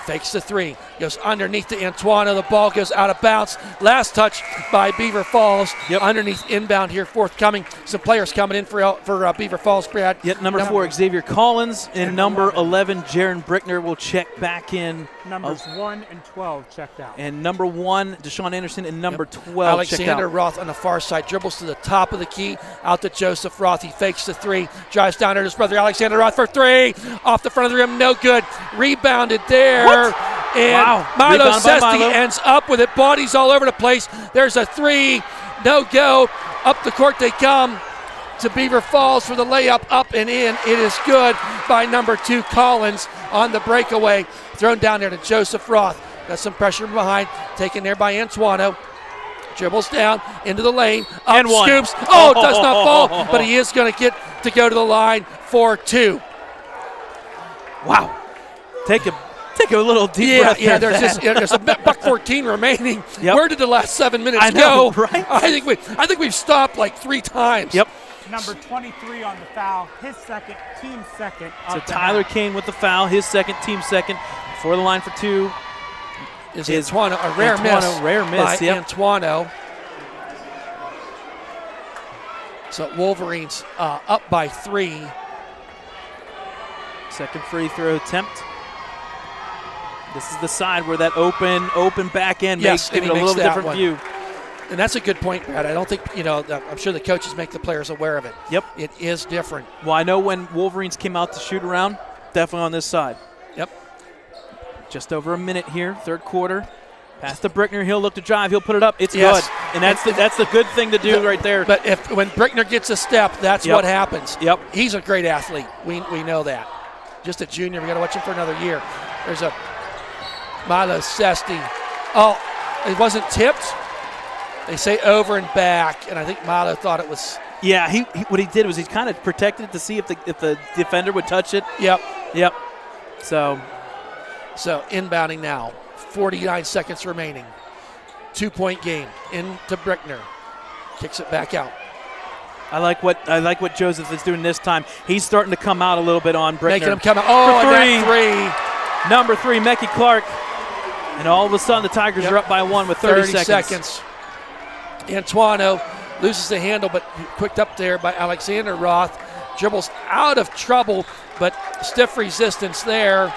Fakes the three. Goes underneath to Antuano. The ball goes out of bounds. Last touch by Beaver Falls. Yep. Underneath inbound here forthcoming. Some players coming in for Beaver Falls, Brad. Yep, number 4, Xavier Collins. And number 11, Jaron Brickner will check back in. Numbers 1 and 12 checked out. And number 1, Deshaun Anderson, and number 12 Alexander checked out. Roth on the far side. Dribbles to the top of the key. Out to Joseph Roth. He fakes the three. Drives down to his brother Alexander Roth for three. Off the front of the rim. No good. Rebounded there. What? And wow. Milo Sesti Milo. ends up with it. Bodies all over the place. There's a three. No go. Up the court they come to Beaver Falls for the layup. Up and in. It is good by number 2, Collins on the breakaway. Thrown down there to Joseph Roth. Got some pressure behind. Taken there by Antuano. Dribbles down into the lane. Up, And one. scoops. Oh, does not fall, but he is going to get to go to the line for 2. Wow. Take a little deep breath. There's a buck 14 remaining. Yep. Where did the last 7 minutes I know, go? right? I think we've stopped like 3 times. Yep. Number 23 on the foul, his second, team second. So Tyler Kane with the foul, his second, team second. For the line for 2 is Antuano, a rare miss by Antuano. So Wolverines up by 3. Second free throw attempt. This is the side where that open back end makes it a little different view. And that's a good point, Brad. I don't think, I'm sure the coaches make the players aware of it. Yep. It is different. Well, I know when Wolverines came out to shoot around, definitely on this side. Yep. Just over a minute here, third quarter. Pass to Brickner. He'll look to drive. He'll put it up. It's Yes. good. And that's the good thing to do right there. But when Brickner gets a step, that's what happens. Yep. He's a great athlete. We know that. Just a junior. We got to watch him for another year. There's a Milo Sesti. Oh, it wasn't tipped. They say over and back, and I think Milo thought it was. Yeah, he what he did was he kind of protected it to see if the defender would touch it. Yep. So inbounding now. 49 seconds remaining. 2-point game into Brickner. Kicks it back out. I like what Joseph is doing this time. He's starting to come out a little bit on Brickner. Making him come out. Oh, for and that 3. Number 3, Mecky Clark. And all of a sudden the Tigers are up by 1 with 30 seconds. Antuano loses the handle, but quicked up there by Alexander Roth. Dribbles out of trouble, but stiff resistance there.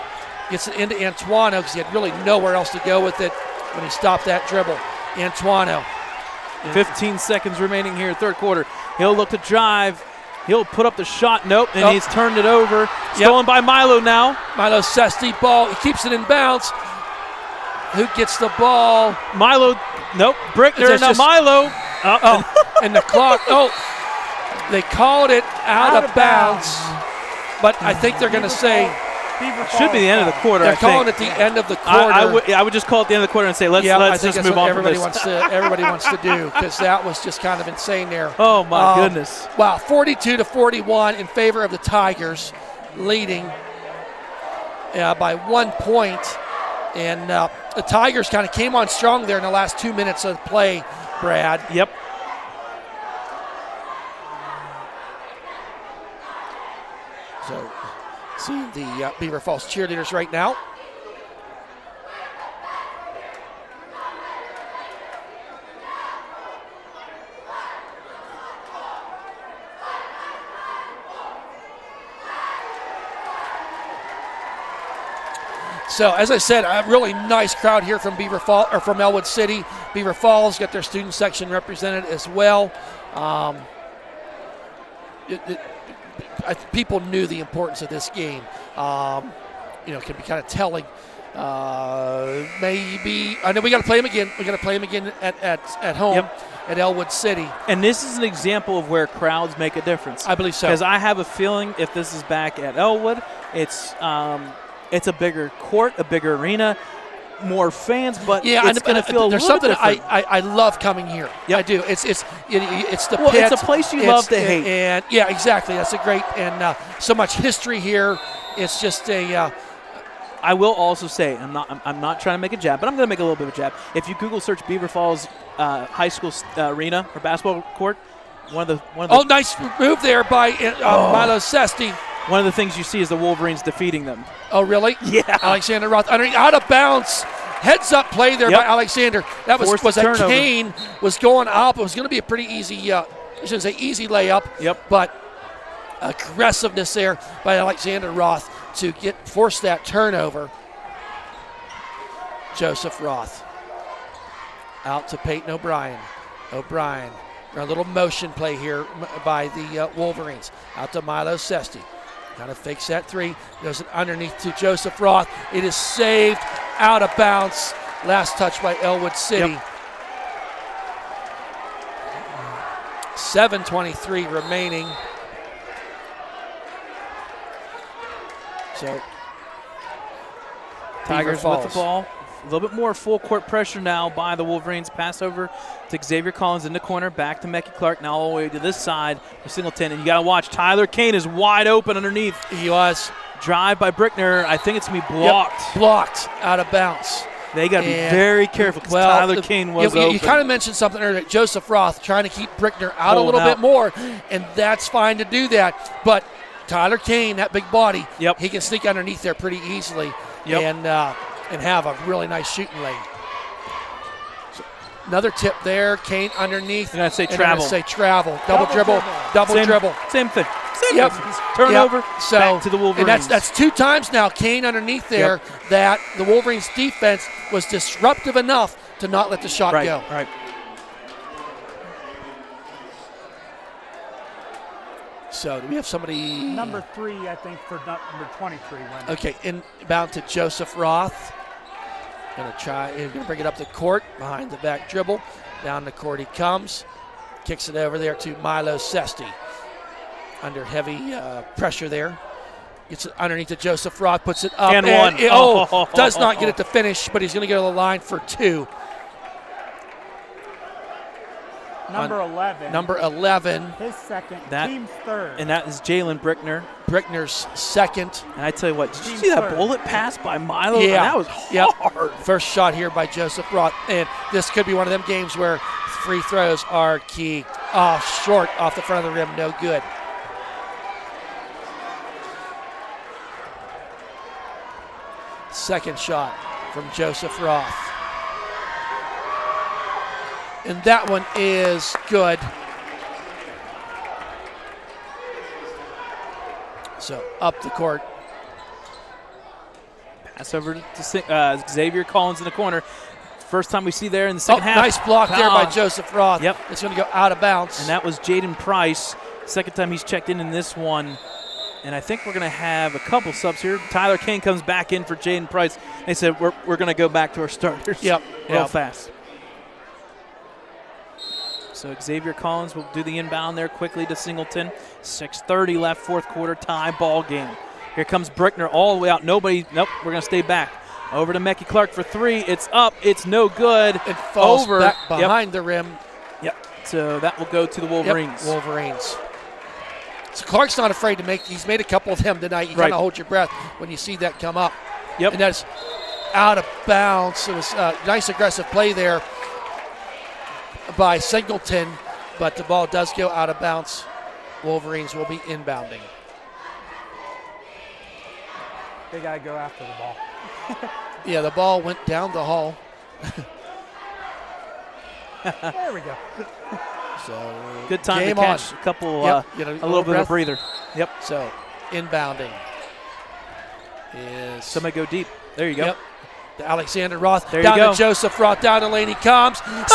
Gets it into Antuano because he had really nowhere else to go with it when he stopped that dribble. Antuano. 15 seconds remaining here, third quarter. He'll look to drive. He'll put up the shot. Nope, and he's turned it over. Stolen by Milo now. Milo Sesti ball. He keeps it in bounds. Who gets the ball? Milo. Nope. Brickner. Now Milo. And the clock. They called it out of bounds. But I think they're going to say. Should be the end of the quarter. They're calling it the end of the quarter. I would just call it the end of the quarter and say let's just move on. Everybody wants to do because that was just kind of insane there. Oh my goodness! Wow, 42-41 in favor of the Tigers, leading by 1 point, and the Tigers kind of came on strong there in the last 2 minutes of play. Brad. Yep. So. Seeing the Beaver Falls cheerleaders right now. So, as I said, a really nice crowd here from from Ellwood City. Beaver Falls got their student section represented as well. People knew the importance of this game. It can be kind of telling. Maybe I know we got to play them again. We got to play them again at home at Ellwood City. And this is an example of where crowds make a difference. I believe so. Because I have a feeling if this is back at Ellwood, it's a bigger court, a bigger arena, more fans, but it's going to feel there's a little something different. I love coming here. Yep. I do. It's the well, pit. it's a place you love to hate. And yeah, exactly. That's a great and so much history here. It's just a. I will also say I'm not trying to make a jab, but I'm going to make a little bit of a jab. If you Google search Beaver Falls High School arena or basketball court, one of the nice move there by Milo Sesti. One of the things you see is the Wolverines defeating them. Oh, really? Yeah. Alexander Roth underneath, out of bounds. Heads up play there by Alexander. That was a Kane was going up. It was going to be a pretty easy, I shouldn't say easy layup. Yep. But aggressiveness there by Alexander Roth to force that turnover. Joseph Roth out to Peyton O'Brien. A little motion play here by the Wolverines. Out to Milo Sesti. Kind of fakes that 3. Goes it underneath to Joseph Roth. It is saved out of bounds. Last touch by Ellwood City. Yep. 7:23 remaining. So Tigers with the ball. little bit more full court pressure now by the Wolverines. Pass over to Xavier Collins in the corner, back to Mecky Clark, now all the way to this side for Singleton. And you got to watch, Tyler Kane is wide open underneath. He was. Drive by Brickner. I think it's going to be blocked. Yep, blocked out of bounds. They got to be very careful because Tyler Kane was open. You kind of mentioned something earlier. Joseph Roth trying to keep Brickner out a little bit more, and that's fine to do that. But Tyler Kane, that big body, he can sneak underneath there pretty easily and have a really nice shooting lane. So another tip there. Kane underneath. I'm going to say travel. Double dribble. Same thing. Yep. Turnover, so, back to the Wolverines. And that's 2 times now, Kane underneath there, that the Wolverines' defense was disruptive enough to not let the shot go. Right. So do we have somebody? Number 3, I think, for number 23. Okay, inbound to Joseph Roth. Gonna bring it up the court, behind the back dribble. Down the court he comes. Kicks it over there to Milo Sesti. Under heavy pressure there. Gets it underneath to Joseph Roth, puts it up. And one. Does not get it to finish, but he's going to go to the line for 2. Number 11. Number 11. His second, team's third. And that is Jalen Brickner. Brickner's second. And I tell you what, did you see that bullet pass by Milo? Yeah. That was hard. First shot here by Joseph Roth. And this could be one of them games where free throws are key. Short off the front of the rim, no good. Second shot from Joseph Roth. And that one is good. So up the court. Pass over to Xavier Collins in the corner. First time we see there in the second half. Nice block there by Joseph Roth. Yep. It's going to go out of bounds. And that was Jaden Price. Second time he's checked in this one. And I think we're going to have a couple subs here. Tyler Kane comes back in for Jaden Price. They said we're going to go back to our starters real fast. So Xavier Collins will do the inbound there quickly to Singleton. 6:30 left, fourth quarter, tie ball game. Here comes Brickner all the way out. Nope, we're going to stay back. Over to Mecky Clark for 3. It's up. It's no good. It falls back behind the rim. Yep. So that will go to the Wolverines. Wolverines. So Clark's not afraid to make. He's made a couple of them tonight. You kind of hold your breath when you see that come up. Yep. And that's out of bounds. It was a nice aggressive play there by Singleton, but the ball does go out of bounds. Wolverines will be inbounding. They got to go after the ball. Yeah, the ball went down the hall. There we go. So good time to catch a couple, a little bit of a breather. Yep. So inbounding is somebody go deep. There you go. Yep. To Alexander Roth. There down you go. to Joseph Roth. Down the lane he comes. That's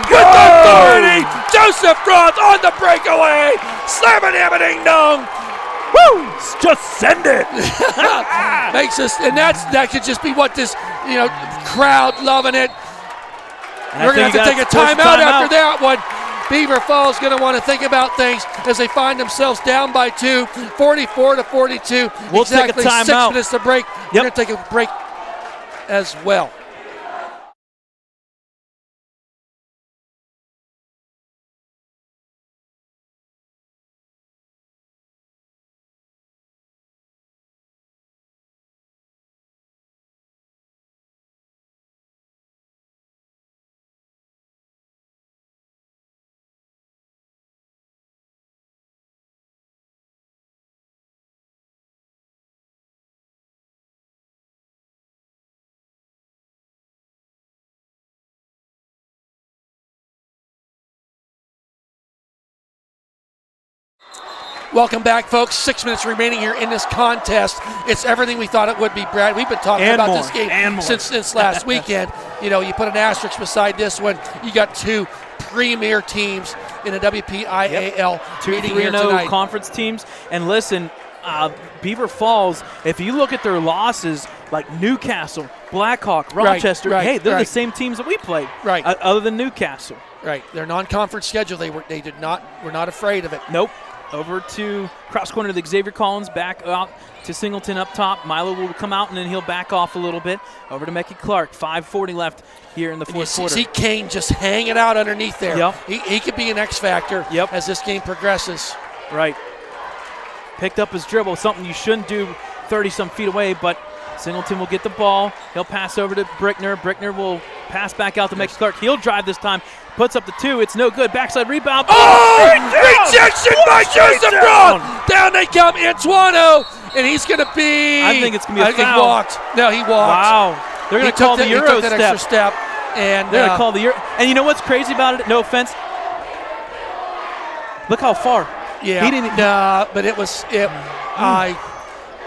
good authority. Joseph Roth on the breakaway. Slam it, ding dong. Woo! Just send it. Makes us, and that could just be what this, crowd loving it. And we're going to have to take a timeout after that one. Beaver Falls going to want to think about things as they find themselves down by 2, 44-42. We'll exactly take a timeout. 6 minutes to break. We're going to take a break as well. Welcome back, folks. 6 minutes remaining here in this contest. It's everything we thought it would be, Brad. We've been talking about this game since last weekend. You put an asterisk beside this one. You got 2 premier teams in the WPIAL. 2 3-0 conference teams. And listen, Beaver Falls, if you look at their losses, like Newcastle, Blackhawk, Rochester, they're the same teams that we played. Other than Newcastle. Right. Their non-conference schedule, we're not afraid of it. Nope. over to cross corner to Xavier Collins, back out to Singleton up top. Milo will come out, and then he'll back off a little bit. Over to Mecky Clark. 5:40 left here in the fourth quarter. See Kane just hanging out underneath there. Yep. He could be an X factor as this game progresses. Right. Picked up his dribble, something you shouldn't do 30-some feet away, but Singleton will get the ball. He'll pass over to Brickner. Brickner will pass back out to Mecky Clark. He'll drive this time. Puts up the 2. It's no good. Backside rebound. Rejection by Joseph Roth. Down they come. Antoine, and he's going to be. I think it's going to be a foul. He walked. No, he walked. Wow. They're going to call the Euro step. He took that extra step. And they're going to call the Euro. And you know what's crazy about it? No offense. Look how far. Yeah. He didn't. But it was.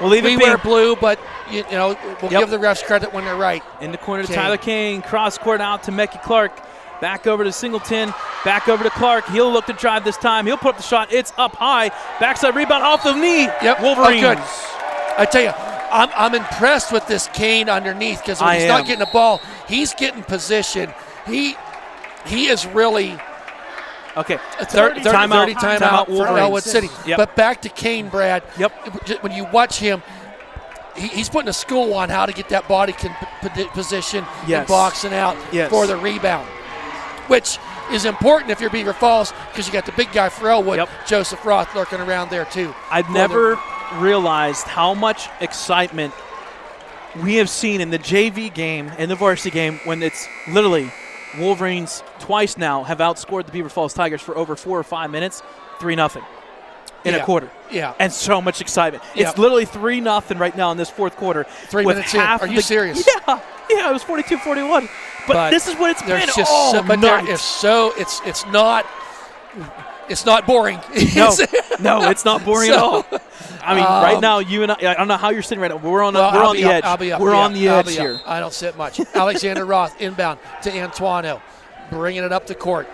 We'll leave it we wear blue, but we'll give the refs credit when they're right. In the corner to Tyler Kane. Cross court out to Mecky Clark. Back over to Singleton. Back over to Clark. He'll look to drive this time. He'll put up the shot. It's up high. Backside rebound off the knee. Yep. Wolverines. Oh, good. I tell you, I'm impressed with this Kane underneath because when he's not getting the ball, he's getting position. He is really. Okay. 30 timeout for Ellwood City. Yep. But back to Kane, Brad. Yep. When you watch him, he's putting a school on how to get that body position and boxing out for the rebound, which is important if you're Beaver Falls because you got the big guy for Ellwood, Joseph Roth, lurking around there too. I've never realized how much excitement we have seen in the JV game and the varsity game when it's literally Wolverines twice now have outscored the Beaver Falls Tigers for over 4 or 5 minutes, 3-0 in a quarter. Yeah. And so much excitement. It's literally 3-0 right now in this fourth quarter. 3 minutes in. Are you serious? Yeah. Yeah, it was 42-41. But this is what it's been all night. It's not boring. No, it's not boring at all. I mean, right now, you and I don't know how you're sitting right now. We're on the edge. We're on the edge here. I don't sit much. Alexander Roth inbound to Antoine, bringing it up the court.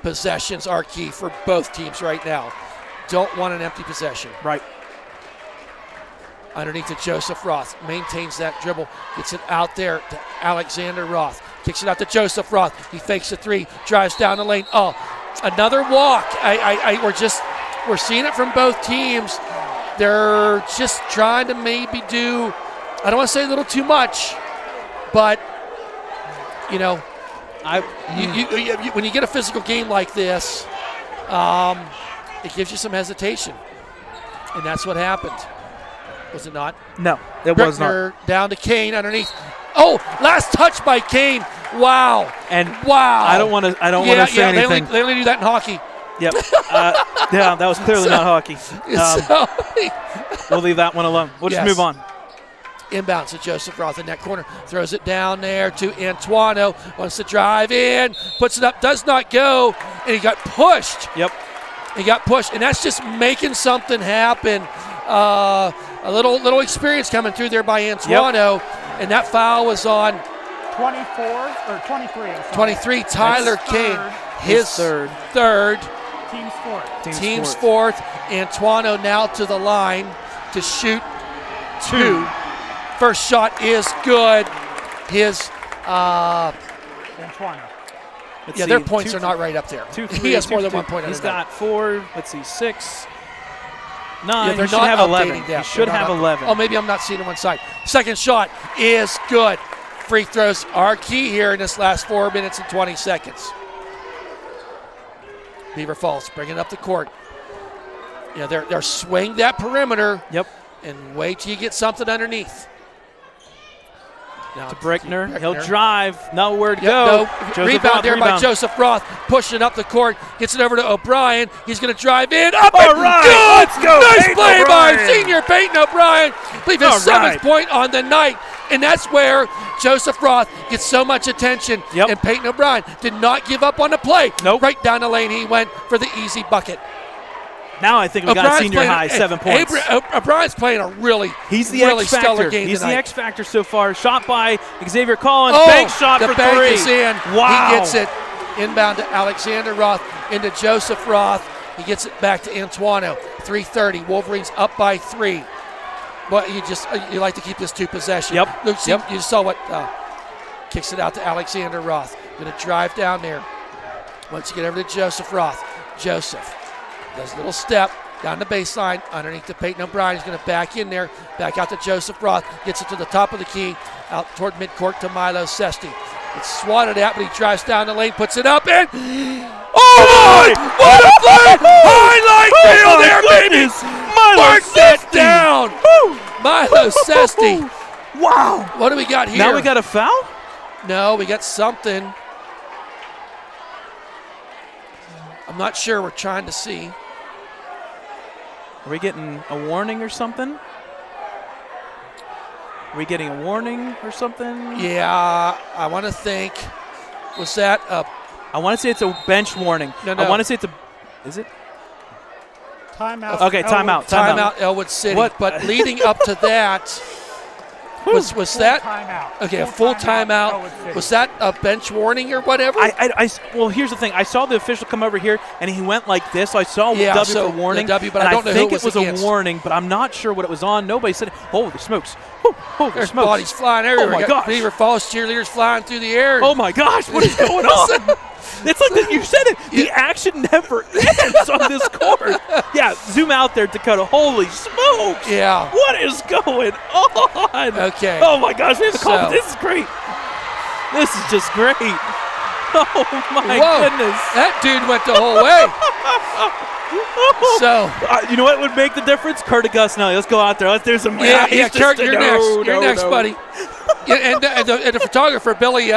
Possessions are key for both teams right now. Don't want an empty possession. Right. Underneath to Joseph Roth. Maintains that dribble. Gets it out there to Alexander Roth. Kicks it out to Joseph Roth. He fakes a 3. Drives down the lane. Oh, another walk. We're seeing it from both teams. They're just trying to maybe do, I don't want to say a little too much, but, when you get a physical game like this, it gives you some hesitation. And that's what happened. Was it not? No, it was not. Down to Kane underneath. Oh, last touch by Kane. Wow. Wow. I don't want to say anything. They only do that in hockey. Yep. That was clearly not hockey. We'll leave that one alone. We'll just move on. Inbounds to Joseph Roth in that corner. Throws it down there to Antoine. Wants to drive in. Puts it up. Does not go. And he got pushed. Yep. He got pushed. And that's just making something happen. A little experience coming through there by Antoine. Yep. And that foul was on 24 or 23. 23, Tyler Kane. His third. Team's fourth. Antoine now to the line to shoot 2. First shot is good. His Antoine. Their points are not right up there. He has more than 1 point. He's got 4. Let's see, 6. 9. They're should have 11. He should have 11. Oh, maybe I'm not seeing on one side. Second shot is good. Free throws are key here in this last 4 minutes and 20 seconds. Beaver Falls bringing it up the court. They're swing that perimeter. Yep. And wait till you get something underneath. Now to Brickner. He'll drive. Nowhere to go. Rebound there by Joseph Roth. Pushing it up the court. Gets it over to O'Brien. He's going to drive in. All right. Let's go. Nice play by senior Peyton O'Brien. I believe his 7th point on the night. And that's where Joseph Roth gets so much attention. Yep. And Peyton O'Brien did not give up on the play. Nope. Right down the lane he went for the easy bucket. Now I think we got a senior high, 7 points. O'Brien's playing a really stellar game He's tonight. the X factor so far. Shot by Xavier Collins. Bank shot for 3. The bank is in. Wow. He gets it inbound to Alexander Roth into Joseph Roth. He gets it back to Antoine. 3:30. Wolverines up by 3. But you like to keep this 2 possession. Yep. You saw what kicks it out to Alexander Roth. Going to drive down there. Once you get over to Joseph Roth. Joseph Does a little step down the baseline, underneath to Peyton O'Brien. He's going to back in there, back out to Joseph Roth. Gets it to the top of the key, out toward midcourt to Milo Sesti. It's swatted at, but he drives down the lane, puts it up, and oh my! What a play! Highlight reel there, baby! Mark that down! Milo Sesti. Wow! What do we got here? Now we got a foul? No, we got something. I'm not sure. We're trying to see. Are we getting a warning or something? Are we getting a warning or something? Yeah, I want to think. Was that a... I want to say it's a bench warning. No. I want to say it's a... Is it? Timeout. Okay, timeout. Timeout, Ellwood City. What? But leading up to that, was that... Timeout. Okay, a full timeout. Was that a bench warning or whatever? Well, here's the thing. I saw the official come over here, and he went like this. So I saw Yeah, W so for warning. the W, but and I don't know who think it was against. a warning, but I'm not sure what it was on. Nobody said it. Holy smokes. Holy There's smokes. bodies flying everywhere. Oh, my We got gosh. Beaver Falls cheerleaders flying through the air. Oh, my gosh. What is going on? It's like you said it. The action never ends on this court. Yeah, zoom out there, Dakota. Holy smokes. Yeah. What is going on? Okay. Oh, my gosh. We have a call. So- This is great. This is just great. Oh, my Whoa. goodness. That dude went the whole way. So, you know what would make the difference? Kurt Augustinelli. Let's go out there. Let's do some. yeah, he's just Kurt, a- you're no, next. no, You're next, no. buddy. Yeah, and the photographer, Billy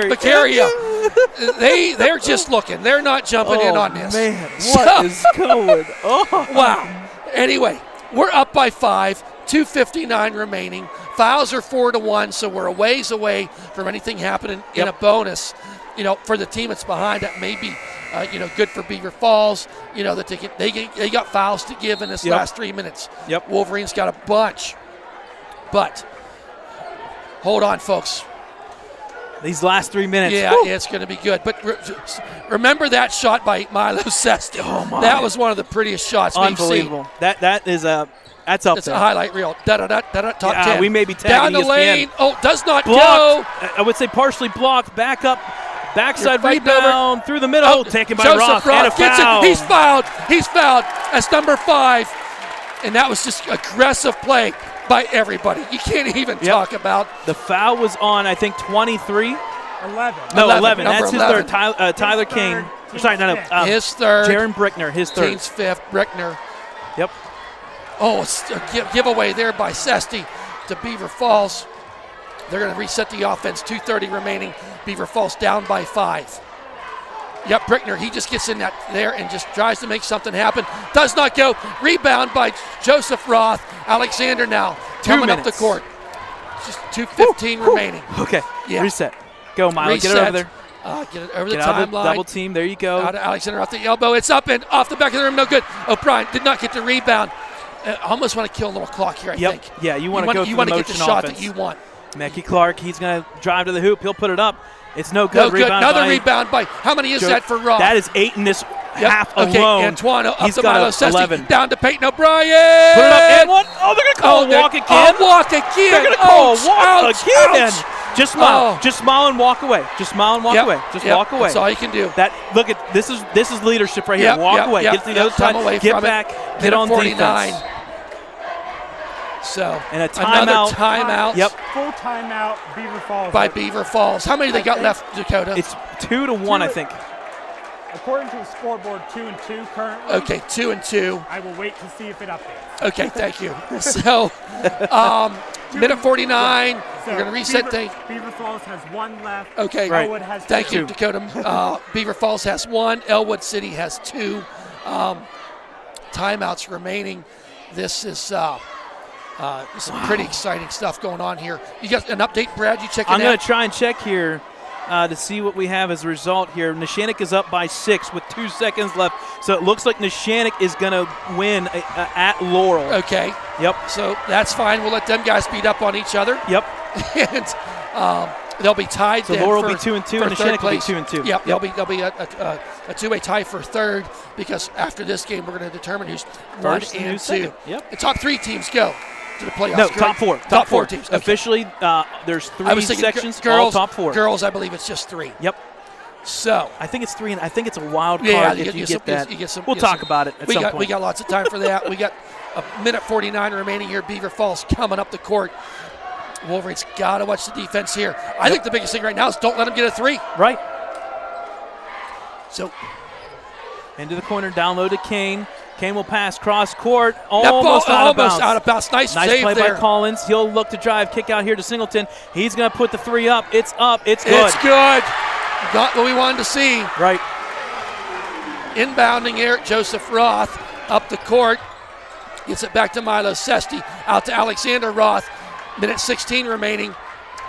Vicaria. They're just looking. They're not jumping in on this. Man, what is going on? Wow. Anyway, we're up by 5, 2:59 remaining. Fouls are 4-1, so we're a ways away from anything happening in a bonus. For the team that's behind, that may be, good for Beaver Falls. That they got fouls to give in this last 3 minutes. Yep. Wolverines got a bunch, but hold on, folks. These last 3 minutes. Yeah, Woo. it's going to be good. But remember that shot by Milo Sesti. Oh, my. That was one of the prettiest shots we've seen. Unbelievable. That is that's up It's there. a highlight reel. Top 10. We may be Down tagging the ESPN. lane. Oh, does not Blocked. go. I would say partially blocked. Back up. Backside You're fighting rebound through the middle. Taken by Joseph Roth. And a Roth gets foul. it. He's fouled. That's number 5. And that was just aggressive play by everybody. You can't even talk about. The foul was on, I think, 23. 11. No, 11. 11. Number That's his 11. third. Tyler His King. third. Sorry, no. His third. Jaron Brickner, his third. Team's 5th. Brickner. Yep. Oh, it's a giveaway there by Sesti to Beaver Falls. They're going to reset the offense. 2:30 remaining. Beaver Falls down by 5. Yep, Brickner, he just gets in there and just tries to make something happen. Does not go. Rebound by Joseph Roth. Alexander now coming up the minutes. court. Just 2:15 remaining. Okay. Yeah. Reset. Go, Milo. Get it Reset. over there. Get it over Get the out of the timeline. double team. There you go. Out of Alexander off the elbow. It's up and off the back of the rim. No good. O'Brien did not get the rebound. I almost want to kill a little clock here, I think. Yeah, you want to go You through want the to get the motion shot offense. that you want. Mackie Clark, he's going to drive to the hoop. He'll put it up. It's no good. No good. Rebound Another by rebound by, how many is that for Roth? That is 8 in this half okay, alone. Antoine up He's to got Milo a Sesti. 11. Down to Peyton O'Brien. Put it up and one. Oh, they're going to call a walk again. Oh, walk again. They're going to call Ouch, a walk ouch, again. ouch. Just smile. Oh. Just smile and walk away. Just smile and walk Yep, away. Just yep, walk away. That's all you can do. Look at this is leadership right here. Yep, Walk yep, away. yep, Get to the yep, other side. come away Get from it. back. Get Minute on 49. defense. So And a another timeout. timeout. Yep. Full timeout, Beaver Falls. By Beaver Falls. How many they got left, Dakota? It's 2-1, I think. According to the scoreboard, 2-2 currently. Okay, 2-2. I will wait to see if it updates. Okay, thank you. So, minute 49. We're going to reset things. Beaver Falls has 1 left. Okay, Right. Ellwood has thank 2. you, Dakota. Beaver Falls has 1. Ellwood City has 2. Timeouts remaining. This is some pretty exciting stuff going on here. You got an update, Brad? You checking I'm going out? to try and check here to see what we have as a result here. Neshannock is up by 6 with 2 seconds left. So it looks like Neshannock is going to win at Laurel. Okay, Yep. so that's fine. We'll let them guys beat up on each other. Yep. And they'll be tied. So then Laurel for, will be 2-2 for and third Neshannock will be place. 2-2. Yep, there'll be a two-way tie for third, because after this game we're going to determine who's First 1 and and 2. second. Yep. The top 3 teams go to the playoffs. No, correct? top 4. Top 4 teams. Okay. Officially, there's I 3 was thinking sections, girls, all top 4. Girls, I believe it's just 3. Yep. So I think it's 3, and I think it's a wild card yeah, if you get that. You get some, we'll you get talk some, about it at some point. We got lots of time for that. We got a minute 49 remaining here. Beaver Falls coming up the court. Wolverines got to watch the defense here. I think the biggest thing right now is don't let them get a 3. Right. So into the corner, down low to Kane. Kane will pass cross court, almost out of bounds. Nice play save there by Collins. He'll look to drive, kick out here to Singleton. He's going to put the 3 up. It's up. It's good. It's good. Got what we wanted to see. Right. Inbounding here, Joseph Roth up the court. Gets it back to Milo Sesti. Out to Alexander Roth. Minute 16 remaining.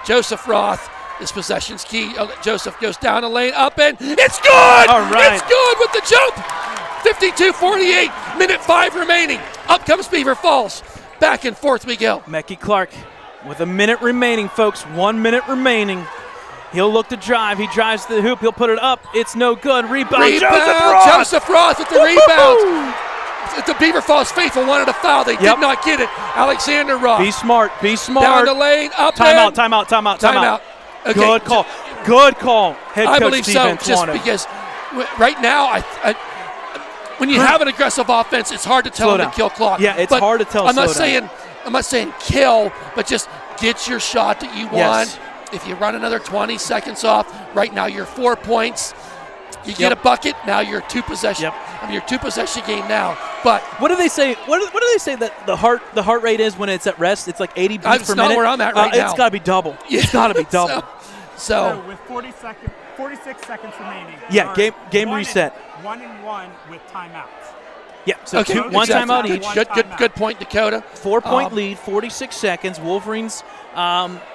Joseph Roth. His possession's key. Joseph goes down the lane, up and it's good! All right. It's good with the jump! 52-48, minute 5 remaining. Up comes Beaver Falls. Back and forth we go. Mecky Clark with a minute remaining, folks. 1 minute remaining. He'll look to drive. He drives to the hoop. He'll put it up. It's no good. Rebound. Joseph Roth with the rebound. The Beaver Falls faithful wanted a foul. They did not get it. Alexander Roth. Be smart. Be smart. Down the lane. Up Timeout. Okay. Good call. Good call. Head coach I believe Steve so, just because right now, when you have an aggressive offense, it's hard to tell them to kill clock. Yeah, it's hard to tell. I'm not saying kill, but just get your shot that you want. Yes. If you run another 20 seconds off, right now you're 4 points. You get a bucket, now you're 2 possession. I mean, you're 2 possession game now. But what do they say? What do they say that the heart rate is when it's at rest? It's like 80 beats per minute. That's not where I'm at right now. It's got to be double. Yeah. It's got to be double. So with 46 seconds remaining. Yeah, game reset. 1-1 with timeouts. Yeah, so one timeout each. Good point, Dakota. 4-point lead, 46 seconds. Wolverines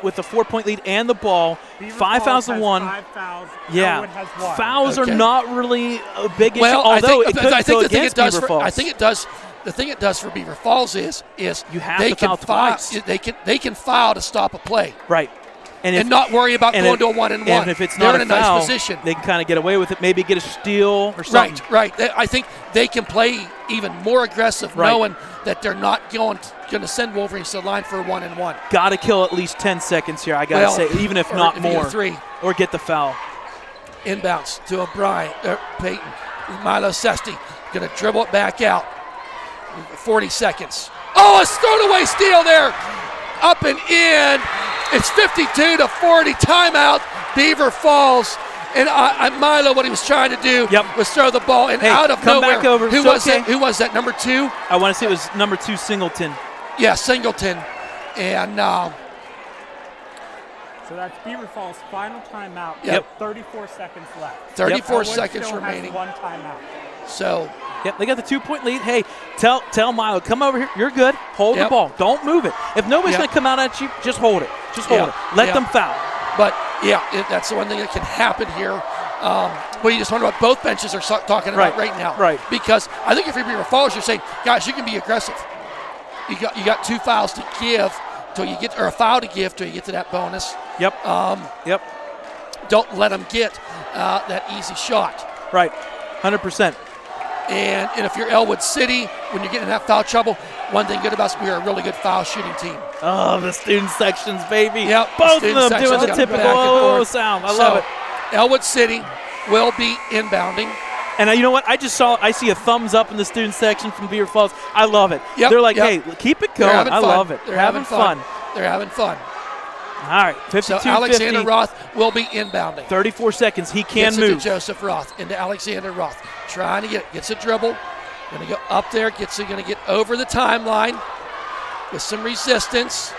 with a 4-point lead and the ball. 5 fouls to 1. 5 fouls. Yeah, Ellwood has 1. fouls are not really a big issue. Well, although I think the thing it does Beaver Falls. I think it does. The thing it does for Beaver Falls is you have to foul twice. They can foul to stop a play. Right. And not worry about going to a 1-and-1. And if it's not in a foul, nice position, they can kind of get away with it. Maybe get a steal or something. Right. I think they can play even more aggressive, knowing that they're not going to send Wolverines to the line for a 1-and-1. Got to kill at least 10 seconds here. I got to say, even if not more, 3 or get the foul. Inbounds to O'Brien, Peyton, Milo Sesti going to dribble it back out. 40 seconds. Oh, a throwaway steal there. Up and in. It's 52-40. Timeout. Beaver Falls. And Milo, what he was trying to do was throw the ball, and out of nowhere. Back over. Who was that? Who was that? Number 2? I want to say it was number 2, Singleton. Yeah, Singleton. And so that's Beaver Falls' final timeout. 34 seconds left. 34 seconds remaining. Has 1 timeout. So. Yep, they got the 2-point lead. Hey, tell Milo, come over here. You're good. Hold the ball. Don't move it. If nobody's going to come out at you, just hold it. Just hold it. Let them foul. But, that's the one thing that can happen here. Well, you just wonder what both benches are talking about right now. Right. Because I think if you're Beaver Falls, you're saying, guys, you can be aggressive. You got 2 fouls to give till you get, or a foul to give till you get to that bonus. Yep. Don't let them get that easy shot. Right. 100%. And if you're Ellwood City, when you're getting in that foul trouble, one thing good about us, we're a really good foul shooting team. Oh, the student sections, baby. Yep, both of them doing the typical sound. I love it. Elwood City will be inbounding. And you know what? I see a thumbs up in the student section from Beaver Falls. I love it. They're like, hey, keep it going. I love it. They're having fun. They're having fun. All right, 52-50. So Alexander Roth will be inbounding. 34 seconds. He can move. Gets it to Joseph Roth, into Alexander Roth. Trying to get it. Gets a dribble. Going to go up there. Going to get over the timeline with some resistance.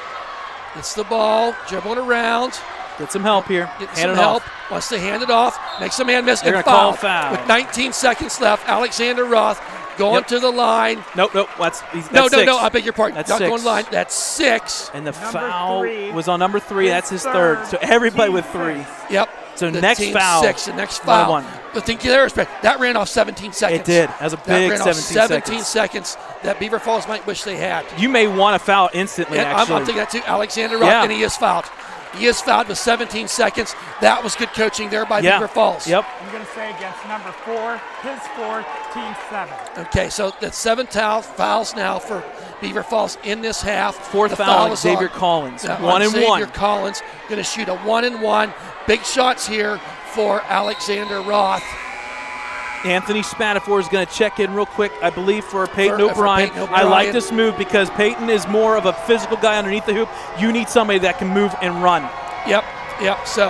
Gets the ball. Dribbling around. Get some help here. Getting some help. Wants to hand it off. Makes a man miss. They're and call foul. With 19 seconds left, Alexander Roth going to the line. Nope. That's no. 6. I beg your pardon. That's not 6. Going line. That's 6. And the foul was on number 3. That's his third. So everybody with 3. Yep. So next foul. 6. The next foul. 1. But think of their respect. That ran off 17 seconds. It did. That was a big 17 seconds that Beaver Falls might wish they had. You may want to foul instantly, actually. I'm thinking that too. Alexander Roth, and he is fouled. He is fouled with 17 seconds. That was good coaching there by Beaver Falls. Yep. I'm going to say against number 4, his 4th, team 7. Okay, so that's 7 fouls now for Beaver Falls in this half. 4th foul, Xavier Collins. 1-and-1. Xavier Collins going to shoot a 1-and-1. Big shots here for Alexander Roth. Anthony Spatafor is going to check in real quick, I believe, for Peyton O'Brien. Peyton I O'Brien. like this move because Peyton is more of a physical guy underneath the hoop. You need somebody that can move and run. Yep. So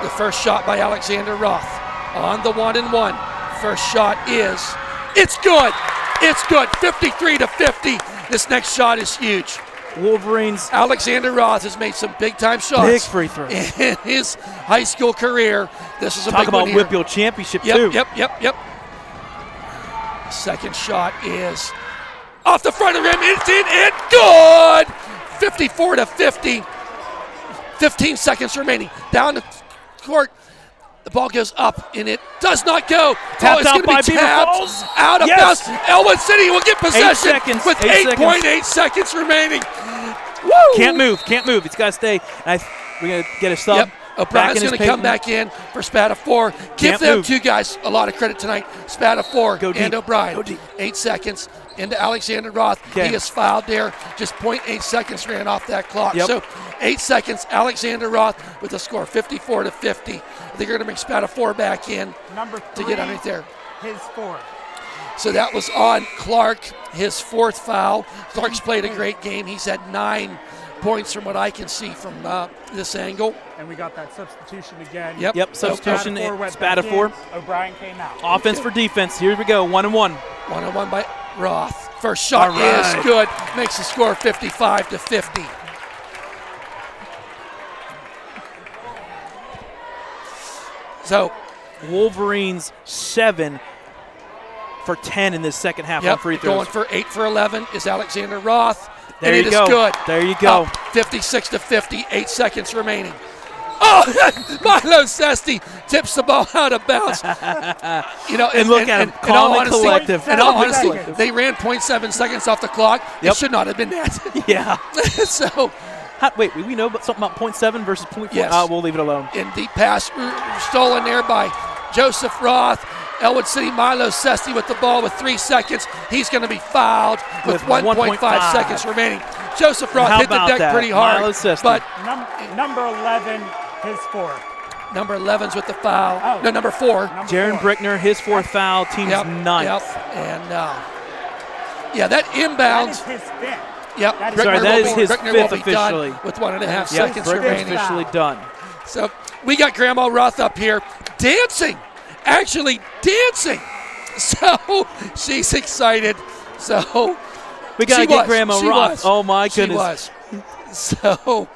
the first shot by Alexander Roth on the 1-and-1. First shot it's good. It's good. 53-50. This next shot is huge. Wolverines. Alexander Roth has made some big-time shots. Big free throws. In his high school career. This is a Talk big one about here. Whitfield championship, too. Yep. Second shot is off the front of the rim. It's in and good. 54-50. 15 seconds remaining. Down the court. The ball goes up and it does not go. Tapped it's out going to by be Beaver tapped Falls. out of Yes. bounds. Ellwood City will get possession 8 seconds. with 8.8 seconds remaining. Woo! Can't move. It's got to stay. We're going to get a sub. Yep. O'Brien's going to come back in for Spatafor. Give Can't them move. two guys a lot of credit tonight. Spatafor Go deep. and O'Brien. Go deep. 8 seconds into Alexander Roth. Okay. He is fouled there. Just 0.8 seconds ran off that clock. Yep. So 8 seconds. Alexander Roth with the score 54-50. They're going to bring Spatafor back in to get underneath there. His fourth. So that was on Clark, his fourth foul. Clark's played a great game. He's had 9 points from what I can see from this angle. And we got that substitution again. Yep, substitution. Spatafor. Spatafor. O'Brien came out. Offense for defense. Here we go. 1-and-1. 1-on-1 by Roth. First shot All right. is good. Makes the score 55-50. So Wolverines 7 for 10 in this second half on free throws. going for 8 for 11 is Alexander Roth. There and you it go. is good. There you go. Up 56-50, 8 seconds remaining. Oh, Milo Sesti tips the ball out of bounds. And look at him, calm and collective. In all Calm and honesty, collective. they ran 0.7 seconds off the clock. Yep. It should not have been that. Yeah. So, Wait, we know something about 0.7 versus 0.4? Yes. We'll leave it alone. in deep pass stolen there by Joseph Roth. Ellwood City, Milo Sesti with the ball with 3 seconds. He's going to be fouled with 1.5 seconds remaining. Joseph Roth How hit the about deck that? pretty hard. Milo Sesti. But Number 11, his fourth. number 11's with the foul. Oh. No, number 4. Jaron Brickner, his fourth foul, team's ninth. And that That inbounds. is his fifth. Yep. That is- Sorry, Brickner that will is be- his Brickner fifth will be done officially. with 1.5 Yep, seconds Brickner's remaining. officially done. So we got Grandma Roth up here dancing, actually dancing. So she's excited. So We got to she get was. Grandma She Roth. was. Oh, my she goodness. was. So,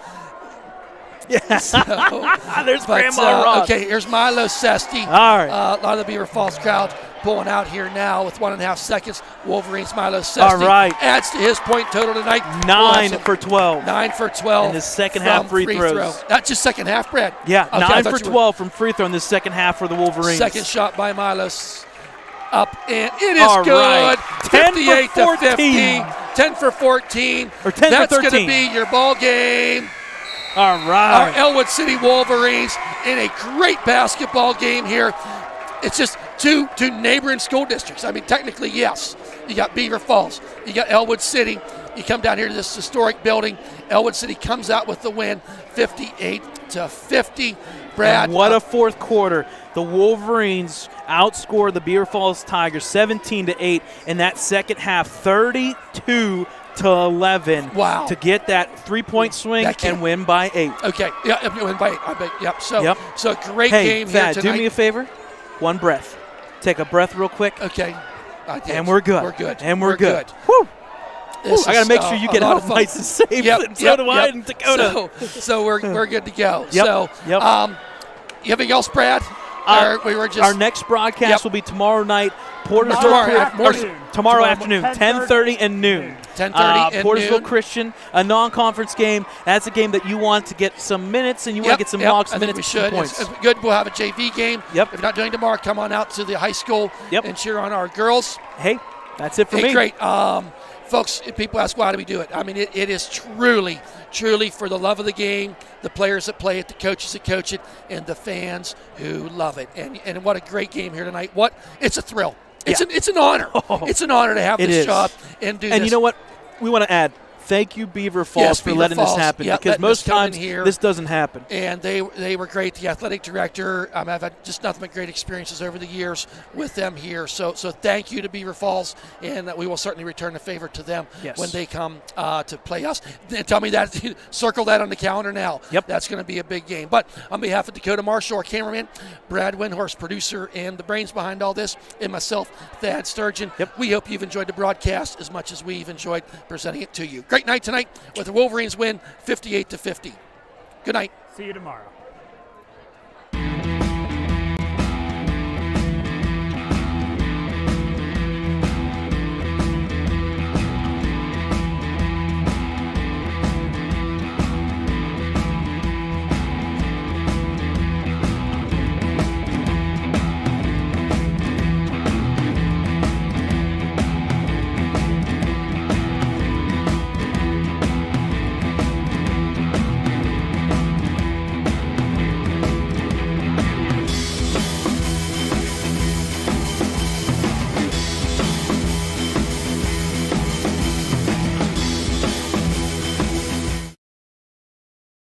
There's but, Grandma Roth. okay, here's Milo Sesti. All right. A lot of the Beaver Falls crowd pulling out here now with 1.5 seconds. Wolverines Milo Sesti All right. adds to his point total tonight. 9 Awesome. for 12. 9 for 12. In his second half from free throws. throw. That's just second half, Brad. Yeah, Okay, I 9 thought for you were- 12 from free throw in the second half for the Wolverines. Second shot by Milos. Up and it is All good. right. 10 for 58 to 14. 50. 10 for 14. Or 10 for That's going to 13. be your ball game. All Our right. Ellwood City Wolverines in a great basketball game here. It's just two neighboring school districts. I mean, technically, yes. You got Beaver Falls. You got Ellwood City. You come down here to this historic building. Ellwood City comes out with the win, 58 to 50. Brad, And what a fourth quarter. The Wolverines outscored the Beaver Falls Tigers 17-8 in that second half, 32 to 11. Wow. To get that 3-point swing That can't- and win by 8. Okay, yeah, win by 8. I bet. Yep. So, Yep. so a great Hey, game here Thad, tonight. do me a favor. One breath. Take a breath real quick. Okay. I did. And we're good. We're good. And we're good. Whew. Woo. This I got is, to make sure you get a lot out of fun. nice and safe. Yep, And so yep, do I yep. in Dakota. So we're good to go. Yep, So, yep. you have anything else, Brad? Or we were just Our next broadcast Yep. will be tomorrow night. Portersville Tomorrow tomorrow afternoon. afternoon, 10:30 and noon. 10:30 and Portersville noon. Christian, a non-conference game. That's a game that you want to get some minutes and you want to get some locks, I think minutes, we and should. points. It's good. We'll have a JV game. Yep. If not doing tomorrow, come on out to the high school Yep. and cheer on our girls. Hey, that's it for Hey, me. great. Folks, if people ask why do we do it, I mean, it is truly for the love of the game, the players that play it, the coaches that coach it, and the fans who love it. And what a great game here tonight. It's a thrill. It's Yeah. an honor. Oh, It's an honor to have it this is. job and do this. And you know what? We want to add thank you, Beaver Falls, for Beaver letting Falls. this happen, Yeah, because letting most us come in times here. this doesn't happen. And they were great. The athletic director, I've had just nothing but great experiences over the years with them here. So thank you to Beaver Falls, and we will certainly return the favor to them when they come to play us. Tell me that, circle that on the calendar now. Yep. That's going to be a big game. But on behalf of Dakota Marshall, our cameraman, Brad Windhorst, producer, and the brains behind all this, and myself, Thad Sturgeon, we hope you've enjoyed the broadcast as much as we've enjoyed presenting it to you. Great night tonight with the Wolverines win 58-50. Good night. See you tomorrow.